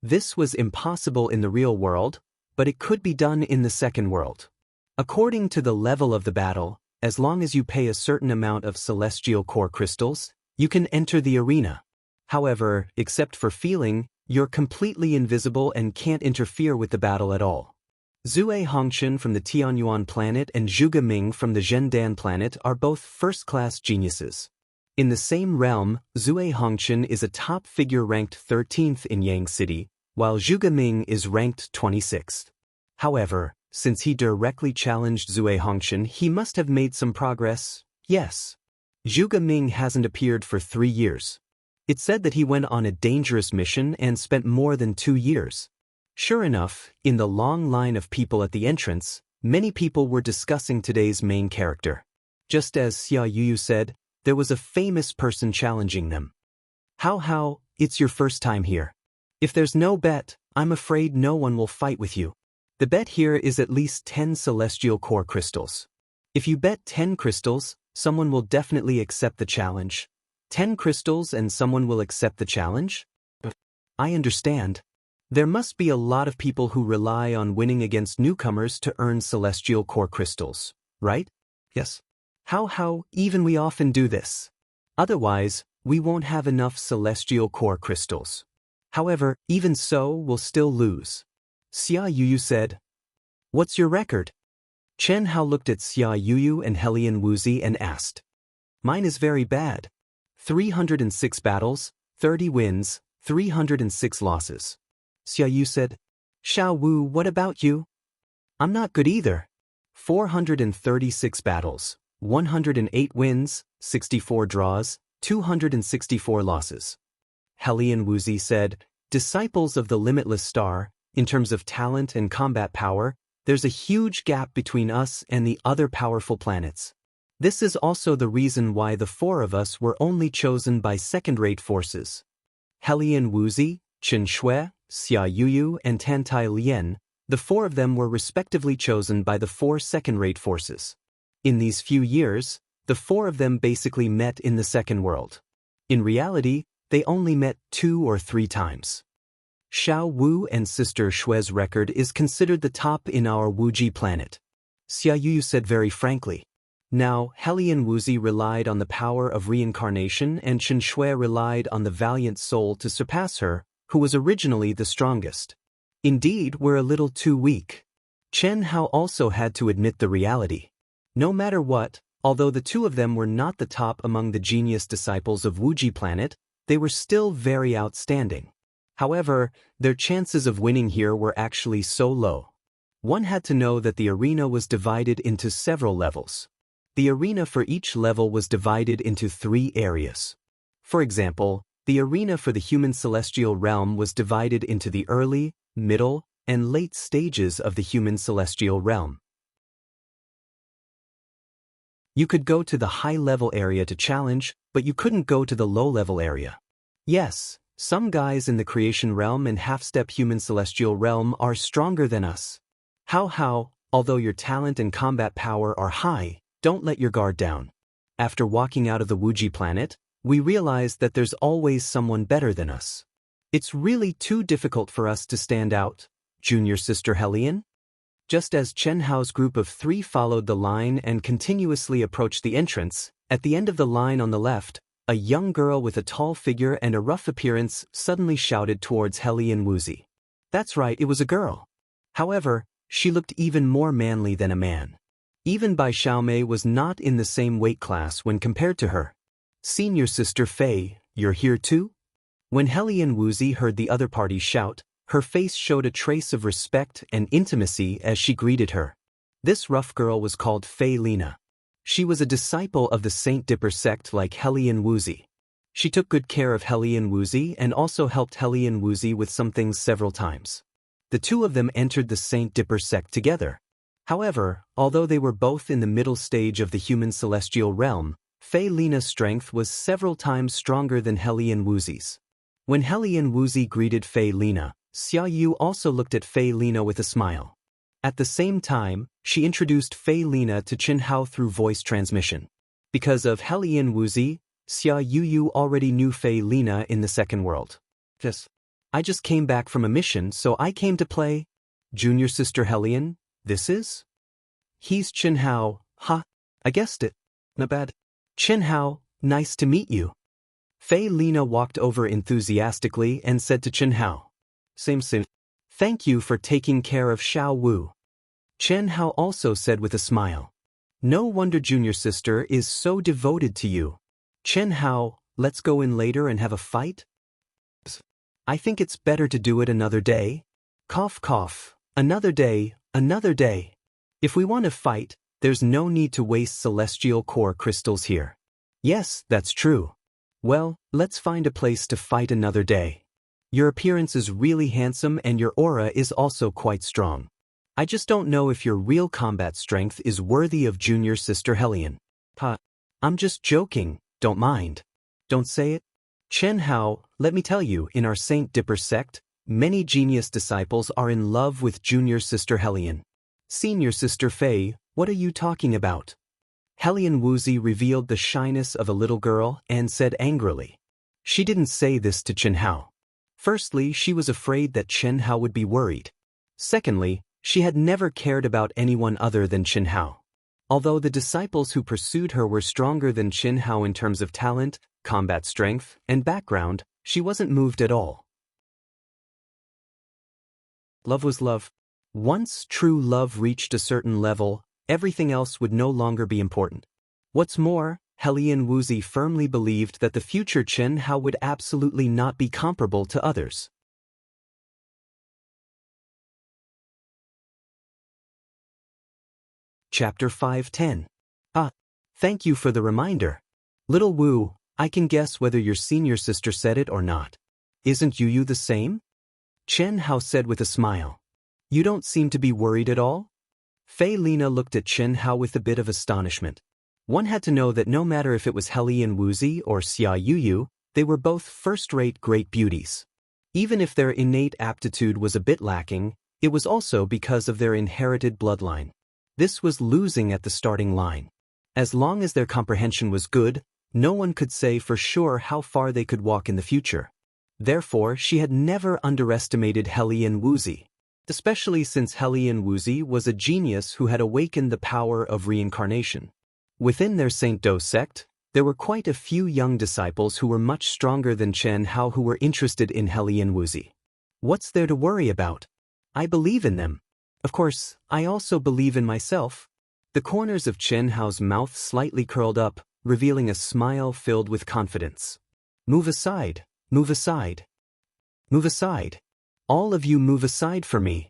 This was impossible in the real world, but it could be done in the second world. According to the level of the battle, as long as you pay a certain amount of celestial core crystals, you can enter the arena. However, except for feeling, you're completely invisible and can't interfere with the battle at all. Zue Hongchen from the Tianyuan planet and Zhuge Ming from the Zhendan planet are both first-class geniuses. In the same realm, Zue Hongchen is a top figure ranked 13th in Yang City, while Zhuge Ming is ranked 26th. However, since he directly challenged Zui Hongqian, he must have made some progress, yes. Zhuge Ming hasn't appeared for 3 years. It said that he went on a dangerous mission and spent more than 2 years. Sure enough, in the long line of people at the entrance, many people were discussing today's main character. Just as Xia Yuyu said, there was a famous person challenging them. How, it's your first time here. If there's no bet, I'm afraid no one will fight with you. The bet here is at least 10 celestial core crystals. If you bet 10 crystals, someone will definitely accept the challenge. 10 crystals and someone will accept the challenge? I understand. There must be a lot of people who rely on winning against newcomers to earn celestial core crystals, right? Yes. How, even we often do this. Otherwise, we won't have enough celestial core crystals. However, even so, we'll still lose. Xia Yuyu said. What's your record? Chen Hao looked at Xia Yuyu and Helian Wuzi and asked. Mine is very bad. 306 battles, 30 wins, 306 losses. Xia Yu said. Xiao Wu, what about you? I'm not good either. 436 battles, 108 wins, 64 draws, 264 losses. Helian Wuzi said, disciples of the limitless star, in terms of talent and combat power, there's a huge gap between us and the other powerful planets. This is also the reason why the 4 of us were only chosen by second-rate forces. Helian Wuzi, Chen Shui, Xia Yuyu, and Tantai Lian, the 4 of them were respectively chosen by the 4 second-rate forces. In these few years, the 4 of them basically met in the second world. In reality, they only met 2 or 3 times. Xiao Wu and Sister Shui's record is considered the top in our Wuji planet. Xia Yuyu said very frankly. Now, Helian Wuzi relied on the power of reincarnation and Chen Shui relied on the valiant soul to surpass her, who was originally the strongest. Indeed, we're a little too weak. Chen Hao also had to admit the reality. No matter what, although the 2 of them were not the top among the genius disciples of Wuji planet, they were still very outstanding. However, their chances of winning here were actually so low. One had to know that the arena was divided into several levels. The arena for each level was divided into 3 areas. For example, the arena for the human celestial realm was divided into the early, middle, and late stages of the human celestial realm. You could go to the high-level area to challenge, but you couldn't go to the low-level area. Yes, some guys in the creation realm and half-step human celestial realm are stronger than us. How, although your talent and combat power are high, don't let your guard down. After walking out of the Wuji planet, we realized that there's always someone better than us. It's really too difficult for us to stand out, Junior Sister Helian. Just as Chen Hao's group of 3 followed the line and continuously approached the entrance, at the end of the line on the left, a young girl with a tall figure and a rough appearance suddenly shouted towards Helian Wuzi. That's right, it was a girl. However, she looked even more manly than a man. Even Bai Xiaomei was not in the same weight class when compared to her. Senior Sister Fei, you're here too? When Helian Wuzi heard the other party shout, her face showed a trace of respect and intimacy as she greeted her. This rough girl was called Fei Lina. She was a disciple of the Saint Dipper sect like Helian Wuzi. She took good care of Helian Wuzi and also helped Helian Wuzi with some things several times. The 2 of them entered the Saint Dipper sect together. However, although they were both in the middle stage of the human celestial realm, Fei Lina's strength was several times stronger than Helian Wuzi's. When Helian Wuzi greeted Fei Lina, Xia Yu also looked at Fei Lina with a smile. At the same time, she introduced Fei Lina to Chen Hao through voice transmission. Because of Helian Wuzi, Xia Yuyu already knew Fei Lina in the second world. Yes. I just came back from a mission, so I came to play. Junior Sister Helian, this is? He's Chen Hao, ha, I guessed it. Not bad. Chen Hao, nice to meet you. Fei Lina walked over enthusiastically and said to Chen Hao. Same. Thank you for taking care of Xiao Wu. Chen Hao also said with a smile. No wonder Junior Sister is so devoted to you. Chen Hao, let's go in later and have a fight? I think it's better to do it another day. Cough cough. Another day, another day. If we want to fight, there's no need to waste celestial core crystals here. Yes, that's true. Well, let's find a place to fight another day. Your appearance is really handsome and your aura is also quite strong. I just don't know if your real combat strength is worthy of junior sister Hellion. I'm just joking, don't mind. Don't say it. Chen Hao, let me tell you, in our Saint Dipper sect, many genius disciples are in love with junior sister Hellion. Senior sister Fei, what are you talking about? Hellion Wuxi revealed the shyness of a little girl and said angrily. She didn't say this to Chen Hao. Firstly, she was afraid that Chen Hao would be worried. Secondly, she had never cared about anyone other than Chen Hao. Although the disciples who pursued her were stronger than Chen Hao in terms of talent, combat strength, and background, she wasn't moved at all. Love was love. Once true love reached a certain level, everything else would no longer be important. What's more, Hellion Wuxi firmly believed that the future Chen Hao would absolutely not be comparable to others. Chapter 510. Thank you for the reminder. Little Wu, I can guess whether your senior sister said it or not. Isn't Yu the same? Chen Hao said with a smile. You don't seem to be worried at all? Fei Lina looked at Chen Hao with a bit of astonishment. One had to know that no matter if it was Hellion Wuxi or Xia Yu, they were both first-rate great beauties. Even if their innate aptitude was a bit lacking, it was also because of their inherited bloodline. This was losing at the starting line. As long as their comprehension was good, no one could say for sure how far they could walk in the future. Therefore, she had never underestimated Hellion Wuxi, especially since Hellion Wuxi was a genius who had awakened the power of reincarnation. Within their Saint Daoist sect, there were quite a few young disciples who were much stronger than Chen Hao who were interested in Hellion Wuxi. What's there to worry about? I believe in them. Of course, I also believe in myself. The corners of Chen Hao's mouth slightly curled up, revealing a smile filled with confidence. Move aside, move aside. Move aside. All of you move aside for me.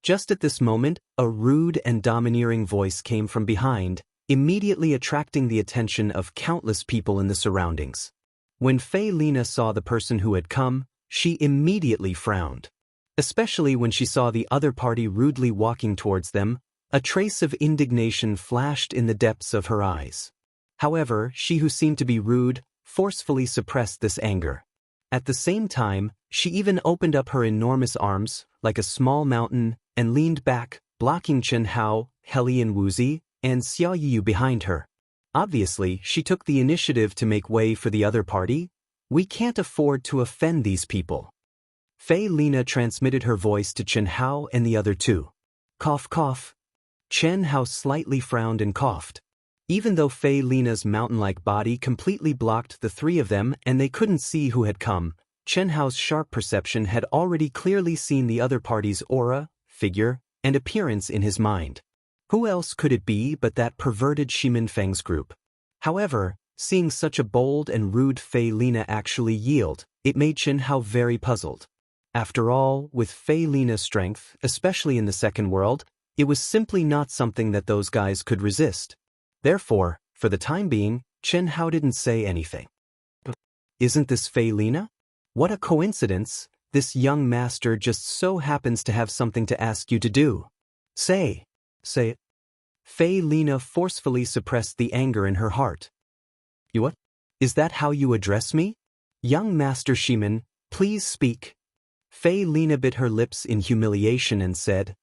Just at this moment, a rude and domineering voice came from behind, immediately attracting the attention of countless people in the surroundings. When Fei Lina saw the person who had come, she immediately frowned. Especially when she saw the other party rudely walking towards them, a trace of indignation flashed in the depths of her eyes. However, she who seemed to be rude, forcefully suppressed this anger. At the same time, she even opened up her enormous arms, like a small mountain, and leaned back, blocking Chen Hao, Hellion Wuxi, and Xia Yu behind her. Obviously, she took the initiative to make way for the other party. We can't afford to offend these people. Fei Lina transmitted her voice to Chen Hao and the other two. Cough cough. Chen Hao slightly frowned and coughed. Even though Fei Lina's mountain-like body completely blocked the three of them and they couldn't see who had come, Chen Hao's sharp perception had already clearly seen the other party's aura, figure, and appearance in his mind. Who else could it be but that perverted Shimin Feng's group? However, seeing such a bold and rude Fei Lina actually yield, it made Chen Hao very puzzled. After all, with Fei Lina's strength, especially in the second world, it was simply not something that those guys could resist. Therefore, for the time being, Chen Hao didn't say anything. Isn't this Fei Lina? What a coincidence, this young master just so happens to have something to ask you to do. Say it. Fei Lina forcefully suppressed the anger in her heart. You what? Is that how you address me? Young Master Shimin, please speak. Fei Lina bit her lips in humiliation and said,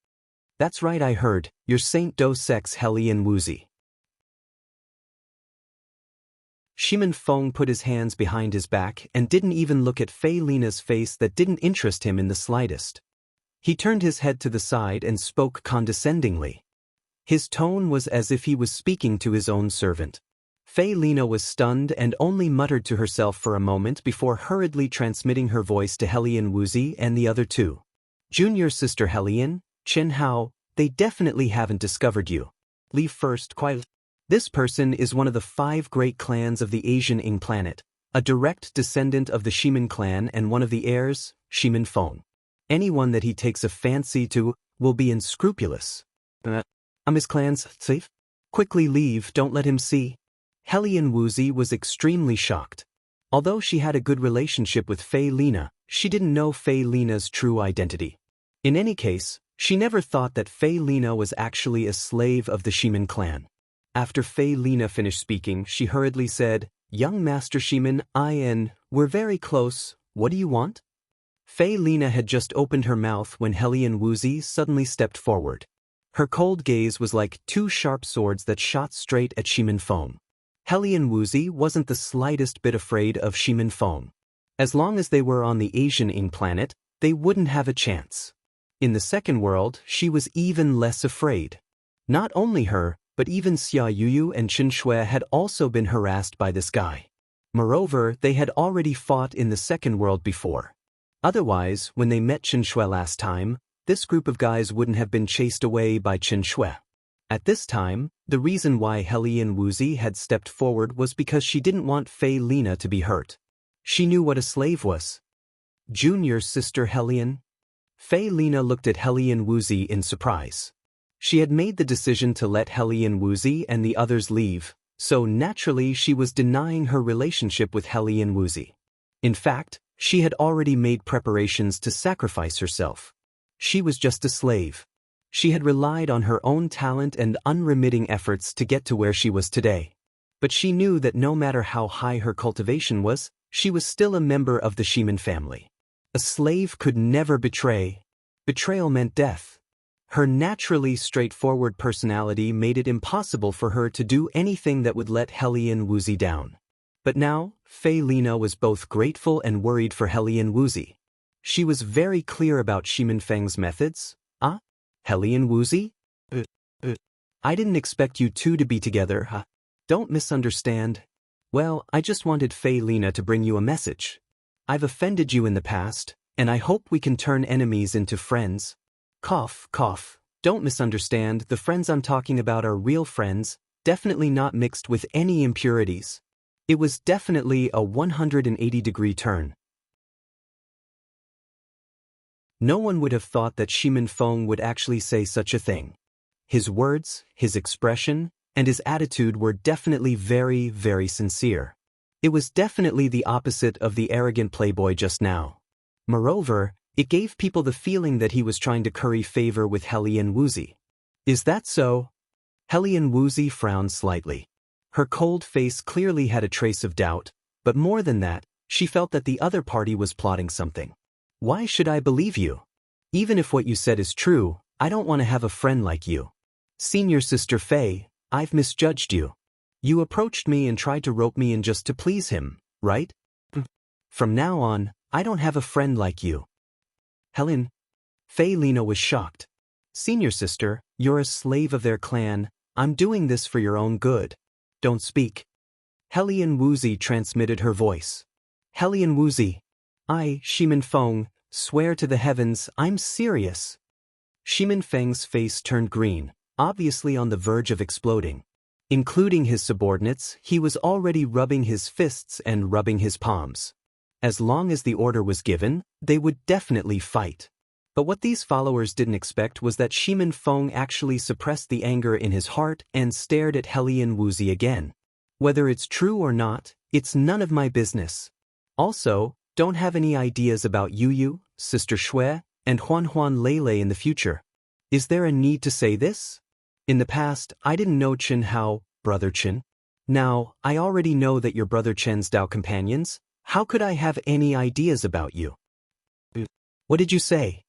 That's right, I heard, your Saint Daoist sect's Hellion Wuxi. Shimin Feng put his hands behind his back and didn't even look at Fei Lina's face that didn't interest him in the slightest. He turned his head to the side and spoke condescendingly. His tone was as if he was speaking to his own servant. Fei Lina was stunned and only muttered to herself for a moment before hurriedly transmitting her voice to Hellion Wuxi and the other two. Junior sister Hellion, Chen Hao, they definitely haven't discovered you. Leave first, quietly. This person is one of the 5 great clans of the Asian Ing planet, a direct descendant of the Shimin clan and one of the heirs, Shimin Feng. Anyone that he takes a fancy to will be unscrupulous. I'm his clan's safe? Quickly leave, don't let him see. Hellion Wuzi was extremely shocked. Although she had a good relationship with Fei Lina, she didn't know Fei Lina's true identity. In any case, she never thought that Fei Lina was actually a slave of the Shimin clan. After Fei Lina finished speaking, she hurriedly said, "Young Master Shimin, we're very close, what do you want?" Fei Lina had just opened her mouth when Hellion Wuzi suddenly stepped forward. Her cold gaze was like two sharp swords that shot straight at Shimin Feng. Hellion Wuzi wasn't the slightest bit afraid of Shimin Feng. As long as they were on the Asian Ing planet, they wouldn't have a chance. In the second world, she was even less afraid. Not only her, but even Xia Yuyu and Chen Shui had also been harassed by this guy. Moreover, they had already fought in the second world before. Otherwise, when they met Chen Shui last time, this group of guys wouldn't have been chased away by Chen Shui. At this time, the reason why Hellion Wuzi had stepped forward was because she didn't want Fei Lina to be hurt. She knew what a slave was. Junior sister Hellion? Fei Lina looked at Hellion Wuzi in surprise. She had made the decision to let Hellion Wuzi and the others leave, so naturally she was denying her relationship with Hellion Wuzi. In fact, she had already made preparations to sacrifice herself. She was just a slave. She had relied on her own talent and unremitting efforts to get to where she was today. But she knew that no matter how high her cultivation was, she was still a member of the Shimin family. A slave could never betray. Betrayal meant death. Her naturally straightforward personality made it impossible for her to do anything that would let Hellion Wuzi down. But now, Fei Lina was both grateful and worried for Hellion Wuzi. She was very clear about Shimin Feng's methods. Hellion Wuzi? I didn't expect you two to be together, huh? Don't misunderstand. Well, I just wanted Fei Lina to bring you a message. I've offended you in the past, and I hope we can turn enemies into friends. Cough, cough. Don't misunderstand, the friends I'm talking about are real friends, definitely not mixed with any impurities. It was definitely a 180-degree turn. No one would have thought that Shimin Feng would actually say such a thing. His words, his expression, and his attitude were definitely very, very sincere. It was definitely the opposite of the arrogant playboy just now. Moreover, it gave people the feeling that he was trying to curry favor with Hellion Wuzi. Is that so? Hellion Wuzi frowned slightly. Her cold face clearly had a trace of doubt, but more than that, she felt that the other party was plotting something. Why should I believe you? Even if what you said is true, I don't want to have a friend like you. Senior Sister Fei, I've misjudged you. You approached me and tried to rope me in just to please him, right? From now on, I don't have a friend like you. Helen. Fei Lina was shocked. Senior Sister, you're a slave of their clan, I'm doing this for your own good. Don't speak. Hellion Wuzi transmitted her voice. Hellion Wuzi. I, Shimin Feng, swear to the heavens, I'm serious. Shimin Feng's face turned green, obviously on the verge of exploding. Including his subordinates, he was already rubbing his fists and rubbing his palms. As long as the order was given, they would definitely fight. But what these followers didn't expect was that Shimin Feng actually suppressed the anger in his heart and stared at Hellion Wuzi again. Whether it's true or not, it's none of my business. Also, don't have any ideas about Yuyu, Sister Shui, and Huan Lele in the future. Is there a need to say this? In the past, I didn't know Chen Hao, Brother Chen. Now, I already know that you're Brother Chen's Dao companions. How could I have any ideas about you? What did you say?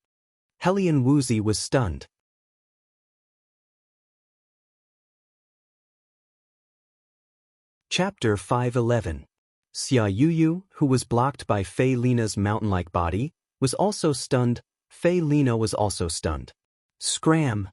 Hellion Wuzi was stunned. Chapter 511. Xia Yuyu, who was blocked by Fei Lina's mountain-like body, was also stunned. Fei Lina was also stunned. Scram!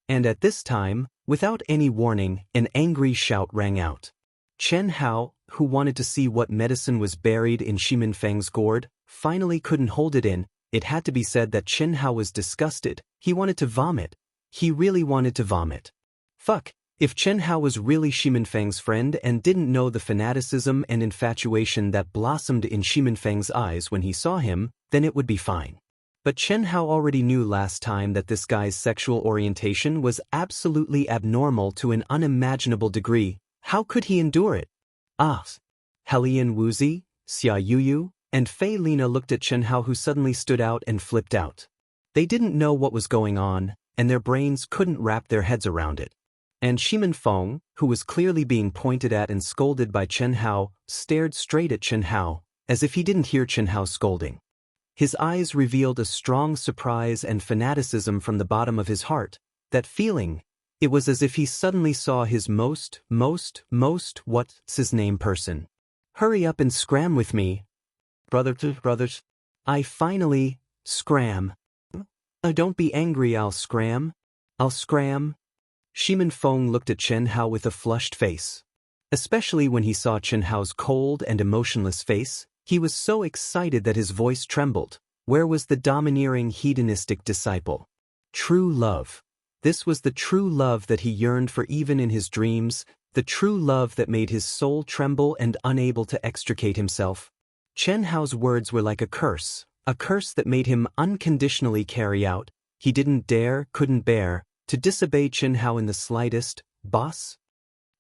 And at this time, without any warning, an angry shout rang out. Chen Hao, who wanted to see what medicine was buried in Shimin Feng's gourd, finally couldn't hold it in. It had to be said that Chen Hao was disgusted. He wanted to vomit. He really wanted to vomit. Fuck, If Chen Hao was really Xi Minfeng's friend and didn't know the fanaticism and infatuation that blossomed in Xi Minfeng's eyes when he saw him, then it would be fine. But Chen Hao already knew last time that this guy's sexual orientation was absolutely abnormal to an unimaginable degree. How could he endure it? Ah! Helian Wuxia, Xia Yuyu, and Fei Lina looked at Chen Hao, who suddenly stood out and flipped out. They didn't know what was going on, and their brains couldn't wrap their heads around it. And Xi Minfeng, who was clearly being pointed at and scolded by Chen Hao, stared straight at Chen Hao, as if he didn't hear Chen Hao's scolding. His eyes revealed a strong surprise and fanaticism from the bottom of his heart. That feeling, it was as if he suddenly saw his most, what's his name person. Hurry up and scram with me. Brothers. I finally, scram. Don't be angry, I'll scram. Xi Minfeng looked at Chen Hao with a flushed face. Especially when he saw Chen Hao's cold and emotionless face, he was so excited that his voice trembled. Where was the domineering hedonistic disciple? True love. This was the true love that he yearned for even in his dreams, the true love that made his soul tremble and unable to extricate himself. Chen Hao's words were like a curse that made him unconditionally carry out. He couldn't bear, to disobey Chen Hao in the slightest. Boss?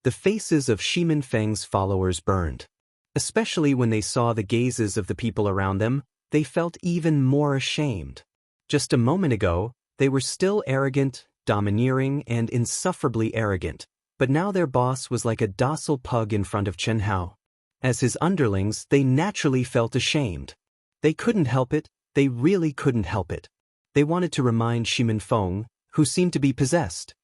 The faces of Xi Minfeng's followers burned. Especially when they saw the gazes of the people around them, they felt even more ashamed. Just a moment ago, they were still arrogant, domineering, and insufferably arrogant, but now their boss was like a docile pug in front of Chen Hao. As his underlings, they naturally felt ashamed. They couldn't help it, they really couldn't help it. They wanted to remind Xi Minfeng, who seemed to be possessed.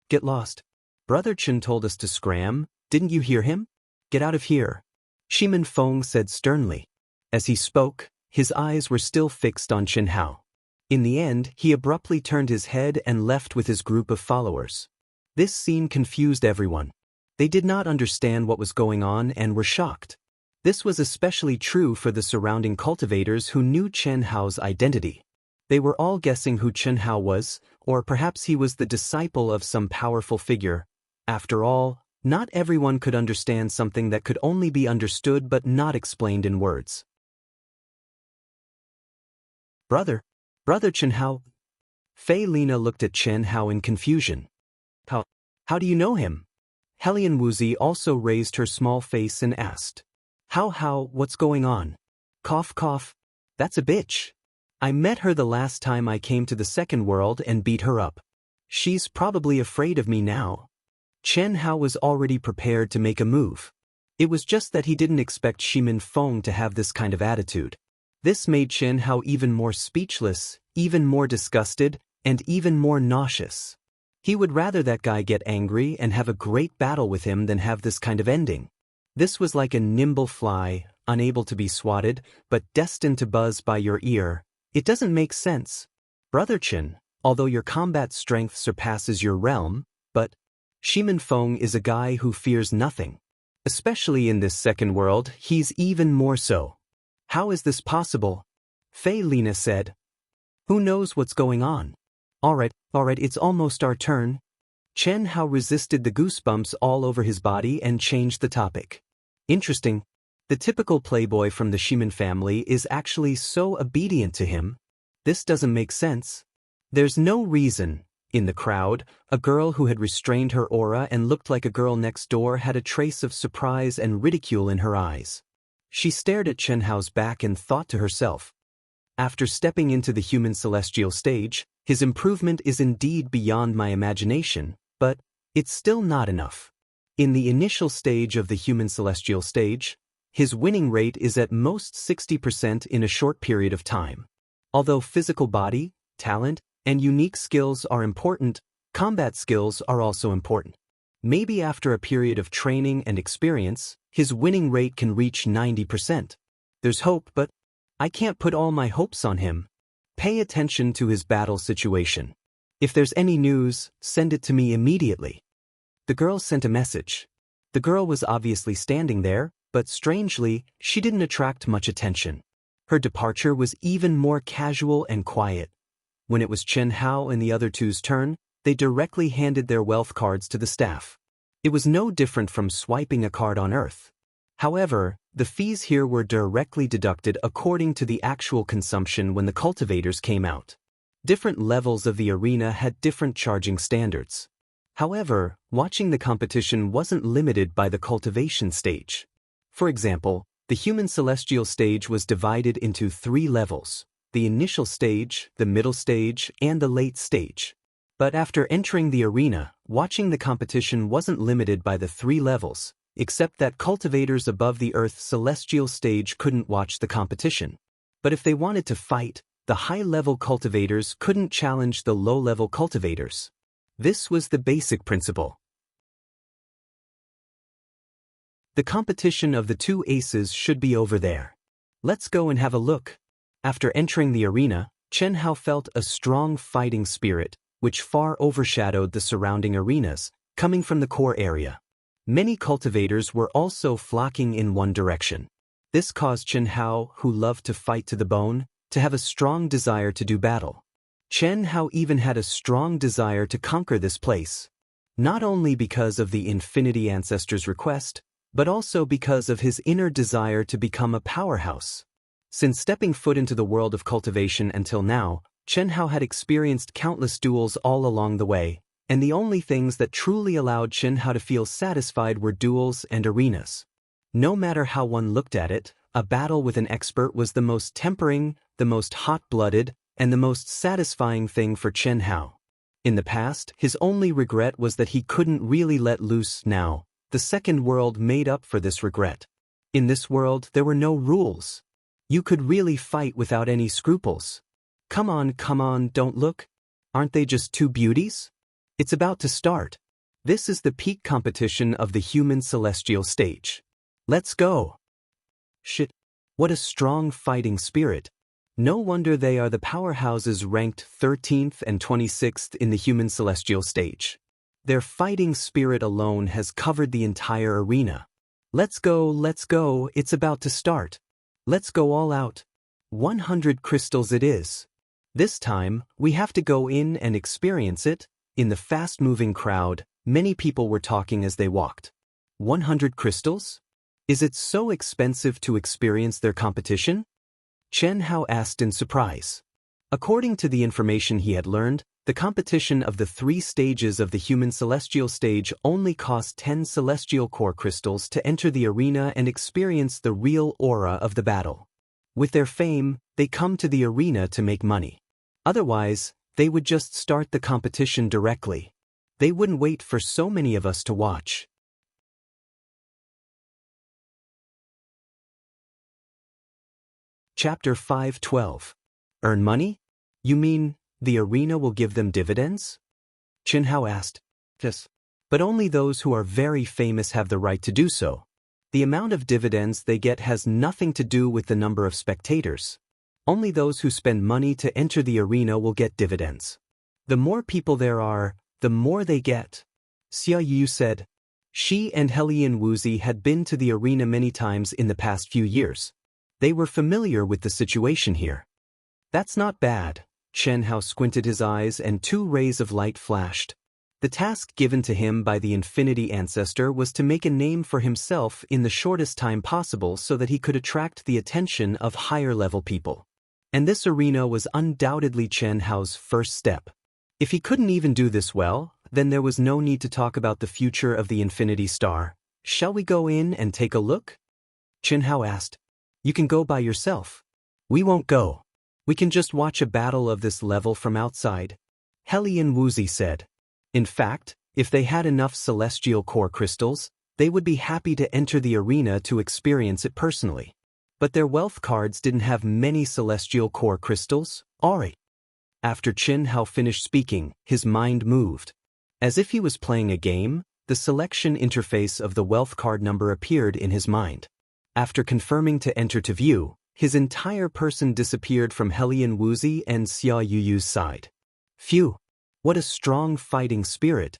Get lost. Brother Chen told us to scram, didn't you hear him? Get out of here. Xi Minfeng said sternly. As he spoke, his eyes were still fixed on Chen Hao. In the end, he abruptly turned his head and left with his group of followers. This scene confused everyone. They did not understand what was going on and were shocked. This was especially true for the surrounding cultivators who knew Chen Hao's identity. They were all guessing who Chen Hao was, or perhaps he was the disciple of some powerful figure. After all, not everyone could understand something that could only be understood but not explained in words. Brother Chen Hao. Fei Lina looked at Chen Hao in confusion. How do you know him? Helian Wuxia also raised her small face and asked. How, what's going on? Cough. That's a bitch. I met her the last time I came to the second world and beat her up. She's probably afraid of me now. Chen Hao was already prepared to make a move. It was just that he didn't expect Xi Minfeng to have this kind of attitude. This made Chen Hao even more speechless, even more disgusted, and even more nauseous. He would rather that guy get angry and have a great battle with him than have this kind of ending. This was like a nimble fly, unable to be swatted, but destined to buzz by your ear. It doesn't make sense. Brother Chen, although your combat strength surpasses your realm, but Xi Minfeng is a guy who fears nothing. Especially in this second world, he's even more so. How is this possible? Fei Lina said. Who knows what's going on? Alright, it's almost our turn. Chen Hao resisted the goosebumps all over his body and changed the topic. Interesting. The typical playboy from the Ximin family is actually so obedient to him. This doesn't make sense. There's no reason. In the crowd, a girl who had restrained her aura and looked like a girl next door had a trace of surprise and ridicule in her eyes. She stared at Chen Hao's back and thought to herself. After stepping into the human celestial stage, his improvement is indeed beyond my imagination, but it's still not enough. In the initial stage of the human celestial stage, his winning rate is at most 60% in a short period of time. Although physical body, talent, and unique skills are important, combat skills are also important. Maybe after a period of training and experience, his winning rate can reach 90%. There's hope, but I can't put all my hopes on him. Pay attention to his battle situation. If there's any news, send it to me immediately. The girl sent a message. The girl was obviously standing there, but strangely, she didn't attract much attention. Her departure was even more casual and quiet. When it was Chen Hao and the other two's turn, they directly handed their wealth cards to the staff. It was no different from swiping a card on Earth. However, the fees here were directly deducted according to the actual consumption when the cultivators came out. Different levels of the arena had different charging standards. However, watching the competition wasn't limited by the cultivation stage. For example, the human celestial stage was divided into 3 levels: the initial stage, the middle stage, and the late stage. But after entering the arena, watching the competition wasn't limited by the 3 levels, except that cultivators above the Earth celestial stage couldn't watch the competition. But if they wanted to fight, the high-level cultivators couldn't challenge the low-level cultivators. This was the basic principle. The competition of the 2 aces should be over there. Let's go and have a look. After entering the arena, Chen Hao felt a strong fighting spirit, which far overshadowed the surrounding arenas, coming from the core area. Many cultivators were also flocking in one direction. This caused Chen Hao, who loved to fight to the bone, to have a strong desire to do battle. Chen Hao even had a strong desire to conquer this place. Not only because of the Infinity Ancestor's request, but also because of his inner desire to become a powerhouse. Since stepping foot into the world of cultivation until now, Chen Hao had experienced countless duels all along the way, and the only things that truly allowed Chen Hao to feel satisfied were duels and arenas. No matter how one looked at it, a battle with an expert was the most tempering, the most hot-blooded, and the most satisfying thing for Chen Hao. In the past, his only regret was that he couldn't really let loose now. The second world made up for this regret. In this world, there were no rules. You could really fight without any scruples. Come on, don't look. Aren't they just 2 beauties? It's about to start. This is the peak competition of the human celestial stage. Let's go. Shit. What a strong fighting spirit. No wonder they are the powerhouses ranked 13th and 26th in the human celestial stage. Their fighting spirit alone has covered the entire arena. Let's go, it's about to start. Let's go all out. 100 crystals it is. This time, we have to go in and experience it. In the fast-moving crowd, many people were talking as they walked. 100 crystals? Is it so expensive to experience their competition? Chen Hao asked in surprise. According to the information he had learned, the competition of the 3 stages of the human celestial stage only cost 10 celestial core crystals to enter the arena and experience the real aura of the battle. With their fame, they come to the arena to make money. Otherwise, they would just start the competition directly. They wouldn't wait for so many of us to watch. Chapter 5:12. Earn money? You mean, the arena will give them dividends? Chen Hao asked. Yes. But only those who are very famous have the right to do so. The amount of dividends they get has nothing to do with the number of spectators. Only those who spend money to enter the arena will get dividends. The more people there are, the more they get. Xia Yu said. She and Helian Wuzi had been to the arena many times in the past few years. They were familiar with the situation here. That's not bad. Chen Hao squinted his eyes and 2 rays of light flashed. The task given to him by the Infinity Ancestor was to make a name for himself in the shortest time possible so that he could attract the attention of higher-level people. And this arena was undoubtedly Chen Hao's first step. If he couldn't even do this well, then there was no need to talk about the future of the Infinity Star. Shall we go in and take a look? Chen Hao asked. You can go by yourself. We won't go. We can just watch a battle of this level from outside. Helian Wuzi said. In fact, if they had enough celestial core crystals, they would be happy to enter the arena to experience it personally. But their wealth cards didn't have many celestial core crystals. Alright. After Chen Hao finished speaking, his mind moved. As if he was playing a game, the selection interface of the wealth card number appeared in his mind. After confirming to enter to view, his entire person disappeared from Helian Wuzi and Xia Yuyu's side. Phew! What a strong fighting spirit!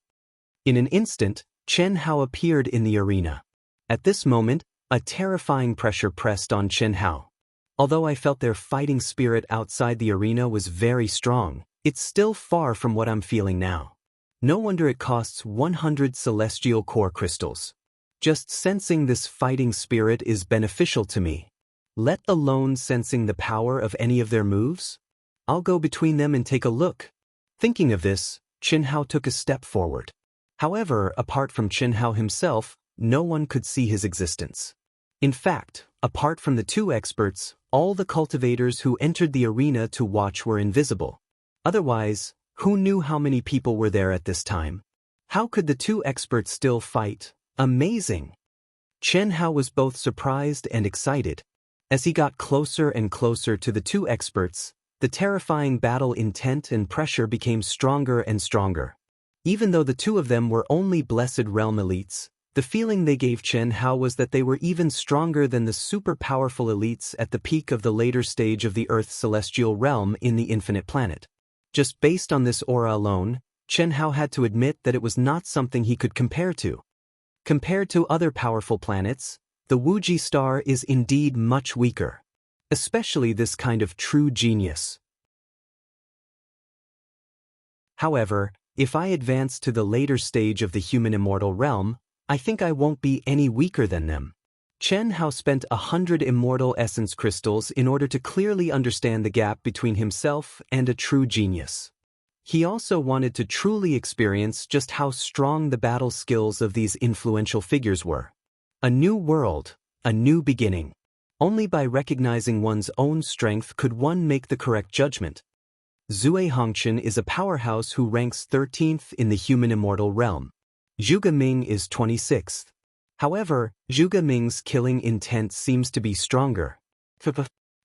In an instant, Chen Hao appeared in the arena. At this moment, a terrifying pressure pressed on Chen Hao. Although I felt their fighting spirit outside the arena was very strong, it's still far from what I'm feeling now. No wonder it costs 100 celestial core crystals. Just sensing this fighting spirit is beneficial to me. Let alone sensing the power of any of their moves? I'll go between them and take a look. Thinking of this, Qin Hao took a step forward. However, apart from Qin Hao himself, no one could see his existence. In fact, apart from the two experts, all the cultivators who entered the arena to watch were invisible. Otherwise, who knew how many people were there at this time? How could the two experts still fight? Amazing! Qin Hao was both surprised and excited. As he got closer and closer to the two experts, the terrifying battle intent and pressure became stronger and stronger. Even though the two of them were only Blessed Realm elites, the feeling they gave Qin Hao was that they were even stronger than the super-powerful elites at the peak of the later stage of the Earth's celestial realm in the infinite planet. Just based on this aura alone, Qin Hao had to admit that it was not something he could compare to. Compared to other powerful planets, the Wuji star is indeed much weaker. Especially this kind of true genius. However, if I advance to the later stage of the human immortal realm, I think I won't be any weaker than them. Qin Hao spent 100 immortal essence crystals in order to clearly understand the gap between himself and a true genius. He also wanted to truly experience just how strong the battle skills of these influential figures were. A new world, a new beginning. Only by recognizing one's own strength could one make the correct judgment. Zhuge Hongqian is a powerhouse who ranks 13th in the human immortal realm. Zhuge Ming is 26th. However, Zhuge Ming's killing intent seems to be stronger.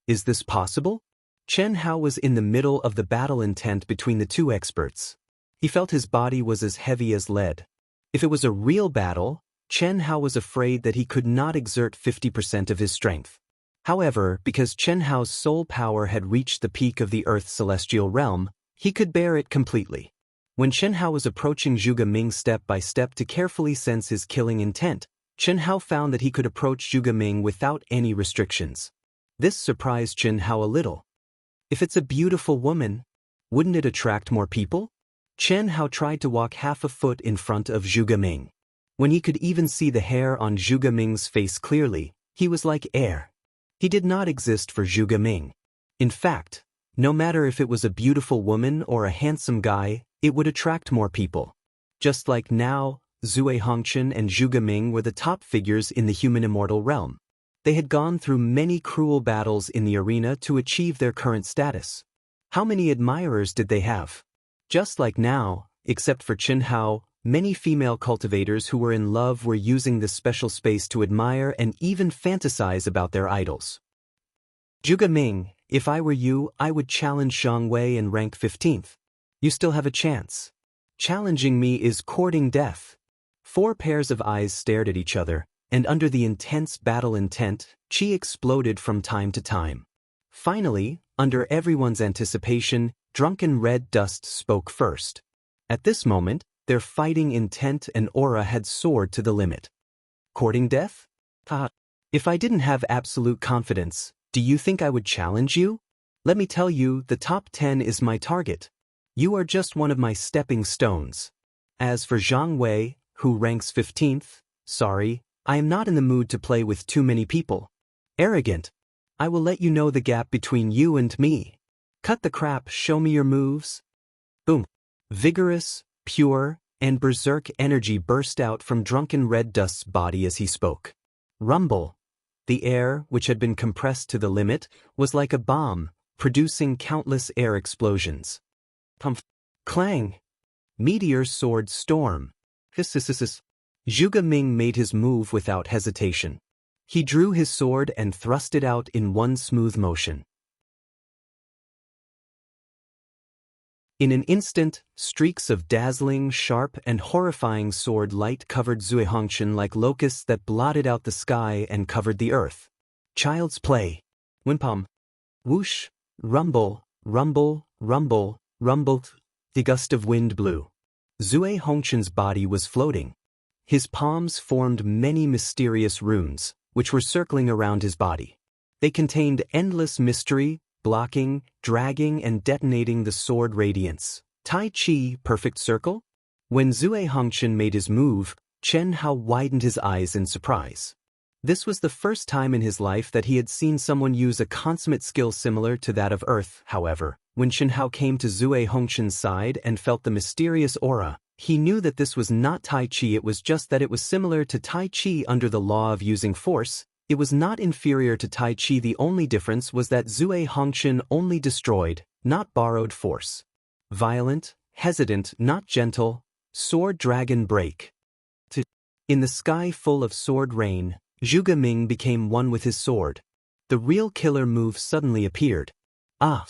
Is this possible? Qin Hao was in the middle of the battle intent between the two experts. He felt his body was as heavy as lead. If it was a real battle, Qin Hao was afraid that he could not exert 50% of his strength. However, because Qin Hao's soul power had reached the peak of the Earth's celestial realm, he could bear it completely. When Qin Hao was approaching Zhuge Ming step by step to carefully sense his killing intent, Qin Hao found that he could approach Zhuge Ming without any restrictions. This surprised Qin Hao a little. If it's a beautiful woman, wouldn't it attract more people? Qin Hao tried to walk half a foot in front of Zhuge Ming. When he could even see the hair on Zhuge Ming's face clearly, he was like air. He did not exist for Zhuge Ming. In fact, no matter if it was a beautiful woman or a handsome guy, it would attract more people. Just like now, Zhuge Hongqian and Zhuge Ming were the top figures in the human immortal realm. They had gone through many cruel battles in the arena to achieve their current status. How many admirers did they have? Just like now, except for Qin Hao, many female cultivators who were in love were using this special space to admire and even fantasize about their idols. Zhuge Ming, if I were you, I would challenge Zhang Wei and rank 15th. You still have a chance. Challenging me is courting death. 4 pairs of eyes stared at each other, and under the intense battle intent, qi exploded from time to time. Finally, under everyone's anticipation, Drunken Red Dust spoke first. At this moment, their fighting intent and aura had soared to the limit. Courting death? If I didn't have absolute confidence, do you think I would challenge you? Let me tell you, the top 10 is my target. You are just one of my stepping stones. As for Zhang Wei, who ranks 15th, sorry, I am not in the mood to play with too many people. Arrogant. I will let you know the gap between you and me. Cut the crap, show me your moves. Boom. Vigorous, pure, and berserk energy burst out from Drunken Red Dust's body as he spoke. Rumble. The air, which had been compressed to the limit, was like a bomb, producing countless air explosions. Pumph. Clang. Meteor sword storm. Hiss. Zhuge Ming made his move without hesitation. He drew his sword and thrust it out in one smooth motion. In an instant, streaks of dazzling, sharp, and horrifying sword light covered Zhuge Hongqian like locusts that blotted out the sky and covered the earth. Child's play. Wimpom. Whoosh. Rumble, rumble, rumble, rumble. The gust of wind blew. Zhuge Hongqian's body was floating. His palms formed many mysterious runes, which were circling around his body. They contained endless mystery, blocking, dragging, and detonating the sword radiance. Tai Chi, perfect circle? When Zue Hongchen made his move, Chen Hao widened his eyes in surprise. This was the first time in his life that he had seen someone use a consummate skill similar to that of Earth. However, when Chen Hao came to Zue Hongchen's side and felt the mysterious aura, he knew that this was not Tai Chi. It was just that it was similar to Tai Chi under the law of using force. It was not inferior to Tai Chi. The only difference was that Zue Hongchen only destroyed, not borrowed force. Violent, hesitant, not gentle, sword dragon break. In the sky full of sword rain, Zhuge Ming became one with his sword. The real killer move suddenly appeared. Ah!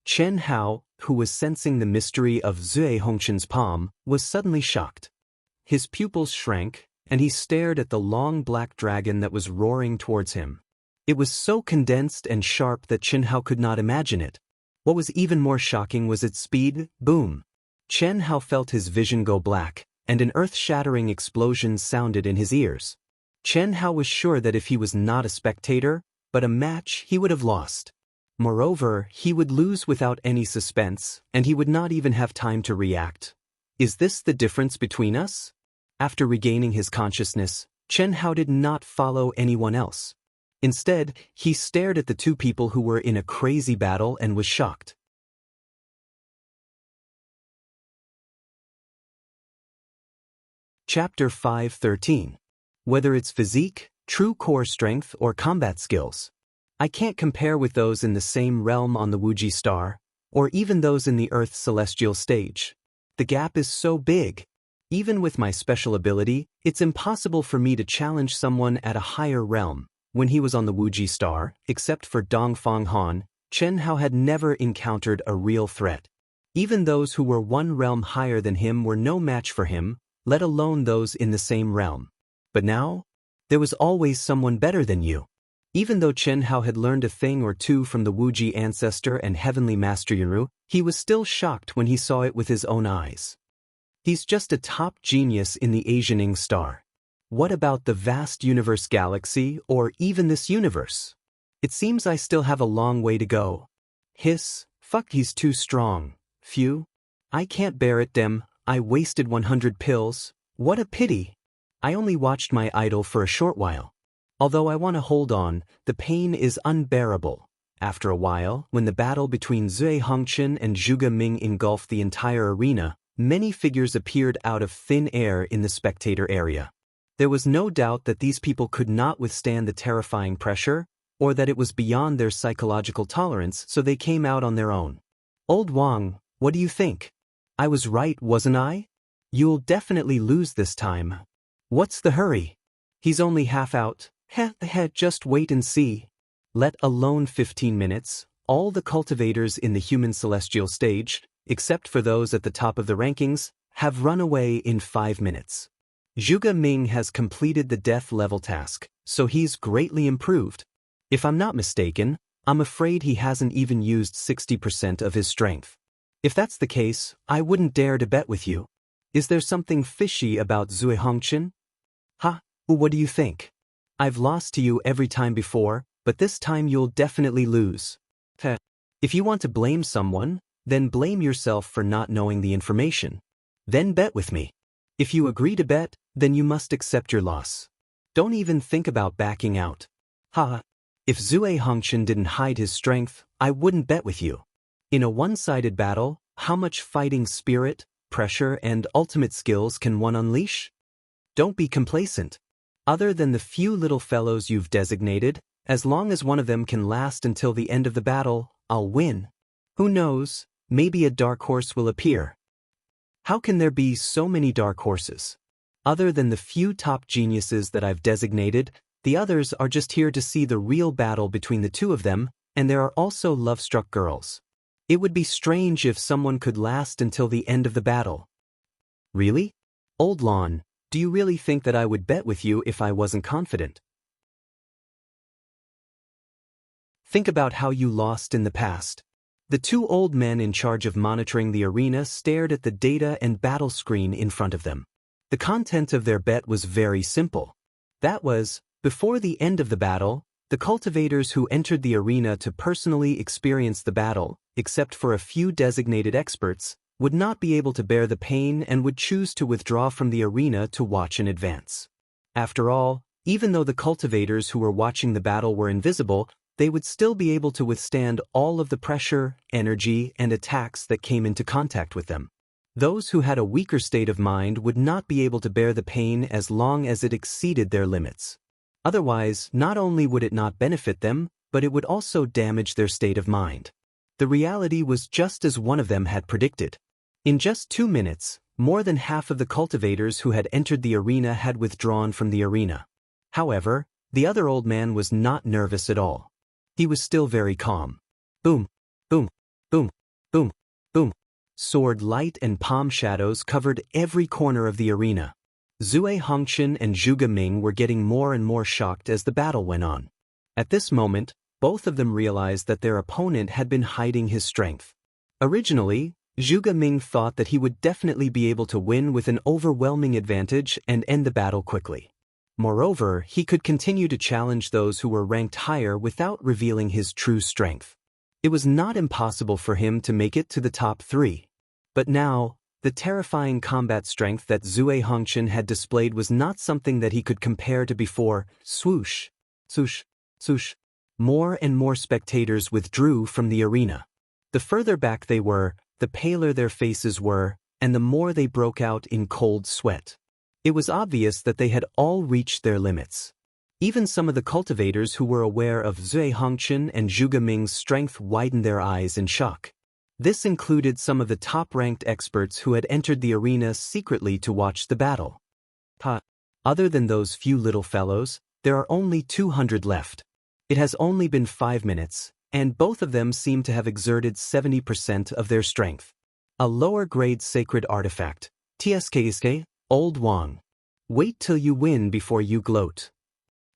Chen Hao, who was sensing the mystery of Zue Hongchen's palm, was suddenly shocked. His pupils shrank, and he stared at the long black dragon that was roaring towards him. It was so condensed and sharp that Chen Hao could not imagine it. What was even more shocking was its speed. Boom! Chen Hao felt his vision go black, and an earth-shattering explosion sounded in his ears. Chen Hao was sure that if he was not a spectator, but a match, he would have lost. Moreover, he would lose without any suspense, and he would not even have time to react. Is this the difference between us? After regaining his consciousness, Chen Hao did not follow anyone else. Instead, he stared at the two people who were in a crazy battle and was shocked. Chapter 5:13. Whether it's physique, true core strength, or combat skills, I can't compare with those in the same realm on the Wuji star, or even those in the Earth's celestial stage. The gap is so big. Even with my special ability, it's impossible for me to challenge someone at a higher realm. When he was on the Wuji star, except for Dongfang Han, Chen Hao had never encountered a real threat. Even those who were one realm higher than him were no match for him, let alone those in the same realm. But now, there was always someone better than you. Even though Chen Hao had learned a thing or two from the Wuji ancestor and heavenly master Yunru, he was still shocked when he saw it with his own eyes. He's just a top genius in the Asianing star. What about the vast universe galaxy, or even this universe? It seems I still have a long way to go. Hiss, fuck, he's too strong. Phew. I can't bear it, dem. I wasted 100 pills. What a pity. I only watched my idol for a short while. Although I want to hold on, the pain is unbearable. After a while, when the battle between Zue Hongchen and Zhuge Ming engulfed the entire arena, many figures appeared out of thin air in the spectator area. There was no doubt that these people could not withstand the terrifying pressure, or that it was beyond their psychological tolerance, so they came out on their own. Old Wang, what do you think? I was right, wasn't I? You'll definitely lose this time. What's the hurry? He's only half out. Just wait and see. Let alone 15 minutes, all the cultivators in the human celestial stage, except for those at the top of the rankings, have run away in 5 minutes. Zhuge Ming has completed the death level task, so he's greatly improved. If I'm not mistaken, I'm afraid he hasn't even used 60% of his strength. If that's the case, I wouldn't dare to bet with you. Is there something fishy about Zue Hongchen? What do you think? I've lost to you every time before, but this time you'll definitely lose. If you want to blame someone, then blame yourself for not knowing the information. Then bet with me. If you agree to bet, then you must accept your loss. Don't even think about backing out. If Zue Hongchen didn't hide his strength, I wouldn't bet with you. In a one-sided battle, how much fighting spirit, pressure, and ultimate skills can one unleash? Don't be complacent. Other than the few little fellows you've designated, as long as one of them can last until the end of the battle, I'll win. Who knows, maybe a dark horse will appear. How can there be so many dark horses? Other than the few top geniuses that I've designated, the others are just here to see the real battle between the two of them, and there are also love-struck girls. It would be strange if someone could last until the end of the battle. Really? Old Lon, do you really think that I would bet with you if I wasn't confident? Think about how you lost in the past. The two old men in charge of monitoring the arena stared at the data and battle screen in front of them. The content of their bet was very simple. That was, before the end of the battle, the cultivators who entered the arena to personally experience the battle, except for a few designated experts, would not be able to bear the pain and would choose to withdraw from the arena to watch in advance. After all, even though the cultivators who were watching the battle were invisible, they would still be able to withstand all of the pressure, energy, and attacks that came into contact with them. Those who had a weaker state of mind would not be able to bear the pain as long as it exceeded their limits. Otherwise, not only would it not benefit them, but it would also damage their state of mind. The reality was just as one of them had predicted. In just 2 minutes, more than half of the cultivators who had entered the arena had withdrawn from the arena. However, the other old man was not nervous at all. He was still very calm. Boom, boom, boom, boom, boom. Sword light and palm shadows covered every corner of the arena. Zhuge Hongqian and Zhuge Ming were getting more and more shocked as the battle went on. At this moment, both of them realized that their opponent had been hiding his strength. Originally, Zhuge Ming thought that he would definitely be able to win with an overwhelming advantage and end the battle quickly. Moreover, he could continue to challenge those who were ranked higher without revealing his true strength. It was not impossible for him to make it to the top 3. But now, the terrifying combat strength that Zhuge Hongqian had displayed was not something that he could compare to before. Swoosh, swoosh, swoosh. More and more spectators withdrew from the arena. The further back they were, the paler their faces were, and the more they broke out in cold sweat. It was obvious that they had all reached their limits. Even some of the cultivators who were aware of Zhuge Hongqian and Zhuge Ming's strength widened their eyes in shock. This included some of the top-ranked experts who had entered the arena secretly to watch the battle. Other than those few little fellows, there are only 200 left. It has only been 5 minutes, and both of them seem to have exerted 70% of their strength. A lower-grade sacred artifact. TSK, Old Wang. Wait till you win before you gloat.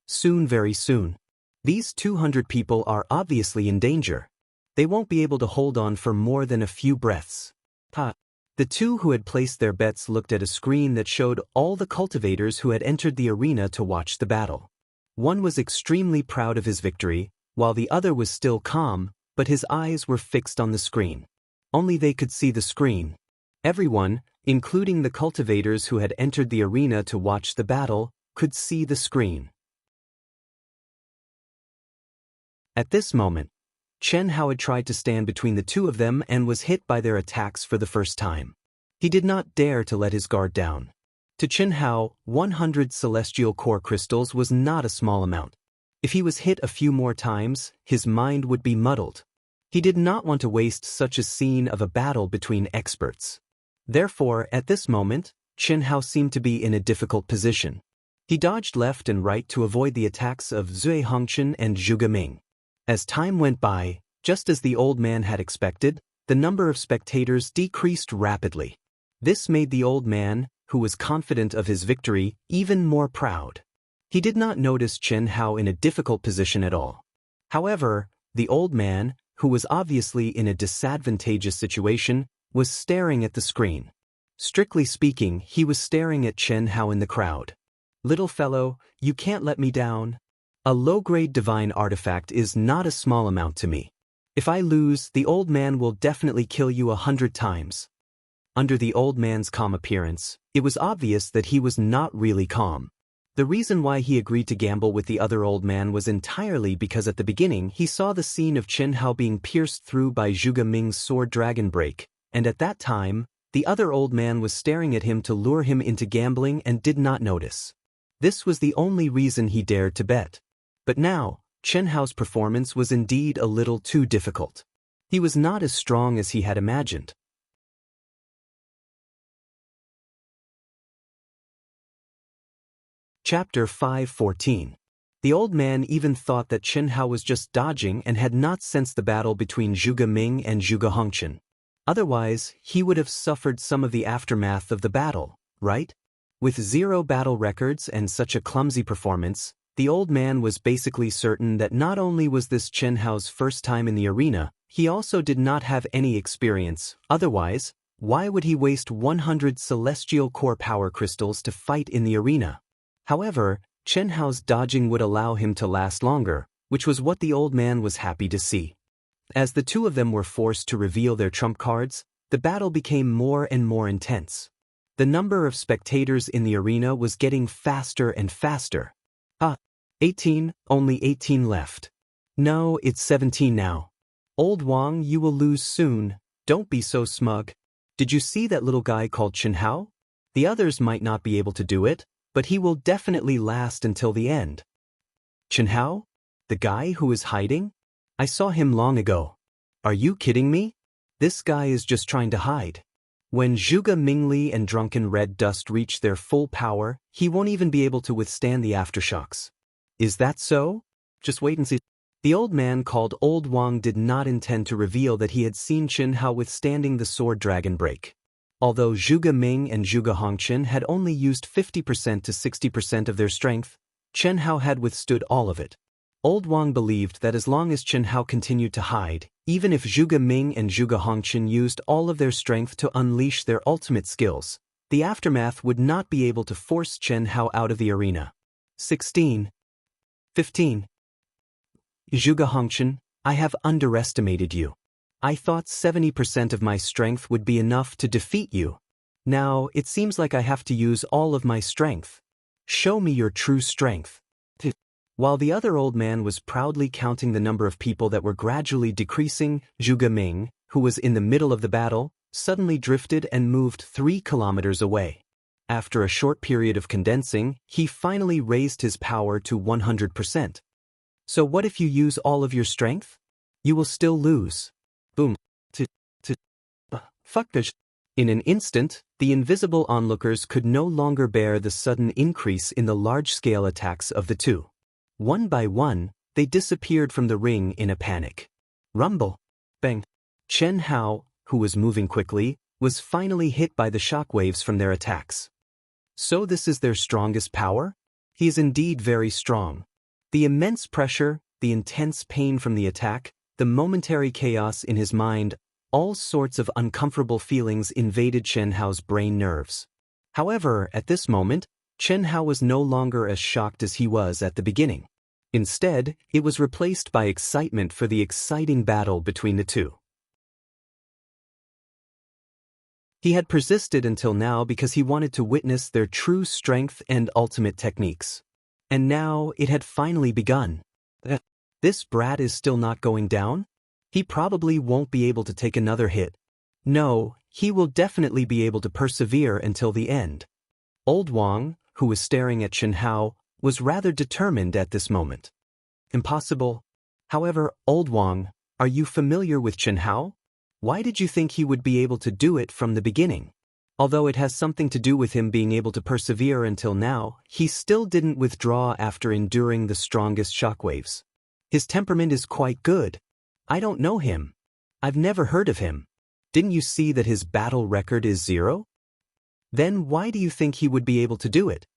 Soon, very soon. These 200 people are obviously in danger. They won't be able to hold on for more than a few breaths. The two who had placed their bets looked at a screen that showed all the cultivators who had entered the arena to watch the battle. One was extremely proud of his victory, while the other was still calm, but his eyes were fixed on the screen. Only they could see the screen. Everyone, including the cultivators who had entered the arena to watch the battle, could see the screen. At this moment, Chen Hao had tried to stand between the two of them and was hit by their attacks for the first time. He did not dare to let his guard down. To Chen Hao, 100 celestial core crystals was not a small amount. If he was hit a few more times, his mind would be muddled. He did not want to waste such a scene of a battle between experts. Therefore, at this moment, Chen Hao seemed to be in a difficult position. He dodged left and right to avoid the attacks of Zhuge Hongqian and Zhuge Ming. As time went by, just as the old man had expected, the number of spectators decreased rapidly. This made the old man, who was confident of his victory, even more proud. He did not notice Chen Hao in a difficult position at all. However, the old man, who was obviously in a disadvantageous situation, was staring at the screen. Strictly speaking, he was staring at Chen Hao in the crowd. "Little fellow, you can't let me down. A low-grade divine artifact is not a small amount to me. If I lose, the old man will definitely kill you 100 times. Under the old man's calm appearance, it was obvious that he was not really calm. The reason why he agreed to gamble with the other old man was entirely because at the beginning he saw the scene of Chen Hao being pierced through by Zhuge Ming's sword dragon break, and at that time, the other old man was staring at him to lure him into gambling and did not notice. This was the only reason he dared to bet. But now, Chen Hao's performance was indeed a little too difficult. He was not as strong as he had imagined. Chapter 5:14. The old man even thought that Chen Hao was just dodging and had not sensed the battle between Zhuge Ming and Zhuge Hongqian. Otherwise, he would have suffered some of the aftermath of the battle, right? With 0 battle records and such a clumsy performance, the old man was basically certain that not only was this Chen Hao's first time in the arena, he also did not have any experience. Otherwise, why would he waste 100 celestial core power crystals to fight in the arena? However, Chen Hao's dodging would allow him to last longer, which was what the old man was happy to see. As the two of them were forced to reveal their trump cards, the battle became more and more intense. The number of spectators in the arena was getting faster and faster. 18, only 18 left. No, it's 17 now. Old Wang, you will lose soon. Don't be so smug. Did you see that little guy called Qianhao? The others might not be able to do it, but he will definitely last until the end. Qianhao? The guy who is hiding? I saw him long ago. Are you kidding me? This guy is just trying to hide. When Zhuge Mingli and Drunken Red Dust reach their full power, he won't even be able to withstand the aftershocks. Is that so? Just wait and see. The old man called Old Wang did not intend to reveal that he had seen Qianhao withstanding the sword dragon break. Although Zhuge Ming and Zhuge Hongqian had only used 50% to 60% of their strength, Qianhao had withstood all of it. Old Wang believed that as long as Qianhao continued to hide, even if Zhuge Ming and Zhuge Hongqian used all of their strength to unleash their ultimate skills, the aftermath would not be able to force Qianhao out of the arena. 16. 15. Zhuge Hongqian, I have underestimated you. I thought 70% of my strength would be enough to defeat you. Now, it seems like I have to use all of my strength. Show me your true strength. While the other old man was proudly counting the number of people that were gradually decreasing, Zhuge Ming, who was in the middle of the battle, suddenly drifted and moved 3 kilometers away. After a short period of condensing, he finally raised his power to 100%. So what if you use all of your strength? You will still lose. Boom. Fuck this. In an instant, the invisible onlookers could no longer bear the sudden increase in the large-scale attacks of the two. One by one, they disappeared from the ring in a panic. Rumble. Bang. Qianhao, who was moving quickly, was finally hit by the shockwaves from their attacks. So this is their strongest power? He is indeed very strong. The immense pressure, the intense pain from the attack, the momentary chaos in his mind, all sorts of uncomfortable feelings invaded Qianhao's brain nerves. However, at this moment, Qianhao was no longer as shocked as he was at the beginning. Instead, it was replaced by excitement for the exciting battle between the two. He had persisted until now because he wanted to witness their true strength and ultimate techniques. And now it had finally begun. This brat is still not going down? He probably won't be able to take another hit. No, he will definitely be able to persevere until the end. Old Wang, who was staring at Qianhao, was rather determined at this moment. Impossible. However, Old Wang, are you familiar with Qianhao? Why did you think he would be able to do it from the beginning? Although it has something to do with him being able to persevere until now, he still didn't withdraw after enduring the strongest shockwaves. His temperament is quite good. I don't know him. I've never heard of him. Didn't you see that his battle record is 0? Then why do you think he would be able to do it?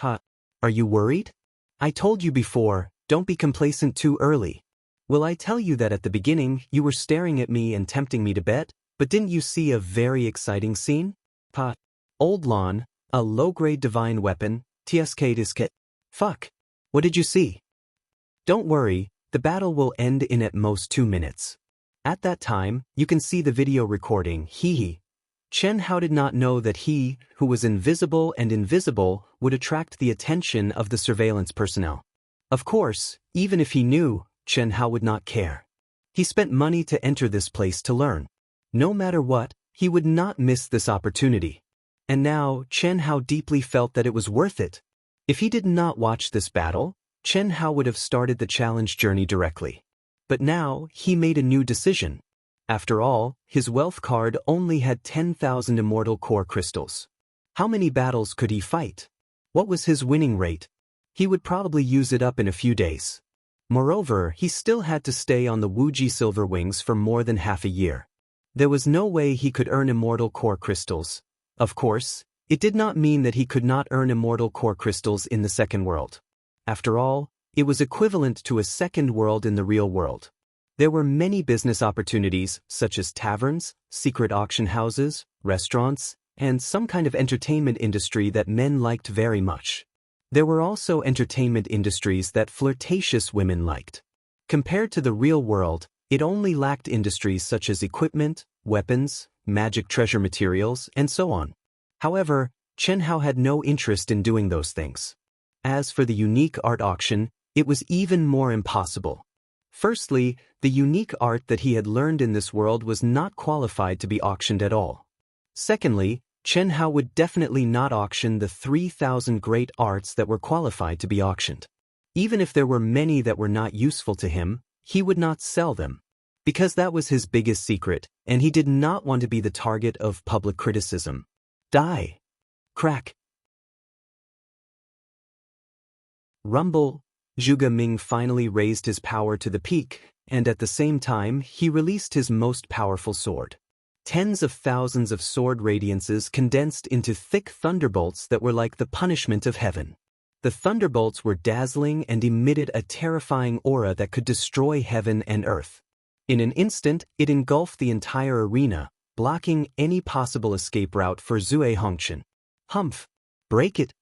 Are you worried? I told you before, don't be complacent too early. Will I tell you that at the beginning you were staring at me and tempting me to bet, but didn't you see a very exciting scene? Old Lon, a low-grade divine weapon, TSK disket. Fuck. What did you see? Don't worry, the battle will end in at most 2 minutes. At that time, you can see the video recording, hehe. Qianhao did not know that he, who was invisible and invisible, would attract the attention of the surveillance personnel. Of course, even if he knew, Qianhao would not care. He spent money to enter this place to learn. No matter what, he would not miss this opportunity. And now, Qianhao deeply felt that it was worth it. If he did not watch this battle, Qianhao would have started the challenge journey directly. But now, he made a new decision. After all, his wealth card only had 10,000 immortal core crystals. How many battles could he fight? What was his winning rate? He would probably use it up in a few days. Moreover, he still had to stay on the Wuji Silver Wings for more than half a year. There was no way he could earn immortal core crystals. Of course, it did not mean that he could not earn immortal core crystals in the second world. After all, it was equivalent to a second world in the real world. There were many business opportunities, such as taverns, secret auction houses, restaurants, and some kind of entertainment industry that men liked very much. There were also entertainment industries that flirtatious women liked. Compared to the real world, it only lacked industries such as equipment, weapons, magic treasure materials, and so on. However, Chen Hao had no interest in doing those things. As for the unique art auction, it was even more impossible. Firstly, the unique art that he had learned in this world was not qualified to be auctioned at all. Secondly, Chen Hao would definitely not auction the 3,000 great arts that were qualified to be auctioned. Even if there were many that were not useful to him, he would not sell them. Because that was his biggest secret, and he did not want to be the target of public criticism. Die. Crack. Rumble. Zhuge Ming finally raised his power to the peak, and at the same time, he released his most powerful sword. Tens of thousands of sword radiances condensed into thick thunderbolts that were like the punishment of heaven. The thunderbolts were dazzling and emitted a terrifying aura that could destroy heaven and earth. In an instant, it engulfed the entire arena, blocking any possible escape route for Zue Hongqian. Humph! Break it!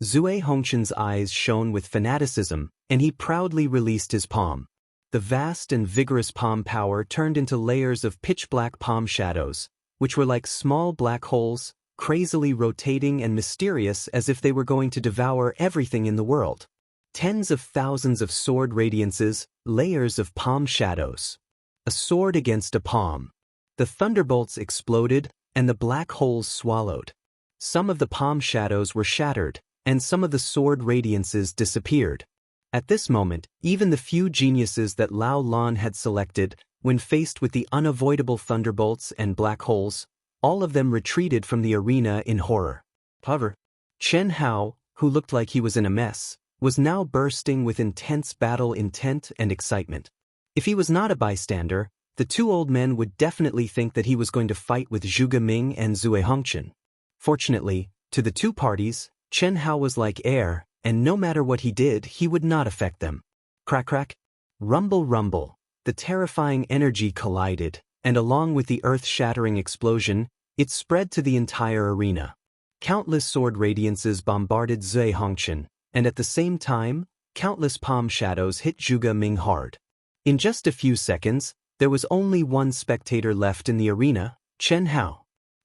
Zue Hongqian's eyes shone with fanaticism, and he proudly released his palm. The vast and vigorous palm power turned into layers of pitch-black palm shadows, which were like small black holes, crazily rotating and mysterious as if they were going to devour everything in the world. Tens of thousands of sword radiances, layers of palm shadows. A sword against a palm. The thunderbolts exploded, and the black holes swallowed. Some of the palm shadows were shattered, and some of the sword radiances disappeared. At this moment, even the few geniuses that Lao Lan had selected, when faced with the unavoidable thunderbolts and black holes, all of them retreated from the arena in horror. However, Chen Hao, who looked like he was in a mess, was now bursting with intense battle intent and excitement. If he was not a bystander, the two old men would definitely think that he was going to fight with Zhuge Ming and Zue Hongqian. Fortunately, to the two parties, Chen Hao was like air, and no matter what he did, he would not affect them. Crack crack. Rumble rumble. The terrifying energy collided, and along with the earth-shattering explosion, it spread to the entire arena. Countless sword radiances bombarded Zue Hongqian, and at the same time, countless palm shadows hit Zhuge Ming hard. In just a few seconds, there was only one spectator left in the arena, Chen Hao.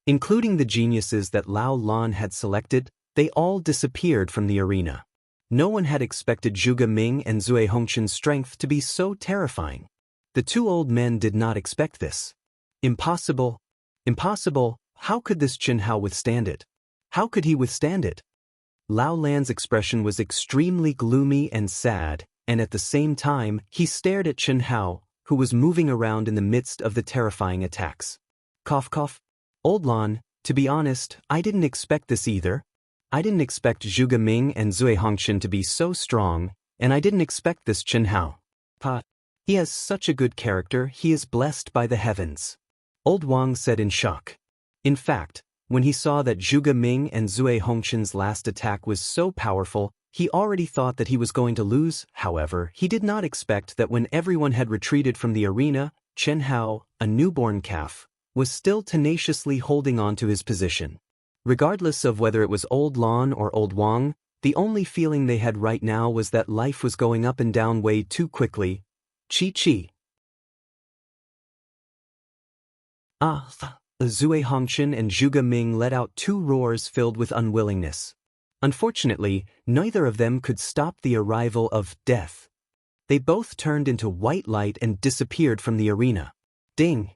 Including the geniuses that Lao Lan had selected, they all disappeared from the arena. No one had expected Zhuge Ming and Zue Hongqian's strength to be so terrifying. The two old men did not expect this. Impossible. Impossible. How could this Chen Hao withstand it? How could he withstand it? Lao Lan's expression was extremely gloomy and sad, and at the same time, he stared at Chen Hao, who was moving around in the midst of the terrifying attacks. Cough cough. Old Lan, to be honest, I didn't expect this either. I didn't expect Zhuge Ming and Zue Hongqian to be so strong, and I didn't expect this Chen Hao. He has such a good character, he is blessed by the heavens. Old Wang said in shock. In fact, when he saw that Zhuge Ming and Zue Hongqian's last attack was so powerful, he already thought that he was going to lose. However, he did not expect that when everyone had retreated from the arena, Chen Hao, a newborn calf, was still tenaciously holding on to his position. Regardless of whether it was Old Lan or Old Wang, the only feeling they had right now was that life was going up and down way too quickly. Chi. Zue Hongqian and Zhuge Ming let out two roars filled with unwillingness. Unfortunately, neither of them could stop the arrival of death. They both turned into white light and disappeared from the arena. Ding!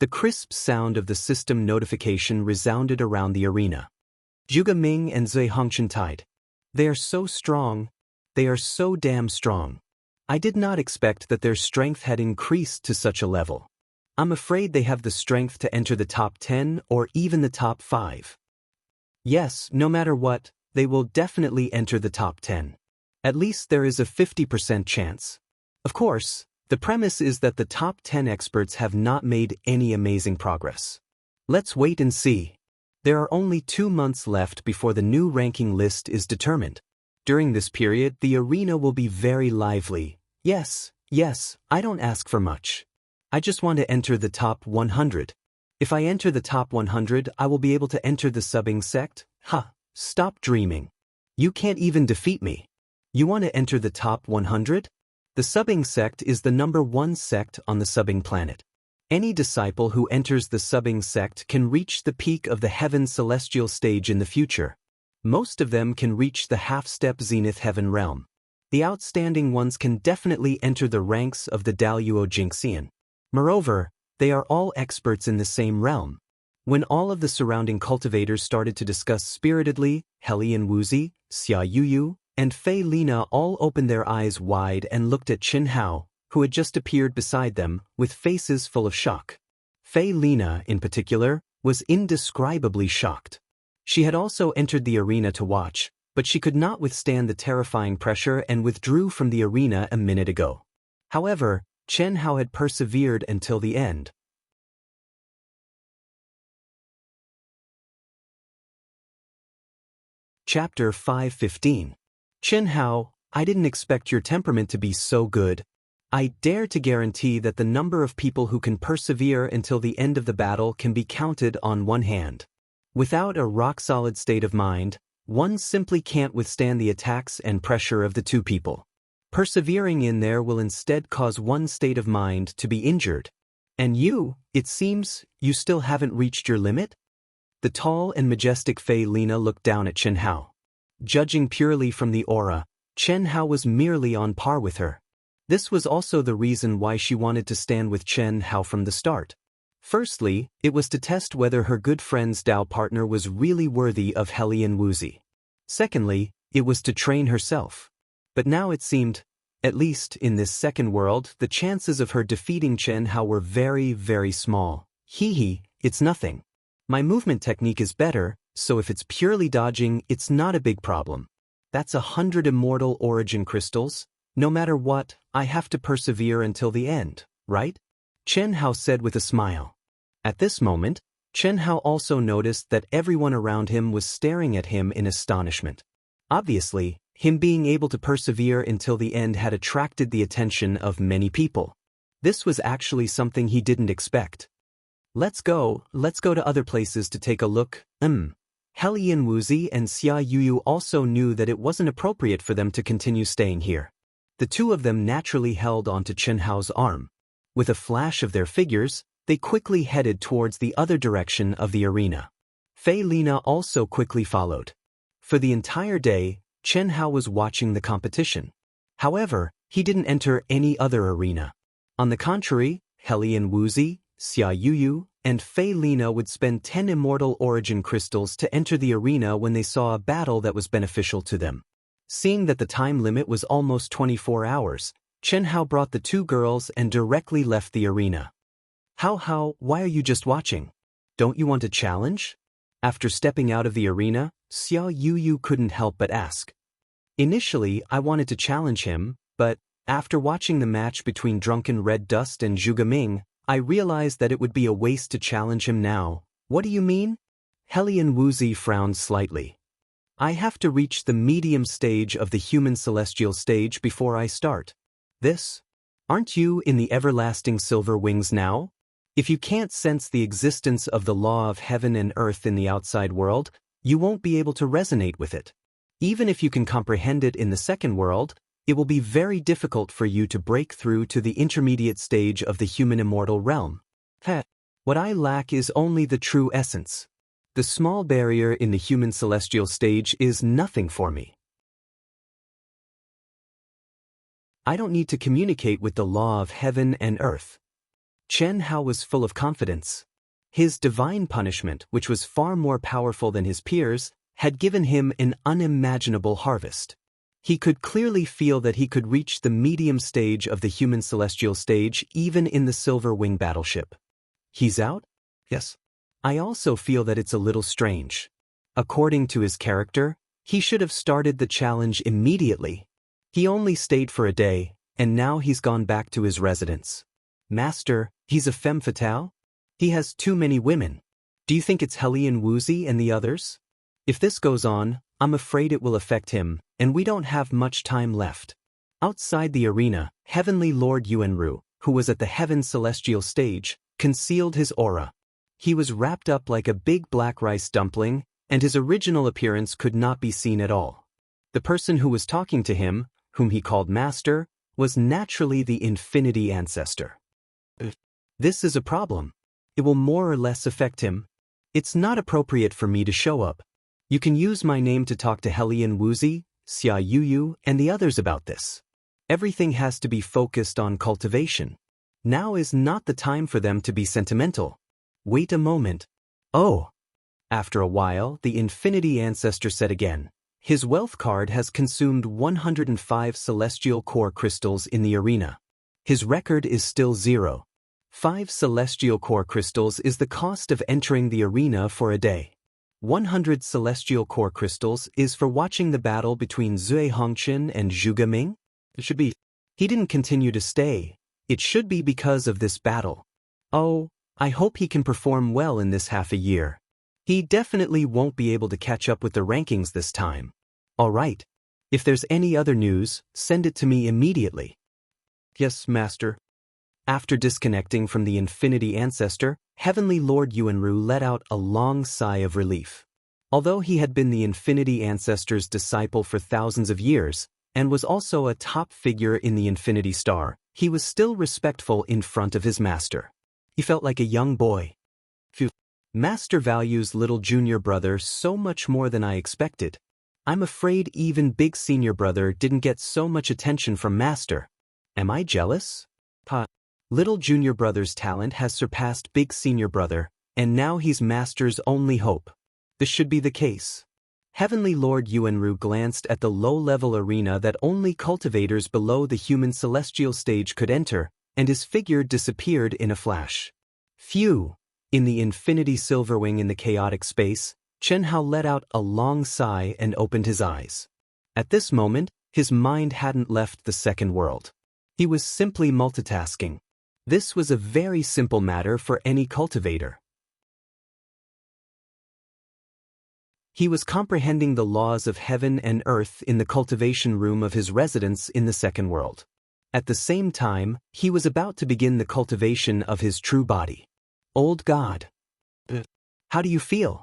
The crisp sound of the system notification resounded around the arena. Zhuge Ming and Zue Hongqian tied. They are so strong. They are so damn strong. I did not expect that their strength had increased to such a level. I'm afraid they have the strength to enter the top 10 or even the top 5. Yes, no matter what, they will definitely enter the top 10. At least there is a 50% chance. Of course, the premise is that the top 10 experts have not made any amazing progress. Let's wait and see. There are only 2 months left before the new ranking list is determined. During this period, the arena will be very lively. Yes, I don't ask for much. I just want to enter the top 100. If I enter the top 100, I will be able to enter the subbing sect? Stop dreaming. You can't even defeat me. You want to enter the top 100? The subbing sect is the #1 sect on the subbing planet. Any disciple who enters the subbing sect can reach the peak of the heaven celestial stage in the future. Most of them can reach the half-step zenith heaven realm. The outstanding ones can definitely enter the ranks of the Daoist Jinxian. Moreover, they are all experts in the same realm. When all of the surrounding cultivators started to discuss spiritedly, Hellion Wuxia, Xianxia, and Fei Lina all opened their eyes wide and looked at Qin Hao, who had just appeared beside them, with faces full of shock. Fei Lina, in particular, was indescribably shocked. She had also entered the arena to watch, but she could not withstand the terrifying pressure and withdrew from the arena a minute ago. However, Qin Hao had persevered until the end. Chapter 5:15. Qin Hao, I didn't expect your temperament to be so good. I dare to guarantee that the number of people who can persevere until the end of the battle can be counted on one hand. Without a rock-solid state of mind, one simply can't withstand the attacks and pressure of the two people. Persevering in there will instead cause one's state of mind to be injured. And you, it seems, you still haven't reached your limit? The tall and majestic Fei Lina looked down at Qin Hao. Judging purely from the aura, Qin Hao was merely on par with her. This was also the reason why she wanted to stand with Qin Hao from the start. Firstly, it was to test whether her good friend's Dao partner was really worthy of Hellion Wuxia. Secondly, it was to train herself. But now it seemed, at least in this second world, the chances of her defeating Qin Hao were very, very small. It's nothing. My movement technique is better, so if it's purely dodging, it's not a big problem. That's 100 immortal origin crystals. No matter what, I have to persevere until the end, right? Qin Hao said with a smile. At this moment, Qin Hao also noticed that everyone around him was staring at him in astonishment. Obviously, him being able to persevere until the end had attracted the attention of many people. This was actually something he didn't expect. Let's go to other places to take a look. Hellion Wuxia and Xianxia also knew that it wasn't appropriate for them to continue staying here. The two of them naturally held onto Qin Hao's arm. With a flash of their figures, they quickly headed towards the other direction of the arena. Fei Lina also quickly followed. For the entire day, Qin Hao was watching the competition. However, he didn't enter any other arena. On the contrary, Hellion Wuxia, Xianxia, and Fei Lina would spend 10 immortal origin crystals to enter the arena when they saw a battle that was beneficial to them. Seeing that the time limit was almost 24 hours, Qin Hao brought the two girls and directly left the arena. How, why are you just watching? Don't you want a challenge? After stepping out of the arena, Xianxia couldn't help but ask. Initially, I wanted to challenge him, but after watching the match between Drunken Red Dust and Zhuge Ming, I realized that it would be a waste to challenge him now. What do you mean? Hellion Wuxia frowned slightly. I have to reach the medium stage of the human celestial stage before I start. This? Aren't you in the everlasting silver wings now? If you can't sense the existence of the law of heaven and earth in the outside world, you won't be able to resonate with it. Even if you can comprehend it in the second world, it will be very difficult for you to break through to the intermediate stage of the human immortal realm. What I lack is only the true essence. The small barrier in the human celestial stage is nothing for me. I don't need to communicate with the law of heaven and earth. Qin Hao was full of confidence. His divine punishment, which was far more powerful than his peers, had given him an unimaginable harvest. He could clearly feel that he could reach the medium stage of the human celestial stage even in the Silver Wing battleship. He's out? Yes. I also feel that it's a little strange. According to his character, he should have started the challenge immediately. He only stayed for a day, and now he's gone back to his residence. Master, he's a femme fatale? He has too many women. Do you think it's Hellion Wuxia and the others? If this goes on, I'm afraid it will affect him, and we don't have much time left. Outside the arena, Heavenly Lord Yuanru, who was at the heaven celestial stage, concealed his aura. He was wrapped up like a big black rice dumpling, and his original appearance could not be seen at all. The person who was talking to him, whom he called Master, was naturally the Infinity Ancestor. This is a problem. It will more or less affect him. It's not appropriate for me to show up. You can use my name to talk to Helian Wuxia, Xia Yuyu, and the others about this. Everything has to be focused on cultivation. Now is not the time for them to be sentimental. Wait a moment. Oh. After a while, the Infinity Ancestor said again. His wealth card has consumed 105 celestial core crystals in the arena. His record is still 0. 5 celestial core crystals is the cost of entering the arena for a day. 100 celestial core crystals is for watching the battle between Zui Hongqin and Zhu Geming? It should be. He didn't continue to stay. It should be because of this battle. Oh, I hope he can perform well in this half a year. He definitely won't be able to catch up with the rankings this time. Alright. If there's any other news, send it to me immediately. Yes, Master. After disconnecting from the Infinity Ancestor, Heavenly Lord Yuanru let out a long sigh of relief. Although he had been the Infinity Ancestor's disciple for thousands of years, and was also a top figure in the Infinity Star, he was still respectful in front of his master. He felt like a young boy. Phew. Master values little junior brother so much more than I expected. I'm afraid even big senior brother didn't get so much attention from Master. Am I jealous? Little junior brother's talent has surpassed big senior brother, and now he's Master's only hope. This should be the case. Heavenly Lord Yuanru glanced at the low-level arena that only cultivators below the human celestial stage could enter, and his figure disappeared in a flash. Phew! In the infinity silverwing in the chaotic space, Chen Hao let out a long sigh and opened his eyes. At this moment, his mind hadn't left the second world. He was simply multitasking. This was a very simple matter for any cultivator. He was comprehending the laws of heaven and earth in the cultivation room of his residence in the second world. At the same time, he was about to begin the cultivation of his true body. Old God. How do you feel?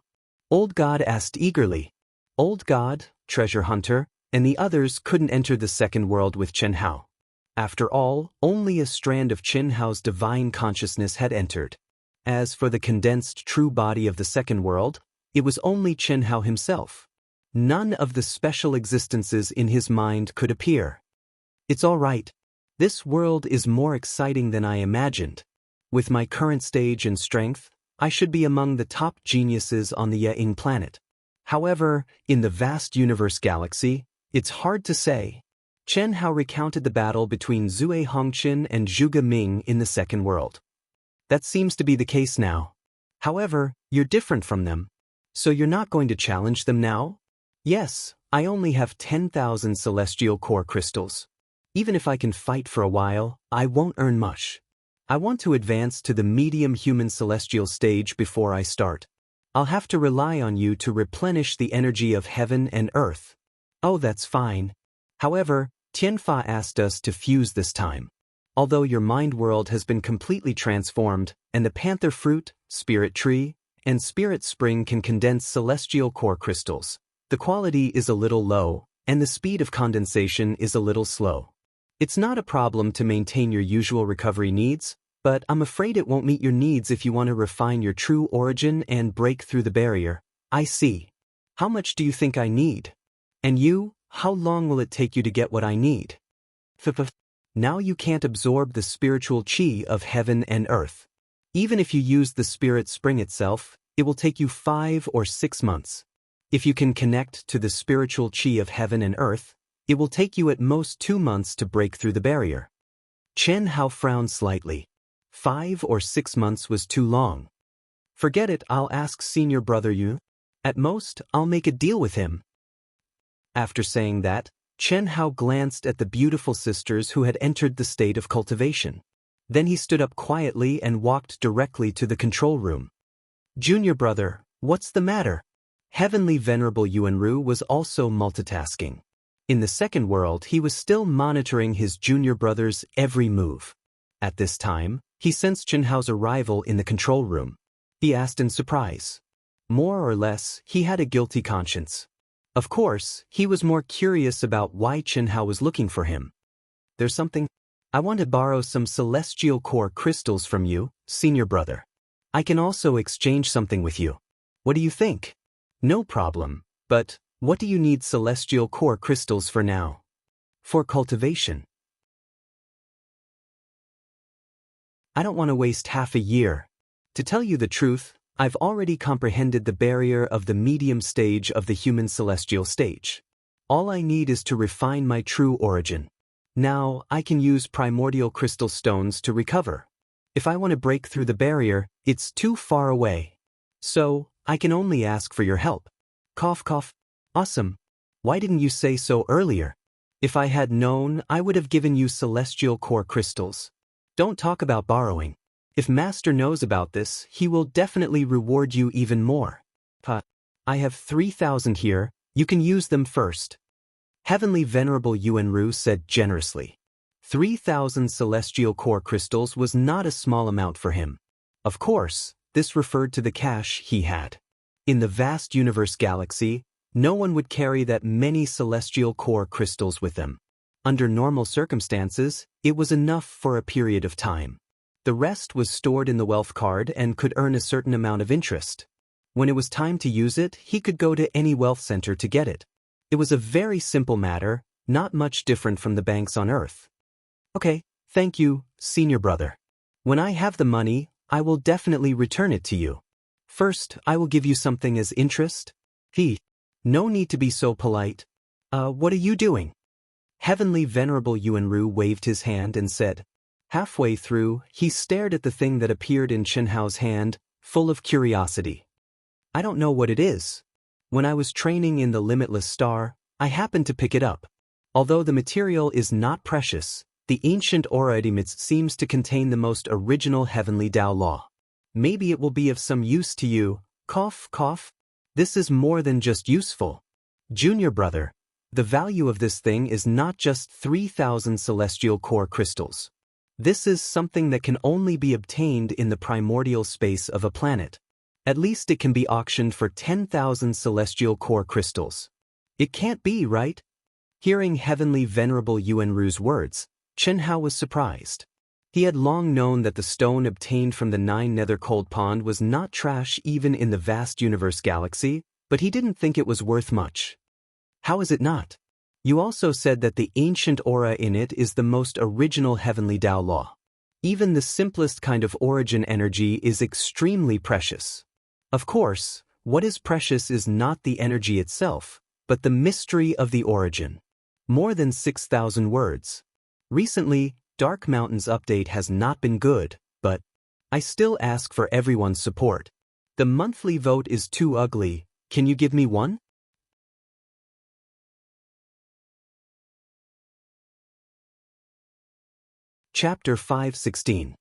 Old God asked eagerly. Old God, treasure hunter, and the others couldn't enter the second world with Chen Hao. After all, only a strand of Chen Hao's divine consciousness had entered. As for the condensed true body of the second world, it was only Chen Hao himself. None of the special existences in his mind could appear. It's all right. This world is more exciting than I imagined. With my current stage and strength, I should be among the top geniuses on the Ying planet. However, in the vast universe galaxy, it's hard to say. Chen Hao recounted the battle between Zui Hongqin and Zhu Geming in the second world. That seems to be the case now. However, you're different from them. So you're not going to challenge them now? Yes, I only have 10,000 celestial core crystals. Even if I can fight for a while, I won't earn much. I want to advance to the medium human celestial stage before I start. I'll have to rely on you to replenish the energy of heaven and earth. Oh, that's fine. However, Tianfa asked us to fuse this time. Although your mind world has been completely transformed, and the panther fruit, spirit tree, and spirit spring can condense celestial core crystals, the quality is a little low, and the speed of condensation is a little slow. It's not a problem to maintain your usual recovery needs, but I'm afraid it won't meet your needs if you want to refine your true origin and break through the barrier. I see. How much do you think I need? And you, how long will it take you to get what I need? Now you can't absorb the spiritual chi of heaven and earth. Even if you use the spirit spring itself, it will take you 5 or 6 months. If you can connect to the spiritual chi of heaven and earth, it will take you at most 2 months to break through the barrier. Chen Hao frowned slightly. 5 or 6 months was too long. Forget it, I'll ask senior brother Yu. At most, I'll make a deal with him. After saying that, Chen Hao glanced at the beautiful sisters who had entered the state of cultivation. Then he stood up quietly and walked directly to the control room. Junior brother, what's the matter? Heavenly Venerable Yuanru was also multitasking. In the second world, he was still monitoring his junior brother's every move. At this time, he sensed Chen Hao's arrival in the control room. He asked in surprise. More or less, he had a guilty conscience. Of course, he was more curious about why Chen Hao was looking for him. There's something. I want to borrow some celestial core crystals from you, senior brother. I can also exchange something with you. What do you think? No problem, but what do you need celestial core crystals for now? For cultivation. I don't want to waste half a year. To tell you the truth, I've already comprehended the barrier of the medium stage of the human celestial stage. All I need is to refine my true origin. Now, I can use primordial crystal stones to recover. If I want to break through the barrier, it's too far away. So, I can only ask for your help. Cough cough. Awesome. Why didn't you say so earlier? If I had known, I would have given you celestial core crystals. Don't talk about borrowing. If Master knows about this, he will definitely reward you even more. I have 3,000 here, you can use them first. Heavenly Venerable Yuanru said generously. 3,000 celestial core crystals was not a small amount for him. Of course, this referred to the cash he had. In the vast universe galaxy, no one would carry that many celestial core crystals with them. Under normal circumstances, it was enough for a period of time. The rest was stored in the wealth card and could earn a certain amount of interest. When it was time to use it, he could go to any wealth center to get it. It was a very simple matter, not much different from the banks on Earth. Okay, thank you, senior brother. When I have the money, I will definitely return it to you. First, I will give you something as interest. No need to be so polite. What are you doing? Heavenly Venerable Yuanru waved his hand and said. Halfway through, he stared at the thing that appeared in Chen Hao's hand, full of curiosity. I don't know what it is. When I was training in the Limitless Star, I happened to pick it up. Although the material is not precious, the ancient aura it emits seems to contain the most original heavenly Tao law. Maybe it will be of some use to you. Cough, cough. This is more than just useful. Junior brother, the value of this thing is not just 3,000 celestial core crystals. This is something that can only be obtained in the primordial space of a planet. At least it can be auctioned for 10,000 celestial core crystals. It can't be, right? Hearing Heavenly Venerable Yuanru's words, Chen Hao was surprised. He had long known that the stone obtained from the 9 Nether Cold Pond was not trash even in the vast universe galaxy, but he didn't think it was worth much. How is it not? You also said that the ancient aura in it is the most original heavenly Tao law. Even the simplest kind of origin energy is extremely precious. Of course, what is precious is not the energy itself, but the mystery of the origin. More than 6,000 words. Recently, Dark Mountain's update has not been good, but I still ask for everyone's support. The monthly vote is too ugly. Can you give me one? Chapter 5:16.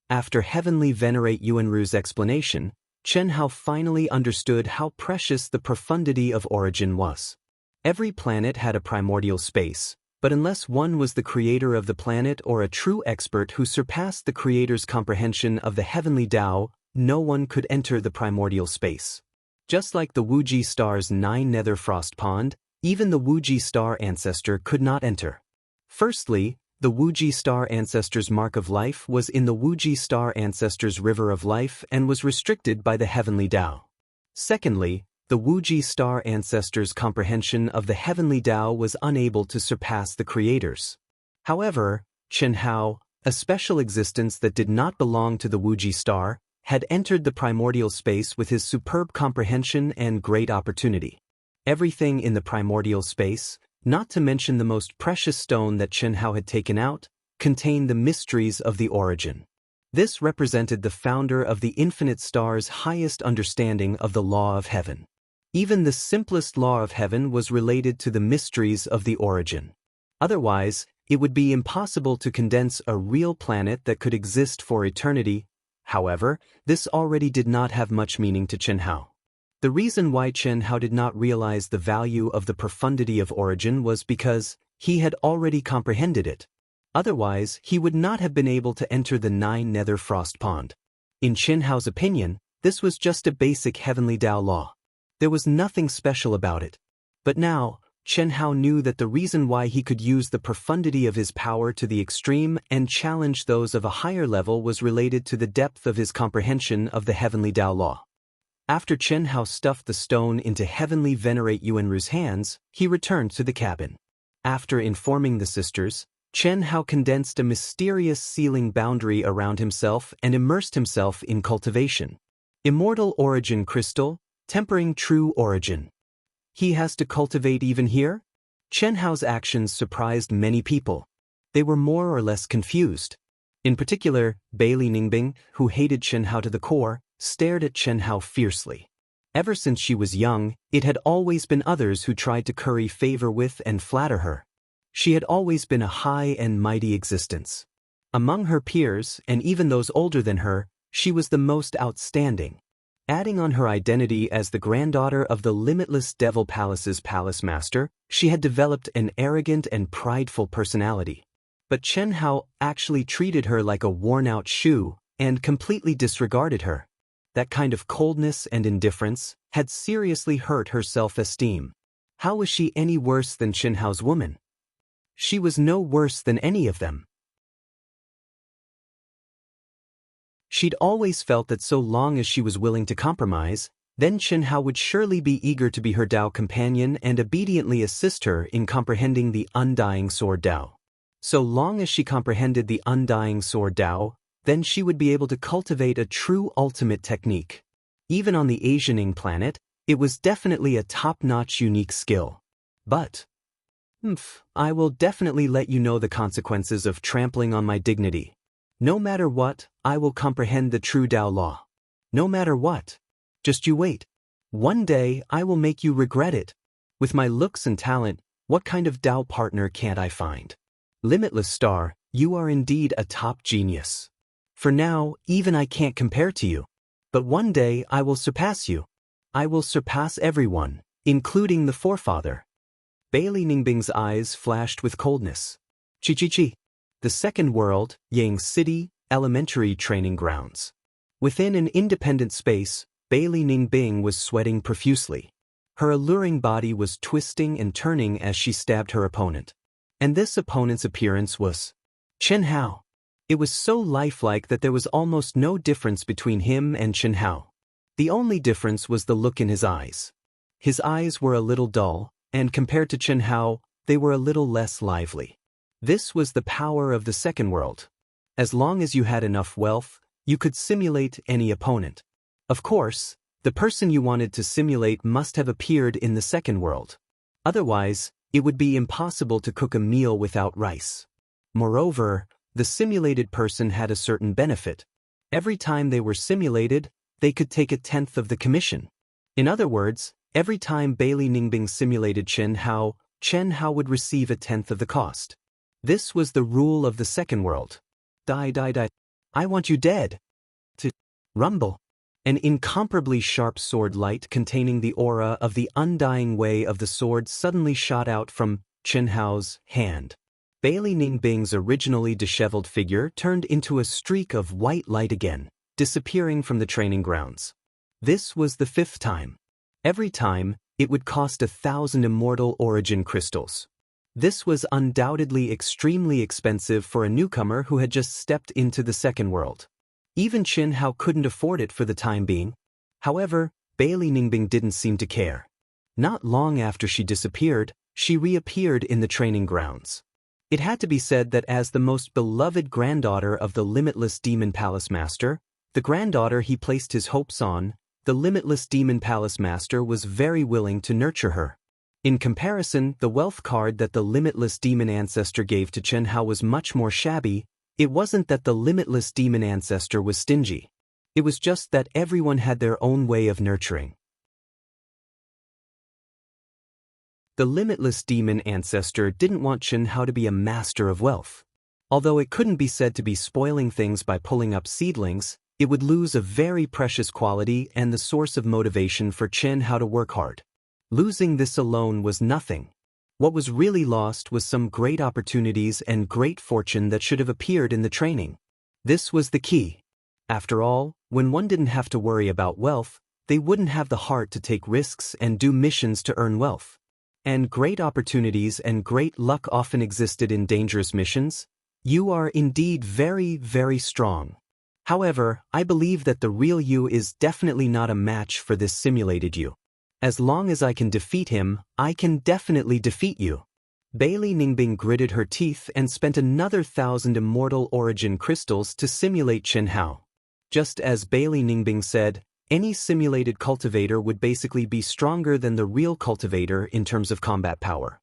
After Heavenly Venerate Yuanru's explanation, Chen Hao finally understood how precious the profundity of origin was. Every planet had a primordial space, but unless one was the creator of the planet or a true expert who surpassed the creator's comprehension of the heavenly Tao, no one could enter the primordial space. Just like the Wuji star's 9 Nether Frost Pond, even the Wuji star ancestor could not enter. Firstly, the Wuji star ancestor's mark of life was in the Wuji star ancestor's river of life and was restricted by the heavenly Tao. Secondly, the Wuji star ancestor's comprehension of the heavenly Tao was unable to surpass the creator's. However, Chen Hao, a special existence that did not belong to the Wuji star, had entered the primordial space with his superb comprehension and great opportunity. Everything in the primordial space, not to mention the most precious stone that Chen Hao had taken out, contained the mysteries of the origin. This represented the founder of the infinite star's highest understanding of the law of heaven. Even the simplest law of heaven was related to the mysteries of the origin. Otherwise, it would be impossible to condense a real planet that could exist for eternity. However, this already did not have much meaning to Chen Hao. The reason why Chen Hao did not realize the value of the profundity of origin was because he had already comprehended it. Otherwise, he would not have been able to enter the 9 Nether Frost Pond. In Chen Hao's opinion, this was just a basic heavenly Tao law. There was nothing special about it. But now, Chen Hao knew that the reason why he could use the profundity of his power to the extreme and challenge those of a higher level was related to the depth of his comprehension of the heavenly Dao law. After Chen Hao stuffed the stone into heavenly venerate Yuanru's hands, he returned to the cabin. After informing the sisters, Chen Hao condensed a mysterious sealing boundary around himself and immersed himself in cultivation. Immortal origin crystal, tempering true origin. He has to cultivate even here? Chen Hao's actions surprised many people. They were more or less confused. In particular, Bailey Ningbing, who hated Chen Hao to the core, stared at Chen Hao fiercely. Ever since she was young, it had always been others who tried to curry favor with and flatter her. She had always been a high and mighty existence. Among her peers, and even those older than her, she was the most outstanding. Adding on her identity as the granddaughter of the Limitless Devil Palace's palace master, she had developed an arrogant and prideful personality. But Chen Hao actually treated her like a worn-out shoe and completely disregarded her. That kind of coldness and indifference had seriously hurt her self-esteem. How was she any worse than Chen Hao's woman? She was no worse than any of them. She'd always felt that so long as she was willing to compromise, then Chen Hao would surely be eager to be her Dao companion and obediently assist her in comprehending the undying sword Dao. So long as she comprehended the undying sword Dao, then she would be able to cultivate a true ultimate technique. Even on the Asianing planet, it was definitely a top-notch unique skill. But, I will definitely let you know the consequences of trampling on my dignity. No matter what, I will comprehend the true Dao law. No matter what. Just you wait. One day, I will make you regret it. With my looks and talent, what kind of Dao partner can't I find? Limitless Star, you are indeed a top genius. For now, even I can't compare to you. But one day, I will surpass you. I will surpass everyone, including the forefather. Bailey Ningbing's eyes flashed with coldness. Chi. The second world, Yang City, elementary training grounds. Within an independent space, Bailey Ningbing was sweating profusely. Her alluring body was twisting and turning as she stabbed her opponent. And this opponent's appearance was Chen Hao. It was so lifelike that there was almost no difference between him and Chen Hao. The only difference was the look in his eyes. His eyes were a little dull, and compared to Chen Hao, they were a little less lively. This was the power of the second world. As long as you had enough wealth, you could simulate any opponent. Of course, the person you wanted to simulate must have appeared in the second world. Otherwise, it would be impossible to cook a meal without rice. Moreover, the simulated person had a certain benefit. Every time they were simulated, they could take a tenth of the commission. In other words, every time Bailey Ningbing simulated Chen Hao would receive a tenth of the cost. This was the rule of the second world. Die. I want you dead. To rumble. An incomparably sharp sword light containing the aura of the undying way of the sword suddenly shot out from Chen Hao's hand. Bailey Ningbing's originally disheveled figure turned into a streak of white light again, disappearing from the training grounds. This was the 5th time. Every time, it would cost 1,000 immortal origin crystals. This was undoubtedly extremely expensive for a newcomer who had just stepped into the second world. Even Chen Hao couldn't afford it for the time being. However, Bailey Ningbing didn't seem to care. Not long after she disappeared, she reappeared in the training grounds. It had to be said that as the most beloved granddaughter of the Limitless Demon Palace Master, the granddaughter he placed his hopes on, the Limitless Demon Palace Master was very willing to nurture her. In comparison, the wealth card that the Limitless Demon Ancestor gave to Chen Hao was much more shabby. It wasn't that the Limitless Demon Ancestor was stingy. It was just that everyone had their own way of nurturing. The Limitless Demon Ancestor didn't want Chen Hao to be a master of wealth. Although it couldn't be said to be spoiling things by pulling up seedlings, it would lose a very precious quality and the source of motivation for Chen Hao to work hard. Losing this alone was nothing. What was really lost was some great opportunities and great fortune that should have appeared in the training. This was the key. After all, when one didn't have to worry about wealth, they wouldn't have the heart to take risks and do missions to earn wealth. and great opportunities and great luck often existed in dangerous missions. You are indeed very, very strong. However, I believe that the real you is definitely not a match for this simulated you. As long as I can defeat him, I can definitely defeat you. Bailey Ningbing gritted her teeth and spent another 1,000 immortal origin crystals to simulate Chen Hao. Just as Bailey Ningbing said, any simulated cultivator would basically be stronger than the real cultivator in terms of combat power.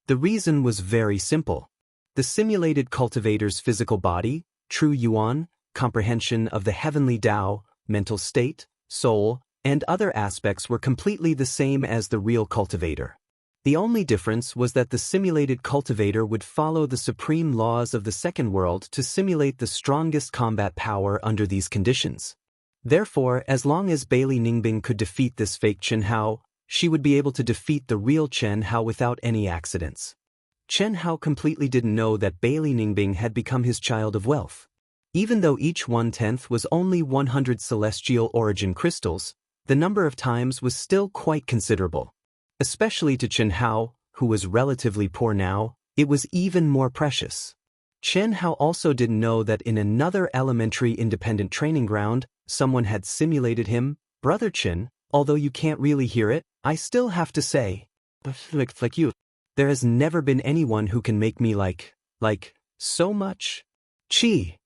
The reason was very simple. The simulated cultivator's physical body, true yuan, comprehension of the heavenly Tao, mental state, soul, and other aspects were completely the same as the real cultivator. The only difference was that the simulated cultivator would follow the supreme laws of the second world to simulate the strongest combat power under these conditions. Therefore, as long as Bailey Ningbing could defeat this fake Chen Hao, she would be able to defeat the real Chen Hao without any accidents. Chen Hao completely didn't know that Bailey Ningbing had become his child of wealth. Even though each 1/10 was only 100 celestial origin crystals, the number of times was still quite considerable. Especially to Chen Hao, who was relatively poor now, it was even more precious. Chen Hao also didn't know that in another elementary independent training ground, someone had simulated him. Brother Chen, although you can't really hear it, I still have to say, like you. There has never been anyone who can make me like, so much. Chi.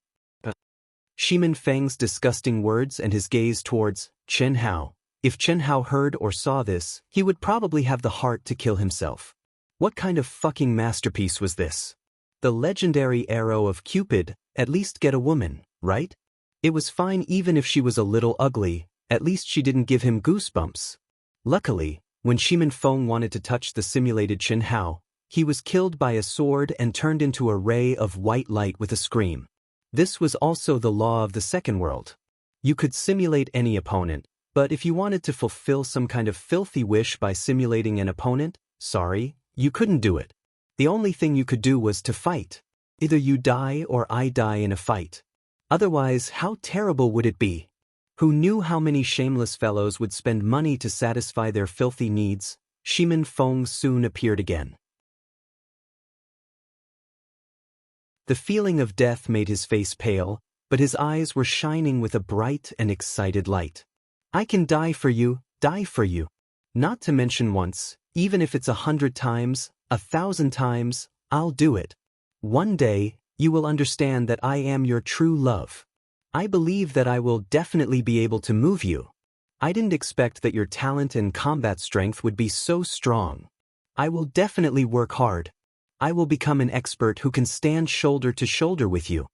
Shimin Feng's disgusting words and his gaze towards Chen Hao. If Chen Hao heard or saw this, he would probably have the heart to kill himself. What kind of fucking masterpiece was this? The legendary arrow of Cupid, at least get a woman, right? It was fine even if she was a little ugly, at least she didn't give him goosebumps. Luckily, when Shimin Feng wanted to touch the simulated Chen Hao, he was killed by a sword and turned into a ray of white light with a scream. This was also the law of the second world. You could simulate any opponent, but if you wanted to fulfill some kind of filthy wish by simulating an opponent, sorry, you couldn't do it. The only thing you could do was to fight. Either you die or I die in a fight. Otherwise, how terrible would it be? Who knew how many shameless fellows would spend money to satisfy their filthy needs? Shimin Feng soon appeared again. The feeling of death made his face pale, but his eyes were shining with a bright and excited light. I can die for you, die for you. Not to mention once, even if it's 100 times, 1,000 times, I'll do it. One day, you will understand that I am your true love. I believe that I will definitely be able to move you. I didn't expect that your talent and combat strength would be so strong. I will definitely work hard. I will become an expert who can stand shoulder to shoulder with you.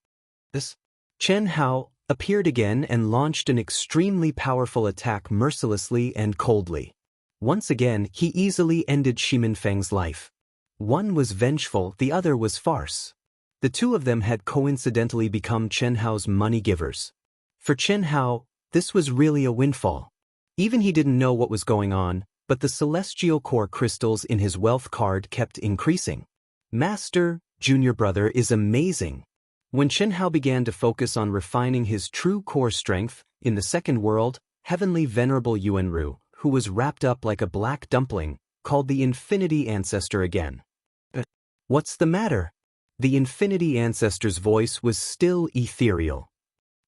This Chen Hao appeared again and launched an extremely powerful attack mercilessly and coldly. Once again, he easily ended Shimin Feng's life. One was vengeful, the other was farce. The two of them had coincidentally become Chen Hao's money givers. For Chen Hao, this was really a windfall. Even he didn't know what was going on, but the celestial core crystals in his wealth card kept increasing. Master, junior brother is amazing. When Chen Hao began to focus on refining his true core strength, in the second world, heavenly venerable Yuanru, who was wrapped up like a black dumpling, called the Infinity Ancestor again. What's the matter? The Infinity Ancestor's voice was still ethereal.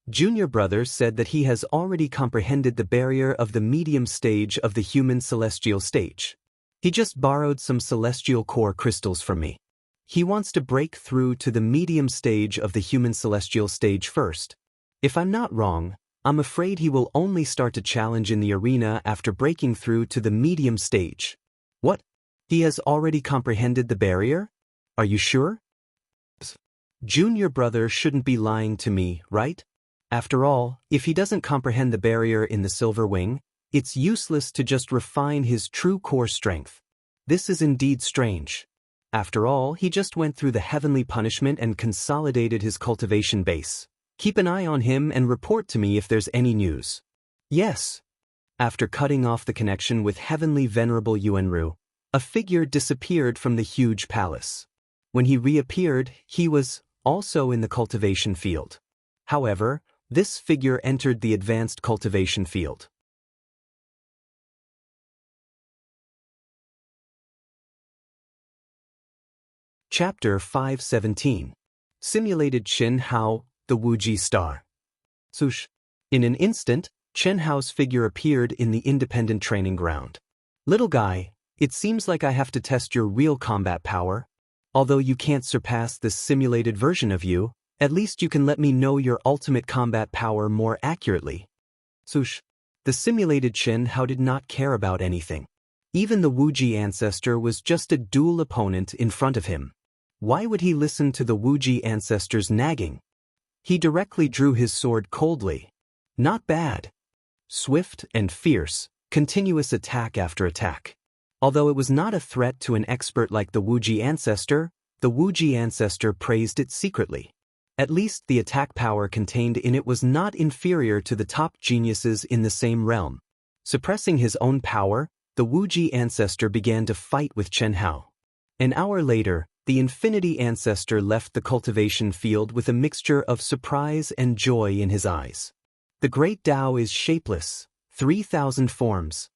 Junior brother said that he has already comprehended the barrier of the medium stage of the human celestial stage. He just borrowed some celestial core crystals from me. He wants to break through to the medium stage of the human celestial stage first. If I'm not wrong, I'm afraid he will only start to challenge in the arena after breaking through to the medium stage. What? He has already comprehended the barrier? Are you sure? Junior brother shouldn't be lying to me, right? After all, if he doesn't comprehend the barrier in the Silver Wing, it's useless to just refine his true core strength. This is indeed strange. After all, he just went through the heavenly punishment and consolidated his cultivation base. Keep an eye on him and report to me if there's any news. Yes. After cutting off the connection with heavenly venerable Yuanru, a figure disappeared from the huge palace. When he reappeared, he was also in the cultivation field. However, this figure entered the advanced cultivation field. Chapter 517. Simulated Chen Hao, the Wuji Star. Swoosh. In an instant, Chen Hao's figure appeared in the independent training ground. Little guy, it seems like I have to test your real combat power. Although you can't surpass this simulated version of you, at least you can let me know your ultimate combat power more accurately. Swoosh. The simulated Chen Hao did not care about anything. Even the Wuji ancestor was just a dual opponent in front of him. Why would he listen to the Wuji ancestor's nagging? He directly drew his sword coldly. Not bad. Swift and fierce, continuous attack after attack. Although it was not a threat to an expert like the Wuji ancestor praised it secretly. At least the attack power contained in it was not inferior to the top geniuses in the same realm. Suppressing his own power, the Wuji ancestor began to fight with Chen Hao. An hour later, the Infinity ancestor left the cultivation field with a mixture of surprise and joy in his eyes. The great Dao is shapeless, 3,000 forms.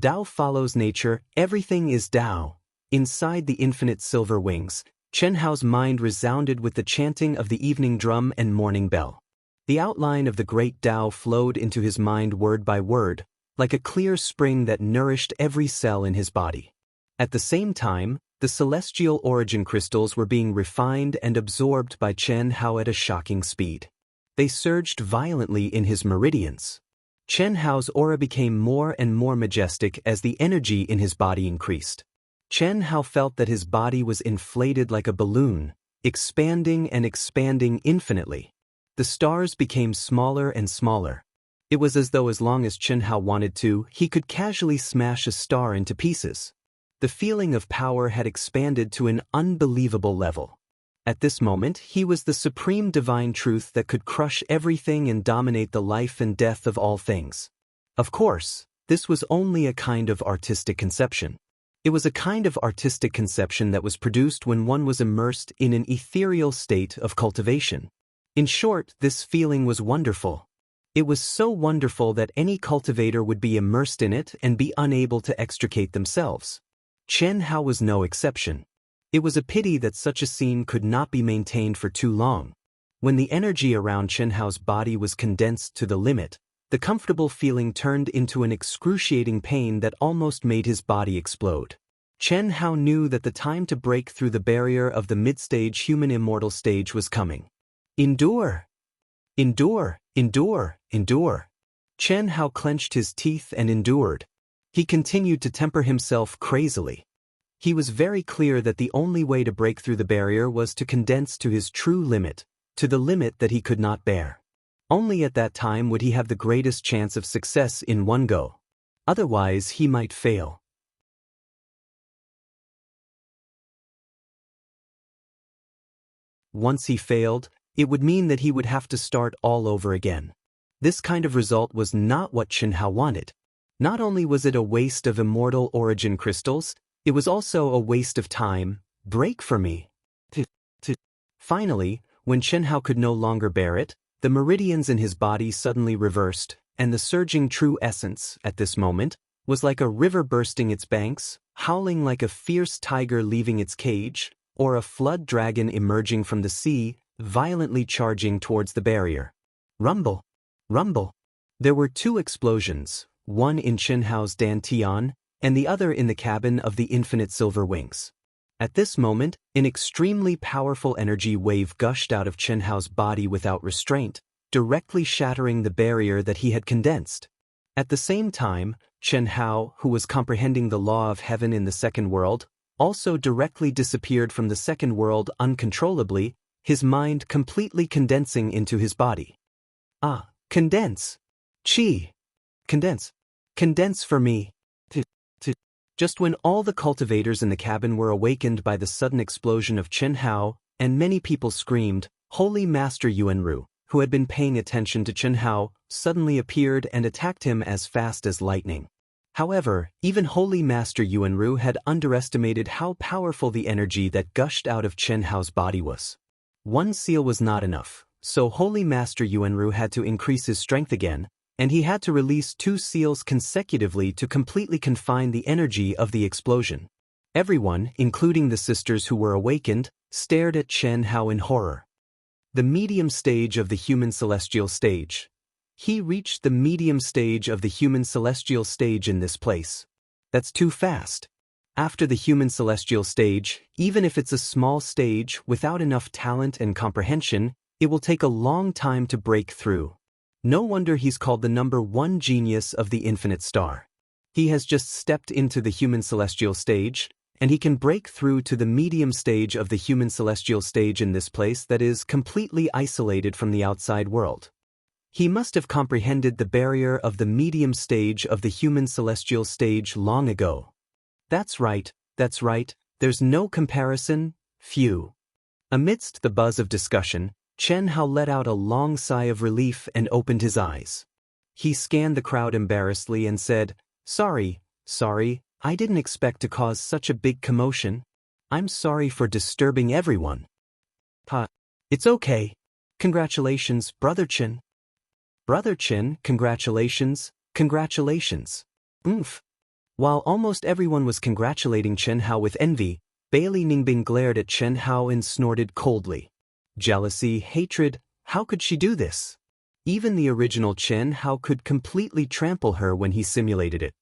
Dao follows nature, everything is Dao. Inside the infinite silver wings, Chen Hao's mind resounded with the chanting of the evening drum and morning bell. The outline of the great Dao flowed into his mind word by word, like a clear spring that nourished every cell in his body. At the same time, the celestial origin crystals were being refined and absorbed by Chen Hao at a shocking speed. They surged violently in his meridians. Chen Hao's aura became more and more majestic as the energy in his body increased. Chen Hao felt that his body was inflated like a balloon, expanding and expanding infinitely. The stars became smaller and smaller. It was as though as long as Chen Hao wanted to, he could casually smash a star into pieces. The feeling of power had expanded to an unbelievable level. At this moment, he was the supreme divine truth that could crush everything and dominate the life and death of all things. Of course, this was only a kind of artistic conception. It was a kind of artistic conception that was produced when one was immersed in an ethereal state of cultivation. In short, this feeling was wonderful. It was so wonderful that any cultivator would be immersed in it and be unable to extricate themselves. Chen Hao was no exception. It was a pity that such a scene could not be maintained for too long. When the energy around Chen Hao's body was condensed to the limit, the comfortable feeling turned into an excruciating pain that almost made his body explode. Chen Hao knew that the time to break through the barrier of the mid-stage human immortal stage was coming. Endure! Endure! Endure! Endure! Chen Hao clenched his teeth and endured. He continued to temper himself crazily. He was very clear that the only way to break through the barrier was to condense to his true limit, to the limit that he could not bear. Only at that time would he have the greatest chance of success in one go. Otherwise, he might fail. Once he failed, it would mean that he would have to start all over again. This kind of result was not what Chen Hao wanted. Not only was it a waste of immortal origin crystals, it was also a waste of time. Break for me. Finally, when Chen Hao could no longer bear it, the meridians in his body suddenly reversed, and the surging true essence, at this moment, was like a river bursting its banks, howling like a fierce tiger leaving its cage, or a flood dragon emerging from the sea, violently charging towards the barrier. Rumble! Rumble! There were two explosions, one in Chen Hao's dantian, and the other in the cabin of the infinite silver wings. At this moment, an extremely powerful energy wave gushed out of Chen Hao's body without restraint, directly shattering the barrier that he had condensed. At the same time, Chen Hao, who was comprehending the law of heaven in the second world, also directly disappeared from the second world uncontrollably, his mind completely condensing into his body. Ah, condense! Qi! Condense! Condense for me! Just when all the cultivators in the cabin were awakened by the sudden explosion of Chen Hao, and many people screamed, Holy Master Yuanru, who had been paying attention to Chen Hao, suddenly appeared and attacked him as fast as lightning. However, even Holy Master Yuanru had underestimated how powerful the energy that gushed out of Chen Hao's body was. One seal was not enough, so Holy Master Yuanru had to increase his strength again, and he had to release 2 seals consecutively to completely confine the energy of the explosion. Everyone, including the sisters who were awakened, stared at Chen Hao in horror. The medium stage of the human celestial stage. He reached the medium stage of the human celestial stage in this place. That's too fast. After the human celestial stage, even if it's a small stage without enough talent and comprehension, it will take a long time to break through. No wonder he's called the number one genius of the infinite star. He has just stepped into the human celestial stage, and he can break through to the medium stage of the human celestial stage in this place that is completely isolated from the outside world. He must have comprehended the barrier of the medium stage of the human celestial stage long ago. That's right, there's no comparison, phew. Amidst the buzz of discussion, Chen Hao let out a long sigh of relief and opened his eyes. He scanned the crowd embarrassedly and said, Sorry, I didn't expect to cause such a big commotion. I'm sorry for disturbing everyone. It's okay. Congratulations, Brother Chen. Brother Chen, congratulations. Oomph. While almost everyone was congratulating Chen Hao with envy, Bailey Ningbing glared at Chen Hao and snorted coldly. Jealousy, hatred, how could she do this? Even the original Chen Hao could completely trample her when he simulated it.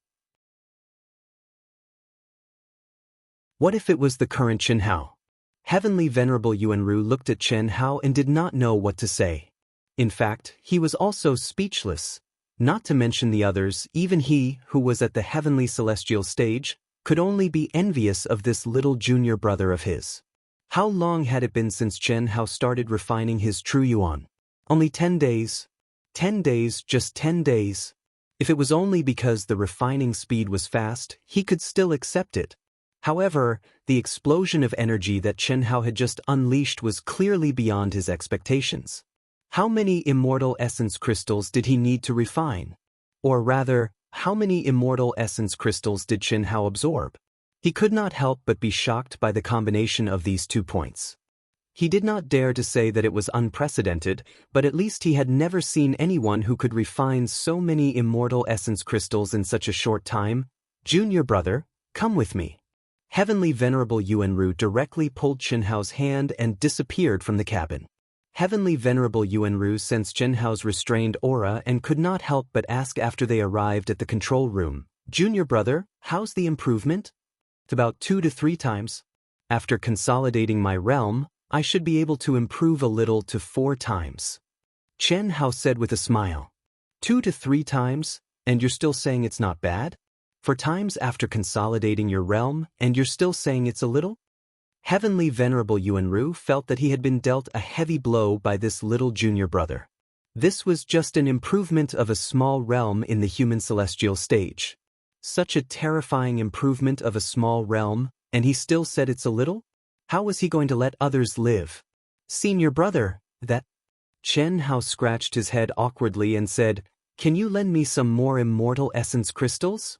What if it was the current Chen Hao? Heavenly Venerable Yuanru looked at Chen Hao and did not know what to say. In fact, he was also speechless. Not to mention the others, even he, who was at the heavenly celestial stage, could only be envious of this little junior brother of his. How long had it been since Chen Hao started refining his true yuan? Only 10 days. 10 days, just 10 days. If it was only because the refining speed was fast, he could still accept it. However, the explosion of energy that Chen Hao had just unleashed was clearly beyond his expectations. How many immortal essence crystals did he need to refine? Or rather, how many immortal essence crystals did Chen Hao absorb? He could not help but be shocked by the combination of these 2 points. He did not dare to say that it was unprecedented, but at least he had never seen anyone who could refine so many immortal essence crystals in such a short time. Junior brother, come with me. Heavenly Venerable Yuanru directly pulled Chen Hao's hand and disappeared from the cabin. Heavenly Venerable Yuanru sensed Chen Hao's restrained aura and could not help but ask after they arrived at the control room, Junior brother, how's the improvement? About 2 to 3 times. After consolidating my realm, I should be able to improve a little to 4 times. Chen Hao said with a smile. 2 to 3 times, and you're still saying it's not bad? 4 times after consolidating your realm, and you're still saying it's a little? Heavenly Venerable Yuanru felt that he had been dealt a heavy blow by this little junior brother. This was just an improvement of a small realm in the human celestial stage. Such a terrifying improvement of a small realm, and he still said it's a little? How was he going to let others live? Senior brother, that... Chen Hao scratched his head awkwardly and said, Can you lend me some more immortal essence crystals?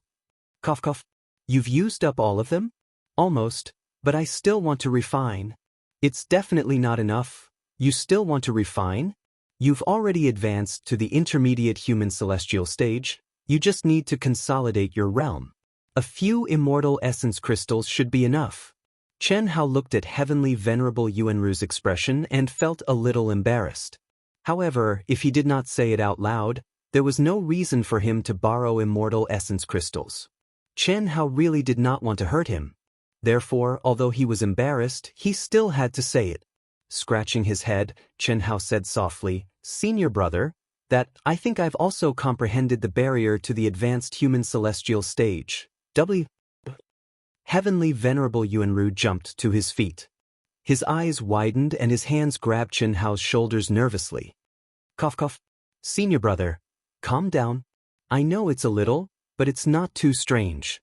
Cough cough. You've used up all of them? Almost, but I still want to refine. It's definitely not enough. You still want to refine? You've already advanced to the intermediate human celestial stage. You just need to consolidate your realm. A few immortal essence crystals should be enough. Chen Hao looked at Heavenly Venerable Yuanru's expression and felt a little embarrassed. However, if he did not say it out loud, there was no reason for him to borrow immortal essence crystals. Chen Hao really did not want to hurt him. Therefore, although he was embarrassed, he still had to say it. Scratching his head, Chen Hao said softly, Senior brother, that I think I've also comprehended the barrier to the advanced human celestial stage. Heavenly Venerable Yuanru jumped to his feet. His eyes widened and his hands grabbed Chen Hao's shoulders nervously. Cough cough. Senior brother, calm down. I know it's a little, but it's not too strange.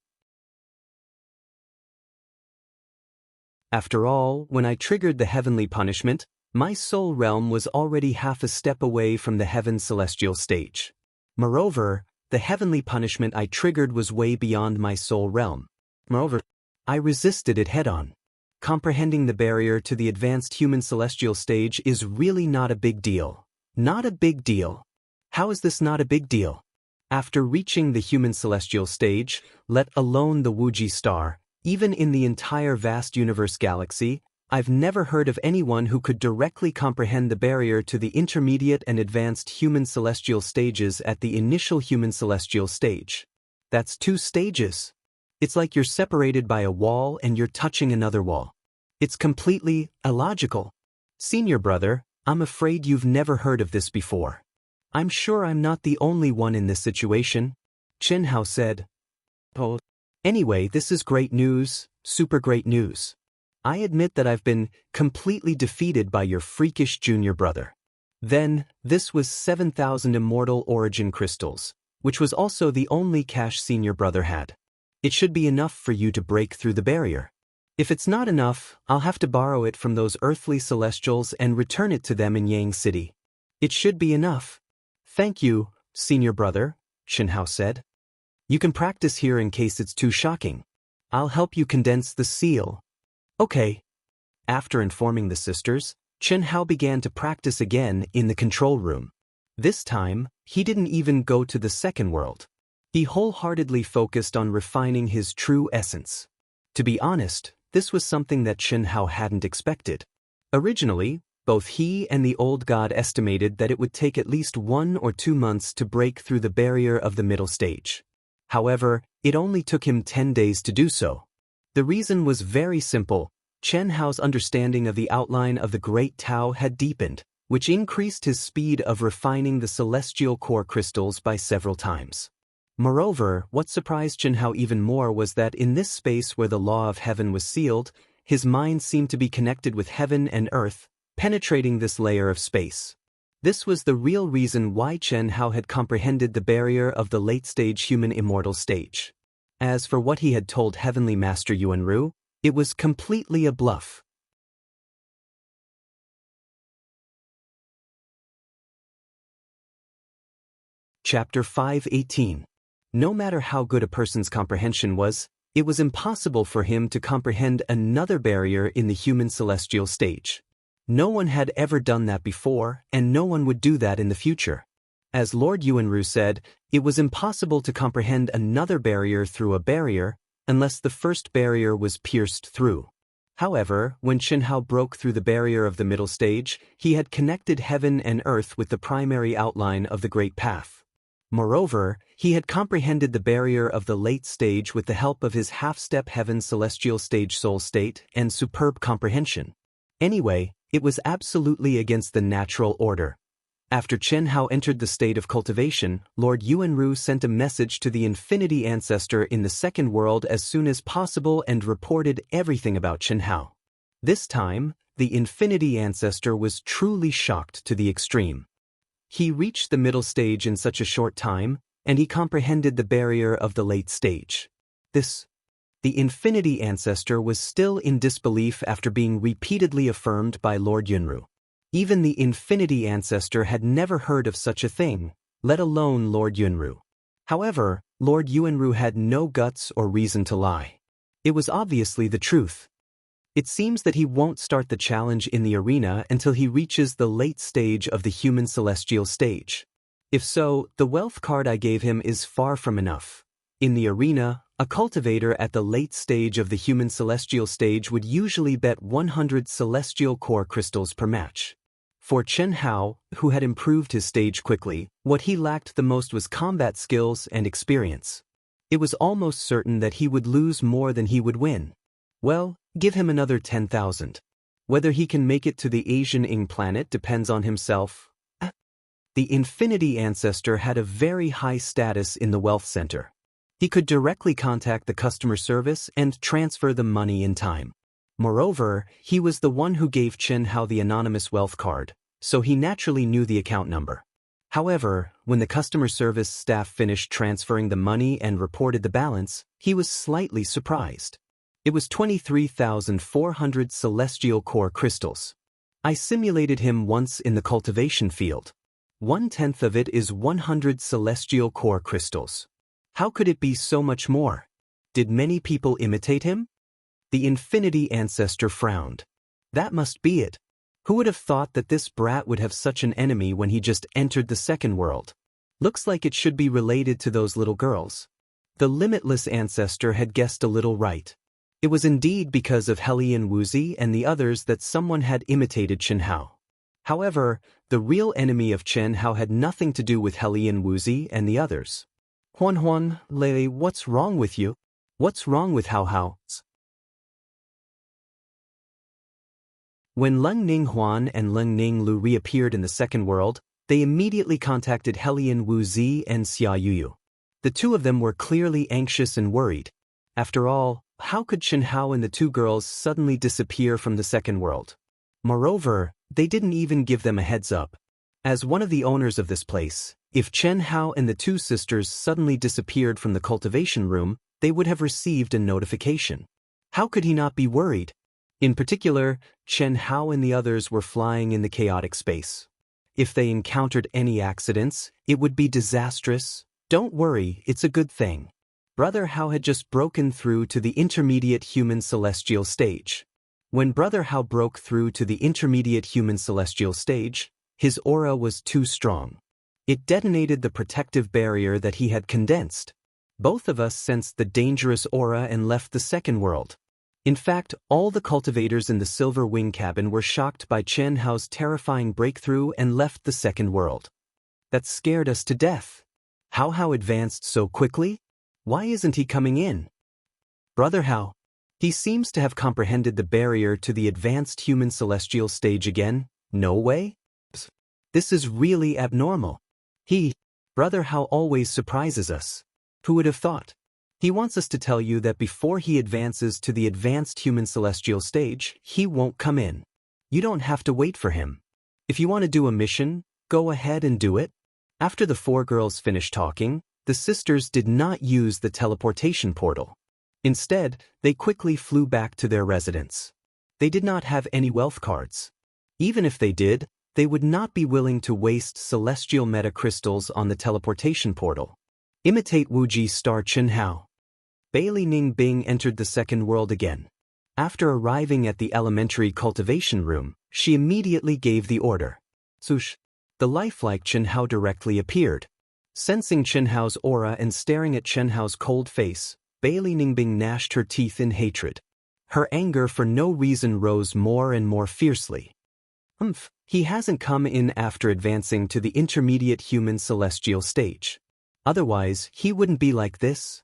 After all, when I triggered the heavenly punishment, my soul realm was already half a step away from the heaven celestial stage. Moreover, the heavenly punishment I triggered was way beyond my soul realm. Moreover, I resisted it head-on. Comprehending the barrier to the advanced human celestial stage is really not a big deal. Not a big deal. How is this not a big deal? After reaching the human celestial stage, let alone the Wuji star, Even in the entire vast universe galaxy, I've never heard of anyone who could directly comprehend the barrier to the intermediate and advanced human celestial stages at the initial human celestial stage. That's 2 stages. It's like you're separated by a wall and you're touching another wall. It's completely illogical. Senior brother, I'm afraid you've never heard of this before. I'm sure I'm not the only one in this situation, Xianxia said. Oh. Anyway, this is great news, super great news. I admit that I've been completely defeated by your freakish junior brother. Then, this was 7,000 immortal origin crystals, which was also the only cash senior brother had. It should be enough for you to break through the barrier. If it's not enough, I'll have to borrow it from those earthly celestials and return it to them in Yang City. It should be enough. Thank you, senior brother, Xianxia said. You can practice here in case it's too shocking. I'll help you condense the seal. Okay. After informing the sisters, Xianxia began to practice again in the control room. This time, he didn't even go to the second world. He wholeheartedly focused on refining his true essence. To be honest, this was something that Xianxia hadn't expected. Originally, both he and the old god estimated that it would take at least 1 or 2 months to break through the barrier of the middle stage. However, it only took him 10 days to do so. The reason was very simple. Xianxia's understanding of the outline of the Great Tao had deepened, which increased his speed of refining the celestial core crystals by several times. Moreover, what surprised Xianxia even more was that in this space where the law of heaven was sealed, his mind seemed to be connected with heaven and earth, penetrating this layer of space. This was the real reason why Xianxia had comprehended the barrier of the late-stage human immortal stage. As for what he had told Heavenly Master Yuanru, it was completely a bluff. Chapter 5:18. No matter how good a person's comprehension was, it was impossible for him to comprehend another barrier in the human celestial stage. No one had ever done that before, and no one would do that in the future. As Lord Yuanru said, it was impossible to comprehend another barrier through a barrier unless the first barrier was pierced through. However, when Xianxia broke through the barrier of the middle stage, he had connected heaven and earth with the primary outline of the Great Path. Moreover, he had comprehended the barrier of the late stage with the help of his half-step heaven celestial stage soul state and superb comprehension. Anyway, it was absolutely against the natural order. After Xianxia entered the state of cultivation, Lord Yuanru sent a message to the Infinity Ancestor in the second world as soon as possible and reported everything about Xianxia. This time, the Infinity Ancestor was truly shocked to the extreme. He reached the middle stage in such a short time, and he comprehended the barrier of the late stage. The Infinity Ancestor was still in disbelief after being repeatedly affirmed by Lord Yuanru. Even the Infinity Ancestor had never heard of such a thing, let alone Lord Yuanru. However, Lord Yuanru had no guts or reason to lie. It was obviously the truth. It seems that he won't start the challenge in the arena until he reaches the late stage of the human celestial stage. If so, the wealth card I gave him is far from enough. In the arena, a cultivator at the late stage of the human celestial stage would usually bet 100 celestial core crystals per match. For Xianxia, who had improved his stage quickly, what he lacked the most was combat skills and experience. It was almost certain that he would lose more than he would win. Well, give him another 10,000. Whether he can make it to the Asian Ing planet depends on himself. The Infinity Ancestor had a very high status in the wealth center. He could directly contact the customer service and transfer the money in time. Moreover, he was the one who gave Xianxia the anonymous wealth card, so he naturally knew the account number. However, when the customer service staff finished transferring the money and reported the balance, he was slightly surprised. It was 23,400 celestial core crystals. I simulated him once in the cultivation field. 1/10 of it is 100 celestial core crystals. How could it be so much more? Did many people imitate him? The Infinity Ancestor frowned. That must be it. Who would have thought that this brat would have such an enemy when he just entered the second world? Looks like it should be related to those little girls. The Limitless Ancestor had guessed a little right. It was indeed because of Hellion Wuxi and the others that someone had imitated Chen Hao. However, the real enemy of Chen Hao had nothing to do with Hellion Wuxi and the others. Huan, Lei, what's wrong with you? What's wrong with Hao Hao? When Leng Ning Huan and Leng Ning Lu reappeared in the second world, they immediately contacted Hellion Wuxi and Xia Yuyu. The two of them were clearly anxious and worried. After all, how could Chen Hao and the two girls suddenly disappear from the second world? Moreover, they didn't even give them a heads up. As one of the owners of this place, if Chen Hao and the two sisters suddenly disappeared from the cultivation room, they would have received a notification. How could he not be worried? In particular, Chen Hao and the others were flying in the chaotic space. If they encountered any accidents, it would be disastrous. Don't worry, it's a good thing. Brother Hao had just broken through to the intermediate human celestial stage. When Brother Hao broke through to the intermediate human celestial stage, his aura was too strong. It detonated the protective barrier that he had condensed. Both of us sensed the dangerous aura and left the second world. In fact, all the cultivators in the Silver Wing cabin were shocked by Chen Hao's terrifying breakthrough and left the second world. That scared us to death. How advanced so quickly? Why isn't he coming in? Brother Hao. He seems to have comprehended the barrier to the advanced human celestial stage again. No way? This is really abnormal. Brother Hao always surprises us. Who would have thought? He wants us to tell you that before he advances to the advanced human celestial stage, he won't come in. You don't have to wait for him. If you want to do a mission, go ahead and do it. After the four girls finished talking, the sisters did not use the teleportation portal. Instead, they quickly flew back to their residence. They did not have any wealth cards. Even if they did, they would not be willing to waste celestial metacrystals on the teleportation portal. Imitate Wuji star Chen Hao. Bailey Ning Bing entered the second world again. After arriving at the elementary cultivation room, she immediately gave the order. Sush. The lifelike Chen Hao directly appeared. Sensing Chen Hao's aura and staring at Chen Hao's cold face, Bailey Ningbing gnashed her teeth in hatred. Her anger for no reason rose more and more fiercely. He hasn't come in after advancing to the intermediate human celestial stage. Otherwise, he wouldn't be like this.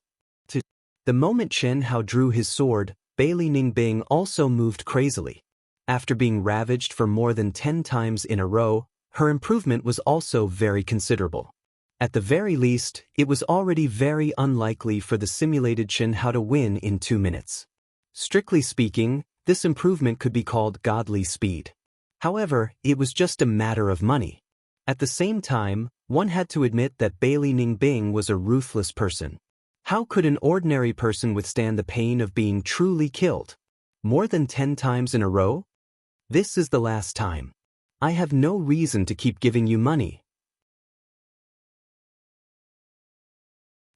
The moment Chen Hao drew his sword, Bailey Ningbing also moved crazily. After being ravaged for more than 10 times in a row, her improvement was also very considerable. At the very least, it was already very unlikely for the simulated Chen Hao to win in 2 minutes. Strictly speaking, this improvement could be called godly speed. However, it was just a matter of money. At the same time, one had to admit that Bailey Ningbing was a ruthless person. How could an ordinary person withstand the pain of being truly killed? More than 10 times in a row? This is the last time. I have no reason to keep giving you money.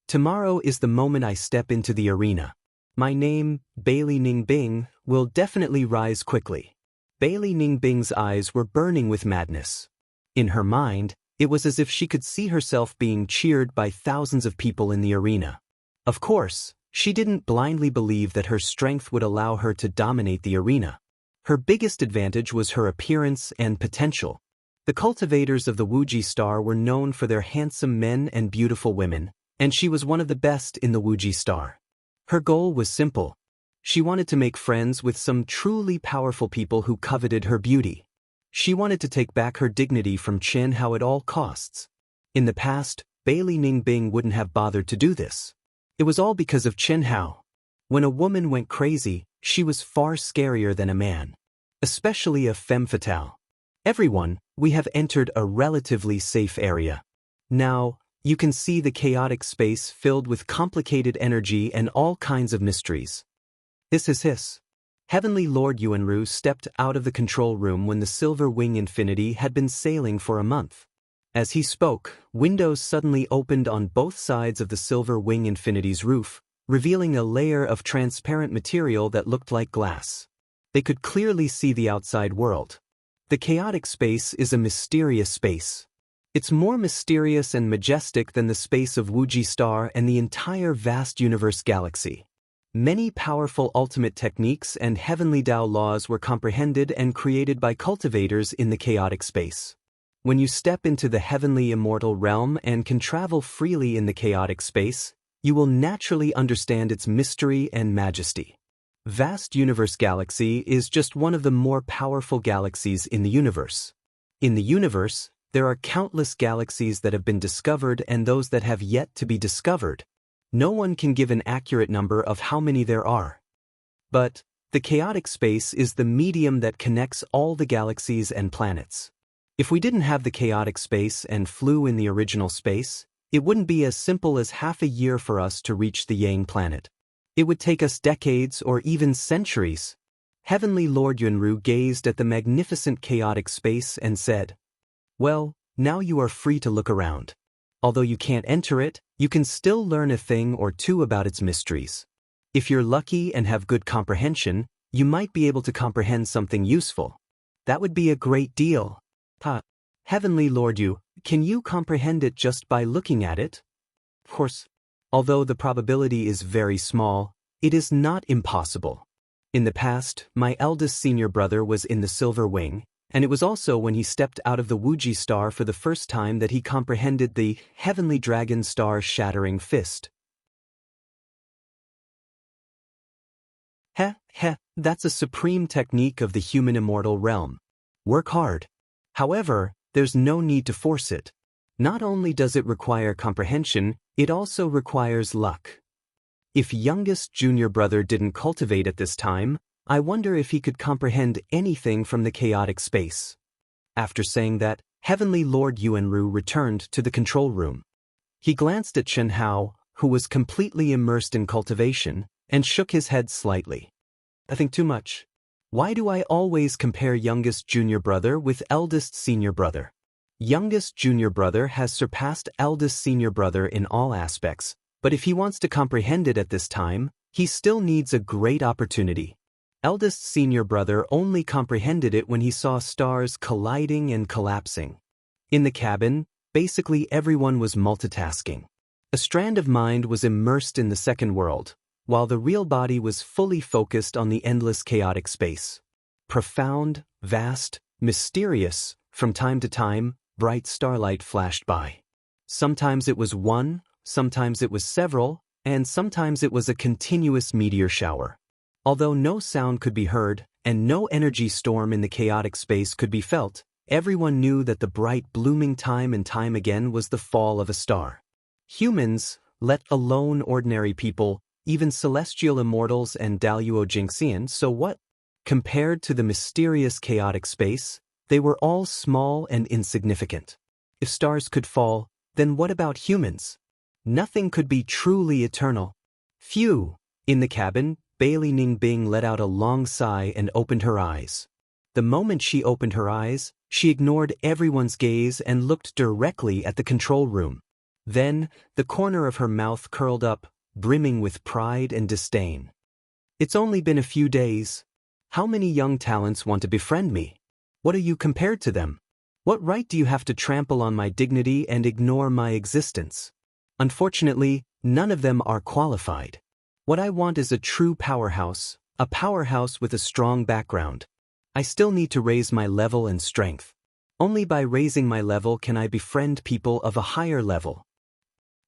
Tomorrow is the moment I step into the arena. My name, Bailey Ningbing, will definitely rise quickly. Bailey Ningbing's eyes were burning with madness. In her mind, it was as if she could see herself being cheered by thousands of people in the arena. Of course, she didn't blindly believe that her strength would allow her to dominate the arena. Her biggest advantage was her appearance and potential. The cultivators of the Wuji Star were known for their handsome men and beautiful women, and she was one of the best in the Wuji Star. Her goal was simple. She wanted to make friends with some truly powerful people who coveted her beauty. She wanted to take back her dignity from Chen Hao at all costs. In the past, Bailey Ningbing wouldn't have bothered to do this. It was all because of Chen Hao. When a woman went crazy, she was far scarier than a man. Especially a femme fatale. Everyone, we have entered a relatively safe area. Now, you can see the chaotic space filled with complicated energy and all kinds of mysteries. Hiss. Heavenly Lord Yuanru stepped out of the control room when the Silver Wing Infinity had been sailing for a month. As he spoke, windows suddenly opened on both sides of the Silver Wing Infinity's roof, revealing a layer of transparent material that looked like glass. They could clearly see the outside world. The chaotic space is a mysterious space. It's more mysterious and majestic than the space of Wuji Star and the entire vast universe galaxy. Many powerful ultimate techniques and heavenly Tao laws were comprehended and created by cultivators in the chaotic space. When you step into the heavenly immortal realm and can travel freely in the chaotic space, you will naturally understand its mystery and majesty. Vast Universe Galaxy is just one of the more powerful galaxies in the universe. In the universe, there are countless galaxies that have been discovered and those that have yet to be discovered. No one can give an accurate number of how many there are. But the chaotic space is the medium that connects all the galaxies and planets. If we didn't have the chaotic space and flew in the original space, it wouldn't be as simple as half a year for us to reach the Yang planet. It would take us decades or even centuries. Heavenly Lord Yunru gazed at the magnificent chaotic space and said, "Well, now you are free to look around. Although you can't enter it, you can still learn a thing or two about its mysteries. If you're lucky and have good comprehension, you might be able to comprehend something useful. That would be a great deal." Heavenly Lord Yu, can you comprehend it just by looking at it? Of course. Although the probability is very small, it is not impossible. In the past, my eldest senior brother was in the Silver Wing, and it was also when he stepped out of the Wuji star for the first time that he comprehended the Heavenly Dragon Star Shattering Fist. That's a supreme technique of the human immortal realm. Work hard. However, there's no need to force it. Not only does it require comprehension, it also requires luck. If youngest junior brother didn't cultivate at this time, I wonder if he could comprehend anything from the chaotic space. After saying that, Heavenly Lord Yuanru returned to the control room. He glanced at Chen Hao, who was completely immersed in cultivation, and shook his head slightly. I think too much. Why do I always compare youngest junior brother with eldest senior brother? Youngest junior brother has surpassed eldest senior brother in all aspects, but if he wants to comprehend it at this time, he still needs a great opportunity. Eldest senior brother only comprehended it when he saw stars colliding and collapsing. In the cabin, basically everyone was multitasking. A strand of mind was immersed in the second world, while the real body was fully focused on the endless chaotic space. Profound, vast, mysterious, from time to time, bright starlight flashed by. Sometimes it was one, sometimes it was several, and sometimes it was a continuous meteor shower. Although no sound could be heard, and no energy storm in the chaotic space could be felt, everyone knew that the bright blooming time and time again was the fall of a star. Humans, let alone ordinary people, even celestial immortals and Daoist Jingxian, so what? Compared to the mysterious chaotic space, they were all small and insignificant. If stars could fall, then what about humans? Nothing could be truly eternal. Phew! In the cabin, Bailey Ningbing let out a long sigh and opened her eyes. The moment she opened her eyes, she ignored everyone's gaze and looked directly at the control room. Then, the corner of her mouth curled up, brimming with pride and disdain. It's only been a few days. How many young talents want to befriend me? What are you compared to them? What right do you have to trample on my dignity and ignore my existence? Unfortunately, none of them are qualified. What I want is a true powerhouse, a powerhouse with a strong background. I still need to raise my level and strength. Only by raising my level can I befriend people of a higher level.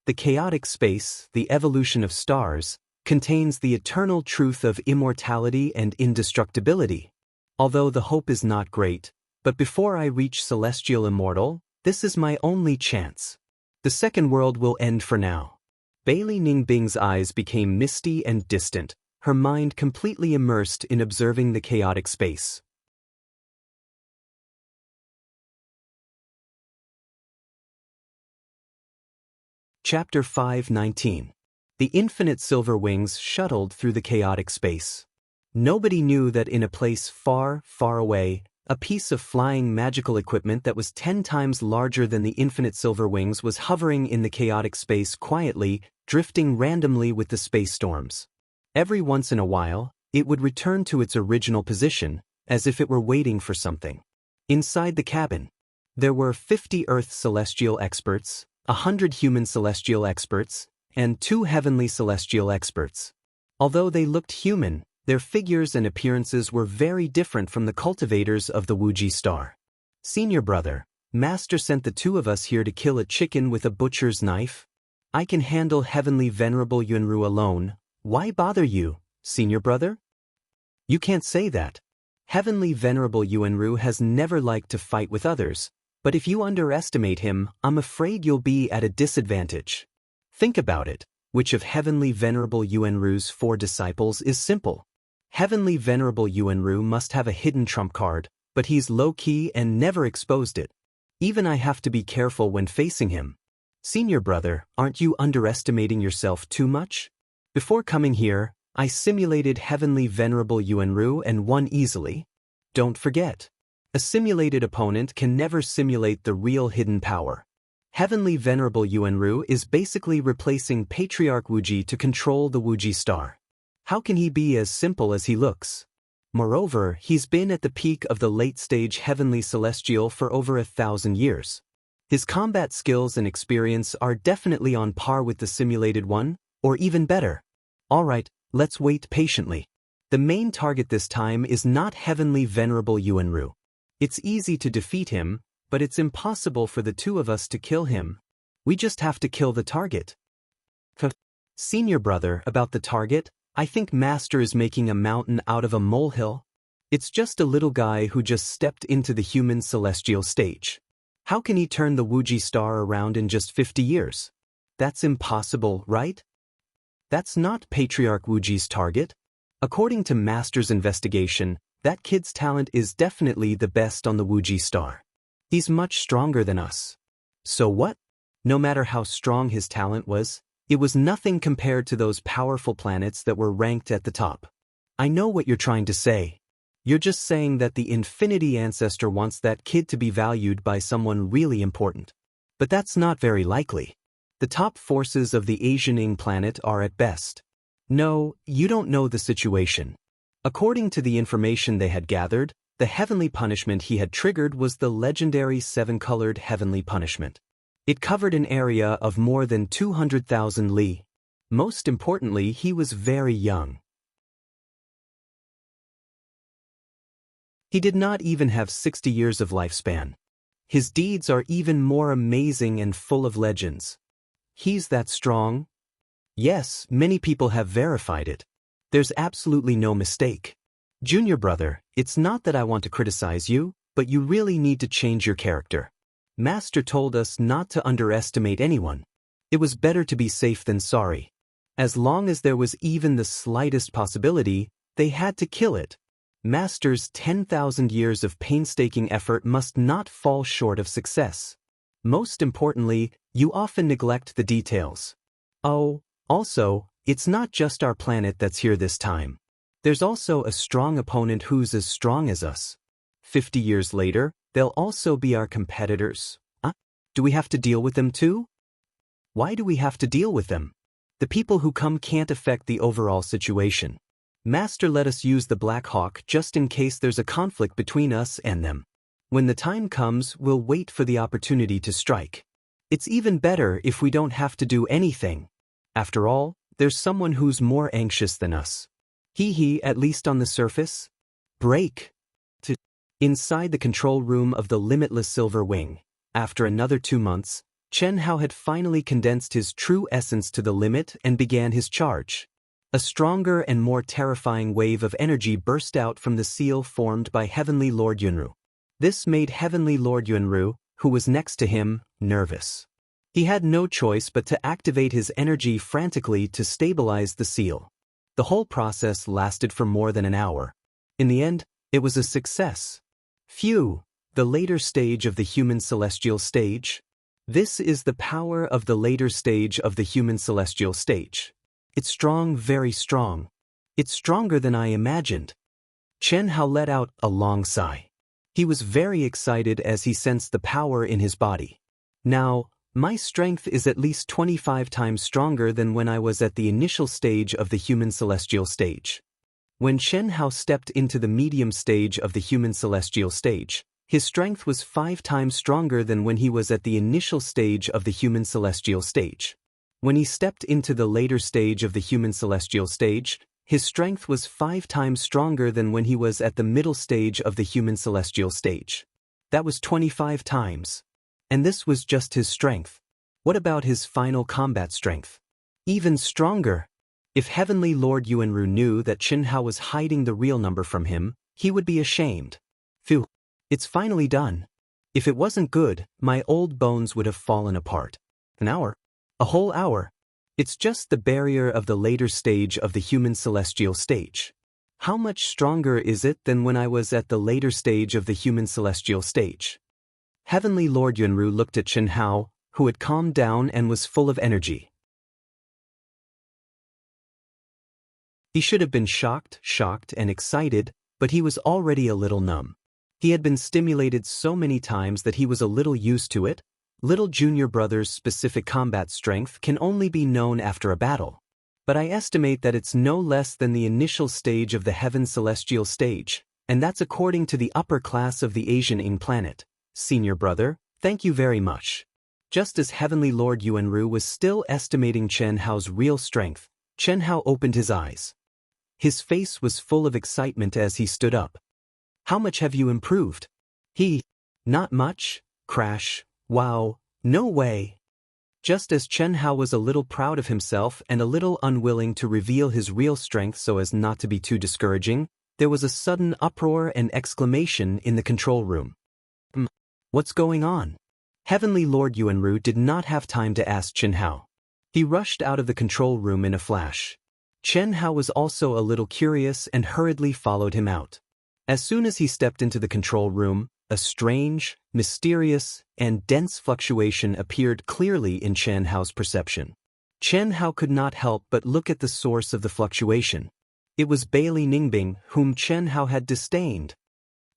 The chaotic space, the evolution of stars, contains the eternal truth of immortality and indestructibility. Although the hope is not great, but before I reach celestial immortal, this is my only chance. The second world will end for now. Bailey Ningbing's eyes became misty and distant, her mind completely immersed in observing the chaotic space. Chapter 5:19. The infinite silver wings shuttled through the chaotic space. Nobody knew that in a place far, far away, a piece of flying magical equipment that was 10 times larger than the infinite silver wings was hovering in the chaotic space quietly, drifting randomly with the space storms. Every once in a while, it would return to its original position, as if it were waiting for something. Inside the cabin, there were 50 Earth celestial experts, 100 human celestial experts, and 2 heavenly celestial experts. Although they looked human, their figures and appearances were very different from the cultivators of the Wuji star. Senior brother, Master sent the two of us here to kill a chicken with a butcher's knife. I can handle Heavenly Venerable Yunru alone. Why bother you, senior brother? You can't say that. Heavenly Venerable Yunru has never liked to fight with others, but if you underestimate him, I'm afraid you'll be at a disadvantage. Think about it. Which of Heavenly Venerable Yunru's 4 disciples is simple? Heavenly Venerable Yunru must have a hidden trump card, but he's low-key and never exposed it. Even I have to be careful when facing him. Senior brother, aren't you underestimating yourself too much? Before coming here, I simulated Heavenly Venerable Yunru and won easily. Don't forget. A simulated opponent can never simulate the real hidden power. Heavenly Venerable Yunru is basically replacing Patriarch Wuji to control the Wuji star. How can he be as simple as he looks? Moreover, he's been at the peak of the late-stage Heavenly Celestial for over 1,000 years. His combat skills and experience are definitely on par with the simulated one, or even better. Alright, let's wait patiently. The main target this time is not Heavenly Venerable Yunru. It's easy to defeat him, but it's impossible for the two of us to kill him. We just have to kill the target. Senior brother, about the target, I think Master is making a mountain out of a molehill. It's just a little guy who just stepped into the human celestial stage. How can he turn the Wuji star around in just 50 years? That's impossible, right? That's not Patriarch Wuji's target. According to Master's investigation, that kid's talent is definitely the best on the Wuji star. He's much stronger than us. So what? No matter how strong his talent was, it was nothing compared to those powerful planets that were ranked at the top. I know what you're trying to say. You're just saying that the Infinity Ancestor wants that kid to be valued by someone really important. But that's not very likely. The top forces of the Asianing planet are at best. No, you don't know the situation. According to the information they had gathered, the heavenly punishment he had triggered was the legendary 7-colored heavenly punishment. It covered an area of more than 200,000 li. Most importantly, he was very young. He did not even have 60 years of lifespan. His deeds are even more amazing and full of legends. He's that strong? Yes, many people have verified it. There's absolutely no mistake. Junior brother, it's not that I want to criticize you, but you really need to change your character. Master told us not to underestimate anyone. It was better to be safe than sorry. As long as there was even the slightest possibility, they had to kill it. Master's 10,000 years of painstaking effort must not fall short of success. Most importantly, you often neglect the details. Oh, also, it's not just our planet that's here this time. There's also a strong opponent who's as strong as us. 50 years later, they'll also be our competitors. Do we have to deal with them too? Why do we have to deal with them? The people who come can't affect the overall situation. Master let us use the Black Hawk just in case there's a conflict between us and them. When the time comes, we'll wait for the opportunity to strike. It's even better if we don't have to do anything. After all, there's someone who's more anxious than us. At least on the surface. Break. Inside the control room of the limitless Silver Wing, after another 2 months, Chen Hao had finally condensed his true essence to the limit and began his charge. A stronger and more terrifying wave of energy burst out from the seal formed by Heavenly Lord Yunru. This made Heavenly Lord Yunru, who was next to him, nervous. He had no choice but to activate his energy frantically to stabilize the seal. The whole process lasted for more than an hour. In the end, it was a success. Phew, the later stage of the human celestial stage. This is the power of the later stage of the human celestial stage. It's strong, very strong. It's stronger than I imagined. Chen Hao let out a long sigh. He was very excited as he sensed the power in his body. Now, my strength is at least 25 times stronger than when I was at the initial stage of the human celestial stage. When Chen Hao stepped into the medium stage of the human celestial stage, his strength was 5 times stronger than when he was at the initial stage of the human celestial stage. When he stepped into the later stage of the human celestial stage, his strength was 5 times stronger than when he was at the middle stage of the human celestial stage. That was 25 times. And this was just his strength. What about his final combat strength? Even stronger. If Heavenly Lord Yuanru knew that Chen Hao was hiding the real number from him, he would be ashamed. Phew. It's finally done. If it wasn't good, my old bones would have fallen apart. An hour? A whole hour? It's just the barrier of the later stage of the human celestial stage. How much stronger is it than when I was at the later stage of the human celestial stage? Heavenly Lord Yuanru looked at Chen Hao, who had calmed down and was full of energy. He should have been shocked and excited, but he was already a little numb. He had been stimulated so many times that he was a little used to it. Little junior brother's specific combat strength can only be known after a battle. But I estimate that it's no less than the initial stage of the heaven celestial stage, and that's according to the upper class of the Asian Ing planet. Senior brother, thank you very much. Just as Heavenly Lord Yuanru was still estimating Chen Hao's real strength, Chen Hao opened his eyes. His face was full of excitement as he stood up. How much have you improved? Not much, crash. Wow, no way. Just as Chen Hao was a little proud of himself and a little unwilling to reveal his real strength so as not to be too discouraging, there was a sudden uproar and exclamation in the control room. What's going on? Heavenly Lord Yuanru did not have time to ask Chen Hao. He rushed out of the control room in a flash. Chen Hao was also a little curious and hurriedly followed him out. As soon as he stepped into the control room, a strange, mysterious, and dense fluctuation appeared clearly in Chen Hao's perception. Chen Hao could not help but look at the source of the fluctuation. It was Bailey Ningbing, whom Chen Hao had disdained.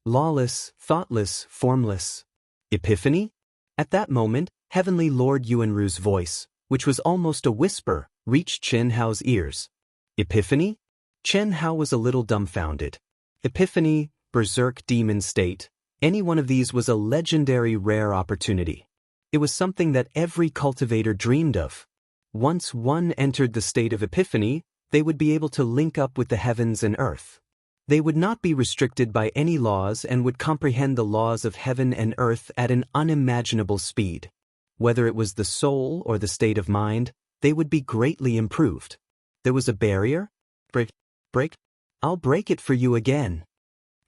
Lawless, thoughtless, formless. Epiphany? At that moment, Heavenly Lord Yuanru's voice, which was almost a whisper, reached Chen Hao's ears. Epiphany? Chen Hao was a little dumbfounded. Epiphany, berserk demon state. Any one of these was a legendary rare opportunity. It was something that every cultivator dreamed of. Once one entered the state of epiphany, they would be able to link up with the heavens and earth. They would not be restricted by any laws and would comprehend the laws of heaven and earth at an unimaginable speed. Whether it was the soul or the state of mind, they would be greatly improved. There was a barrier? Break? I'll break it for you again.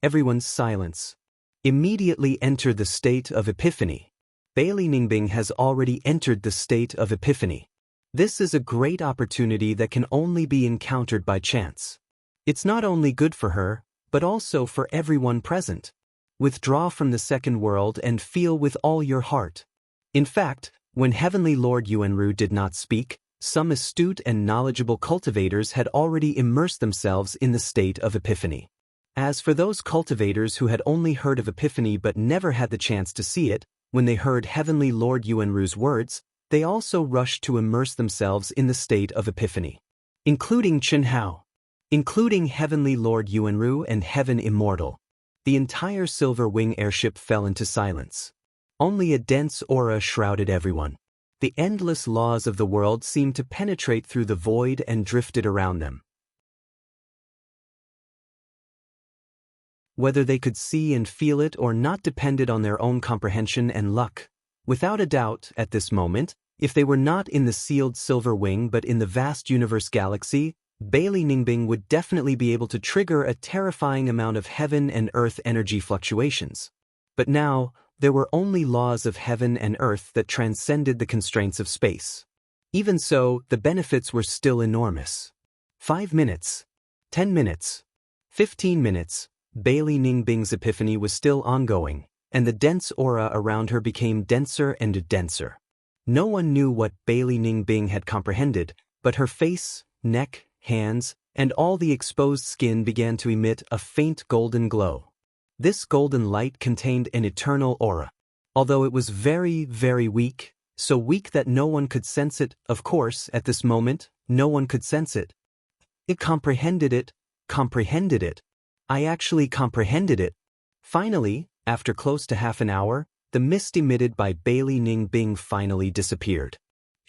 Everyone's silence. Immediately enter the state of epiphany. Bailey Ningbing has already entered the state of epiphany. This is a great opportunity that can only be encountered by chance. It's not only good for her, but also for everyone present. Withdraw from the second world and feel with all your heart. In fact, when Heavenly Lord Yuanru did not speak, some astute and knowledgeable cultivators had already immersed themselves in the state of epiphany. As for those cultivators who had only heard of epiphany but never had the chance to see it, when they heard Heavenly Lord Yuanru's words, they also rushed to immerse themselves in the state of epiphany. Including Chen Hao. Including Heavenly Lord Yuanru and Heaven Immortal. The entire Silver Wing airship fell into silence. Only a dense aura shrouded everyone. The endless laws of the world seemed to penetrate through the void and drifted around them. Whether they could see and feel it or not depended on their own comprehension and luck. Without a doubt, at this moment, if they were not in the sealed Silver Wing but in the vast universe galaxy, Bailey Ningbing would definitely be able to trigger a terrifying amount of heaven and earth energy fluctuations. But now, there were only laws of heaven and earth that transcended the constraints of space. Even so, the benefits were still enormous. 5 minutes. 10 minutes. 15 minutes. Bailey Ningbing's epiphany was still ongoing, and the dense aura around her became denser and denser. No one knew what Bailey Ningbing had comprehended, but her face, neck, hands, and all the exposed skin began to emit a faint golden glow. This golden light contained an eternal aura. Although it was very, very weak, so weak that no one could sense it, of course, at this moment, no one could sense it. It comprehended it. I actually comprehended it. Finally, after close to half an hour, the mist emitted by Bailey Ningbing finally disappeared.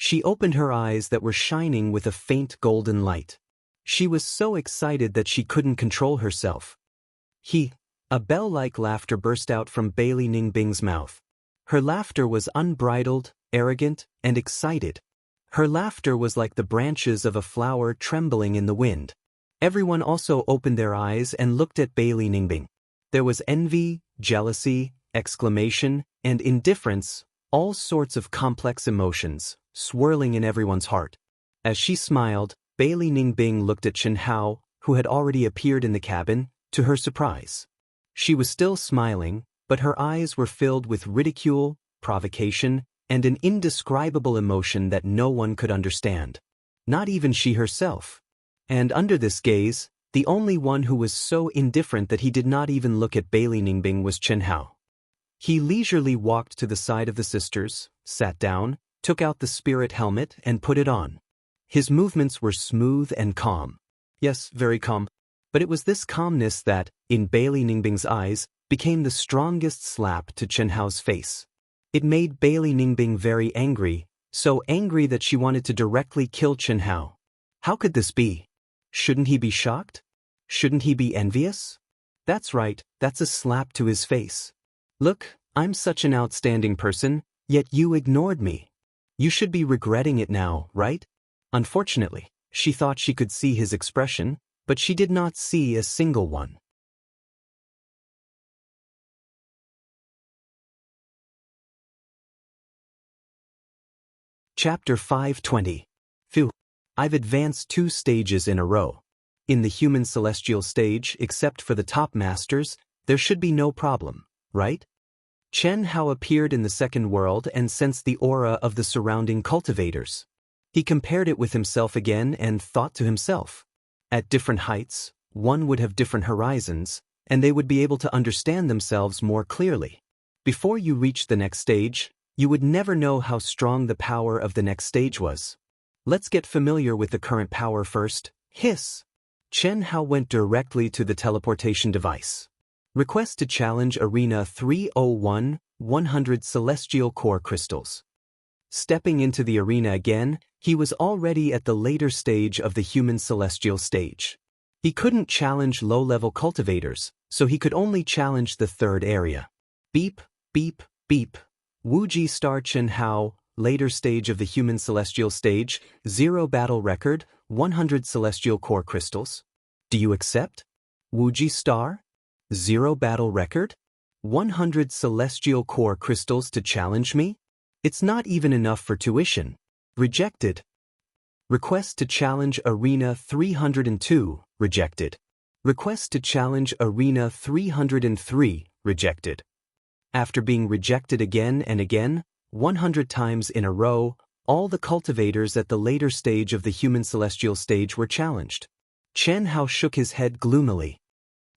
She opened her eyes that were shining with a faint golden light. She was so excited that she couldn't control herself. A bell-like laughter burst out from Bailey Ningbing's mouth. Her laughter was unbridled, arrogant, and excited. Her laughter was like the branches of a flower trembling in the wind. Everyone also opened their eyes and looked at Bailey Ningbing. There was envy, jealousy, exclamation, and indifference, all sorts of complex emotions, swirling in everyone's heart. As she smiled, Bailey Ningbing looked at Chen Hao, who had already appeared in the cabin, to her surprise. She was still smiling, but her eyes were filled with ridicule, provocation, and an indescribable emotion that no one could understand. Not even she herself. And under this gaze, the only one who was so indifferent that he did not even look at Bailey Ningbing was Chen Hao. He leisurely walked to the side of the sisters, sat down, took out the spirit helmet and put it on. His movements were smooth and calm. Yes, very calm. But it was this calmness that, in Bailey Ningbing's eyes, became the strongest slap to Chen Hao's face. It made Bailey Ningbing very angry, so angry that she wanted to directly kill Chen Hao. How could this be? Shouldn't he be shocked? Shouldn't he be envious? That's right, that's a slap to his face. Look, I'm such an outstanding person, yet you ignored me. You should be regretting it now, right? Unfortunately, she thought she could see his expression, but she did not see a single one. Chapter 520. Phew. I've advanced 2 stages in a row. In the human celestial stage, except for the top masters, there should be no problem, right? Chen Hao appeared in the second world and sensed the aura of the surrounding cultivators. He compared it with himself again and thought to himself. At different heights, one would have different horizons, and they would be able to understand themselves more clearly. Before you reach the next stage, you would never know how strong the power of the next stage was. Let's get familiar with the current power first. Hiss! Chen Hao went directly to the teleportation device. Request to challenge Arena 301, 100 Celestial Core Crystals. Stepping into the arena again, he was already at the later stage of the human celestial stage. He couldn't challenge low-level cultivators, so he could only challenge the third area. Beep, beep, beep. Wuji Star Chen Hao, later stage of the human celestial stage, 0 battle record, 100 celestial core crystals. Do you accept? Wuji Star? 0 battle record? 100 celestial core crystals to challenge me? It's not even enough for tuition. Rejected. Request to challenge Arena 302, rejected. Request to challenge Arena 303, rejected. After being rejected again and again, 100 times in a row, all the cultivators at the later stage of the human celestial stage were challenged. Chen Hao shook his head gloomily.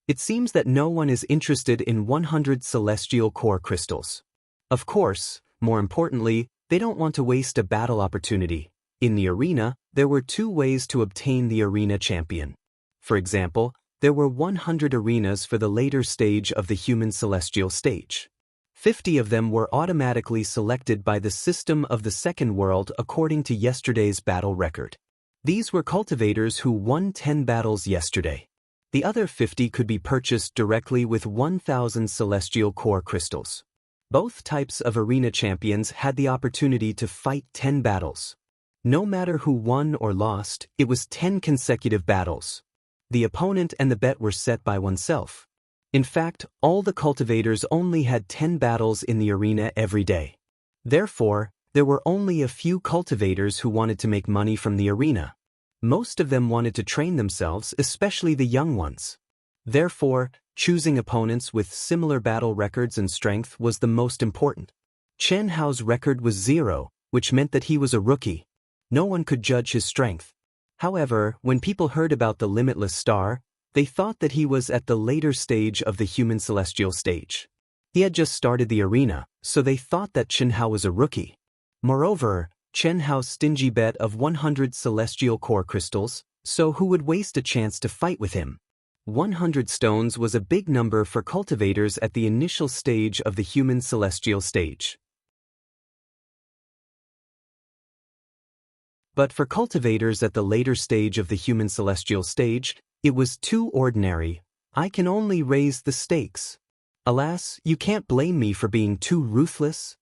It seems that no one is interested in 100 celestial core crystals. Of course, more importantly, they don't want to waste a battle opportunity. In the arena, there were 2 ways to obtain the arena champion. For example, there were 100 arenas for the later stage of the human celestial stage. 50 of them were automatically selected by the system of the second world according to yesterday's battle record. These were cultivators who won 10 battles yesterday. The other 50 could be purchased directly with 1,000 celestial core crystals. Both types of arena champions had the opportunity to fight 10 battles. No matter who won or lost, it was 10 consecutive battles. The opponent and the bet were set by oneself. In fact, all the cultivators only had 10 battles in the arena every day. Therefore, there were only a few cultivators who wanted to make money from the arena. Most of them wanted to train themselves, especially the young ones. Therefore, choosing opponents with similar battle records and strength was the most important. Chen Hao's record was 0, which meant that he was a rookie. No one could judge his strength. However, when people heard about the Limitless Star, they thought that he was at the later stage of the human celestial stage. He had just started the arena, so they thought that Chen Hao was a rookie. Moreover, Chen Hao's stingy bet of 100 celestial core crystals, so who would waste a chance to fight with him? 100 stones was a big number for cultivators at the initial stage of the human celestial stage. But for cultivators at the later stage of the human celestial stage, it was too ordinary. I can only raise the stakes. Alas, you can't blame me for being too ruthless.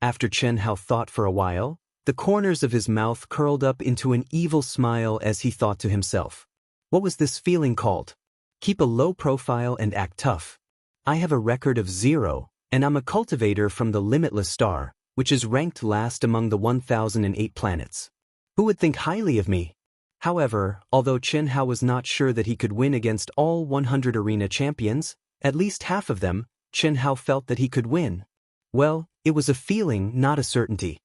After Chen Hao thought for a while, the corners of his mouth curled up into an evil smile as he thought to himself. What was this feeling called? Keep a low profile and act tough. I have a record of 0, and I'm a cultivator from the limitless star, which is ranked last among the 1008 planets. Who would think highly of me? However, although Chen Hao was not sure that he could win against all 100 arena champions, at least half of them, Chen Hao felt that he could win. Well, it was a feeling, not a certainty.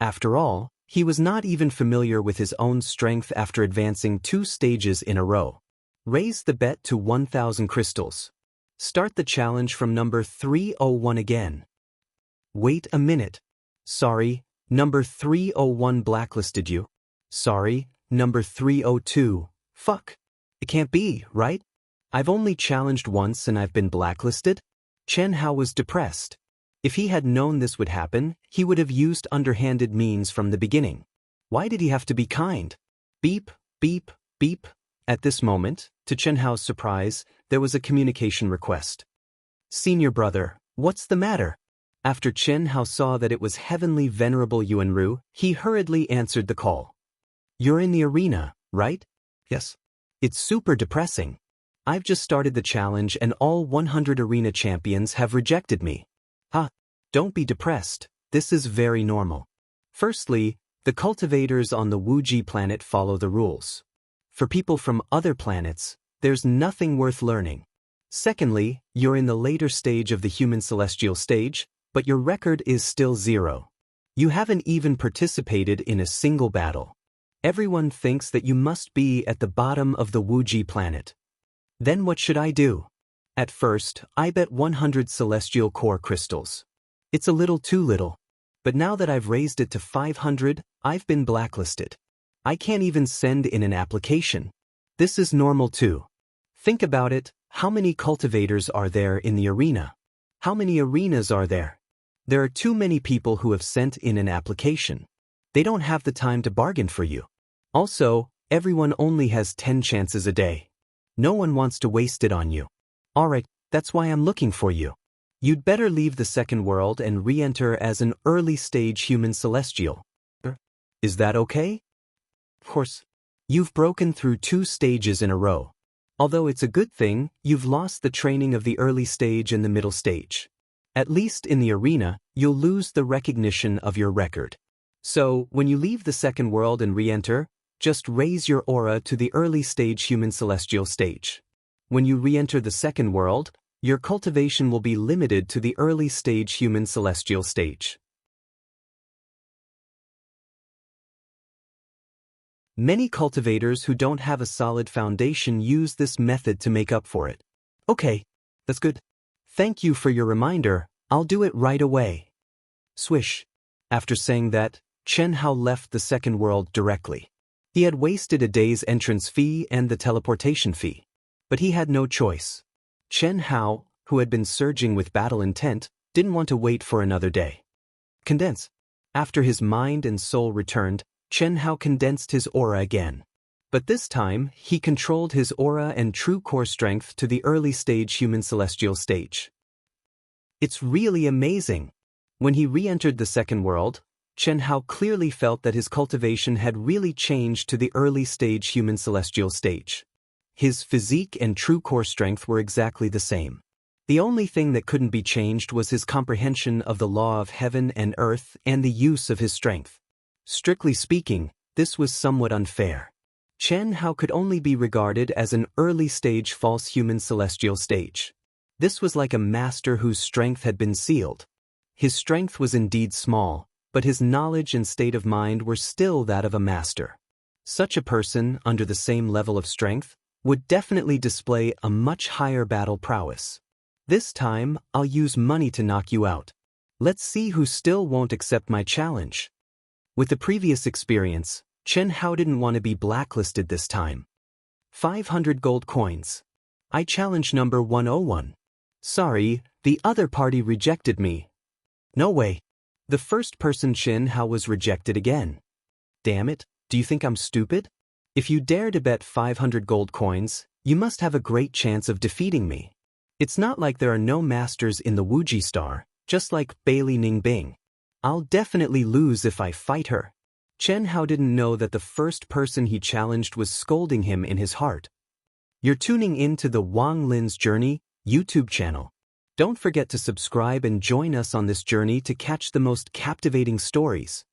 After all, he was not even familiar with his own strength after advancing 2 stages in a row. Raise the bet to 1,000 crystals. Start the challenge from number 301 again. Wait a minute. Sorry, number 301 blacklisted you. Sorry, number 302. Fuck. It can't be, right? I've only challenged once and I've been blacklisted? Chen Hao was depressed. If he had known this would happen, he would have used underhanded means from the beginning. Why did he have to be kind? Beep, beep, beep. At this moment, to Chen Hao's surprise, there was a communication request. Senior brother, what's the matter? After Chen Hao saw that it was Heavenly Venerable Yuanru, he hurriedly answered the call. You're in the arena, right? Yes. It's super depressing. I've just started the challenge and all 100 arena champions have rejected me. Don't be depressed, this is very normal. Firstly, the cultivators on the Wuji planet follow the rules. For people from other planets, there's nothing worth learning. Secondly, you're in the later stage of the human celestial stage, but your record is still 0. You haven't even participated in a single battle. Everyone thinks that you must be at the bottom of the Wuji planet. Then what should I do? At first, I bet 100 celestial core crystals. It's a little too little. But now that I've raised it to 500, I've been blacklisted. I can't even send in an application. This is normal too. Think about it, how many cultivators are there in the arena? How many arenas are there? There are too many people who have sent in an application. They don't have the time to bargain for you. Also, everyone only has 10 chances a day. No one wants to waste it on you. Alright, that's why I'm looking for you. You'd better leave the second world and re-enter as an early-stage human celestial. Is that okay? Of course. You've broken through 2 stages in a row. Although it's a good thing, you've lost the training of the early stage and the middle stage. At least in the arena, you'll lose the recognition of your record. So, when you leave the second world and re-enter, just raise your aura to the early stage human celestial stage. When you re-enter the second world, your cultivation will be limited to the early stage human celestial stage. Many cultivators who don't have a solid foundation use this method to make up for it. Okay, that's good. Thank you for your reminder, I'll do it right away. Swish. After saying that, Chen Hao left the second world directly. He had wasted a day's entrance fee and the teleportation fee. But he had no choice. Chen Hao, who had been surging with battle intent, didn't want to wait for another day. Condense. After his mind and soul returned, Chen Hao condensed his aura again. But this time, he controlled his aura and true core strength to the early stage human celestial stage. It's really amazing. When he re-entered the second world, Chen Hao clearly felt that his cultivation had really changed to the early stage human celestial stage. His physique and true core strength were exactly the same. The only thing that couldn't be changed was his comprehension of the law of heaven and earth and the use of his strength. Strictly speaking, this was somewhat unfair. Chen Hao could only be regarded as an early-stage false human celestial stage. This was like a master whose strength had been sealed. His strength was indeed small, but his knowledge and state of mind were still that of a master. Such a person, under the same level of strength, would definitely display a much higher battle prowess. This time, I'll use money to knock you out. Let's see who still won't accept my challenge. With the previous experience, Chen Hao didn't want to be blacklisted this time. 500 gold coins. I challenge number 101. Sorry, the other party rejected me. No way. The first person Chen Hao was rejected again. Damn it, Do you think I'm stupid? If you dare to bet 500 gold coins, you must have a great chance of defeating me. It's not like there are no masters in the Wuji Star, just like Bailey Ningbing. I'll definitely lose if I fight her. Chen Hao didn't know that the first person he challenged was scolding him in his heart. You're tuning in to the Wang Lin's Journey YouTube channel. Don't forget to subscribe and join us on this journey to catch the most captivating stories.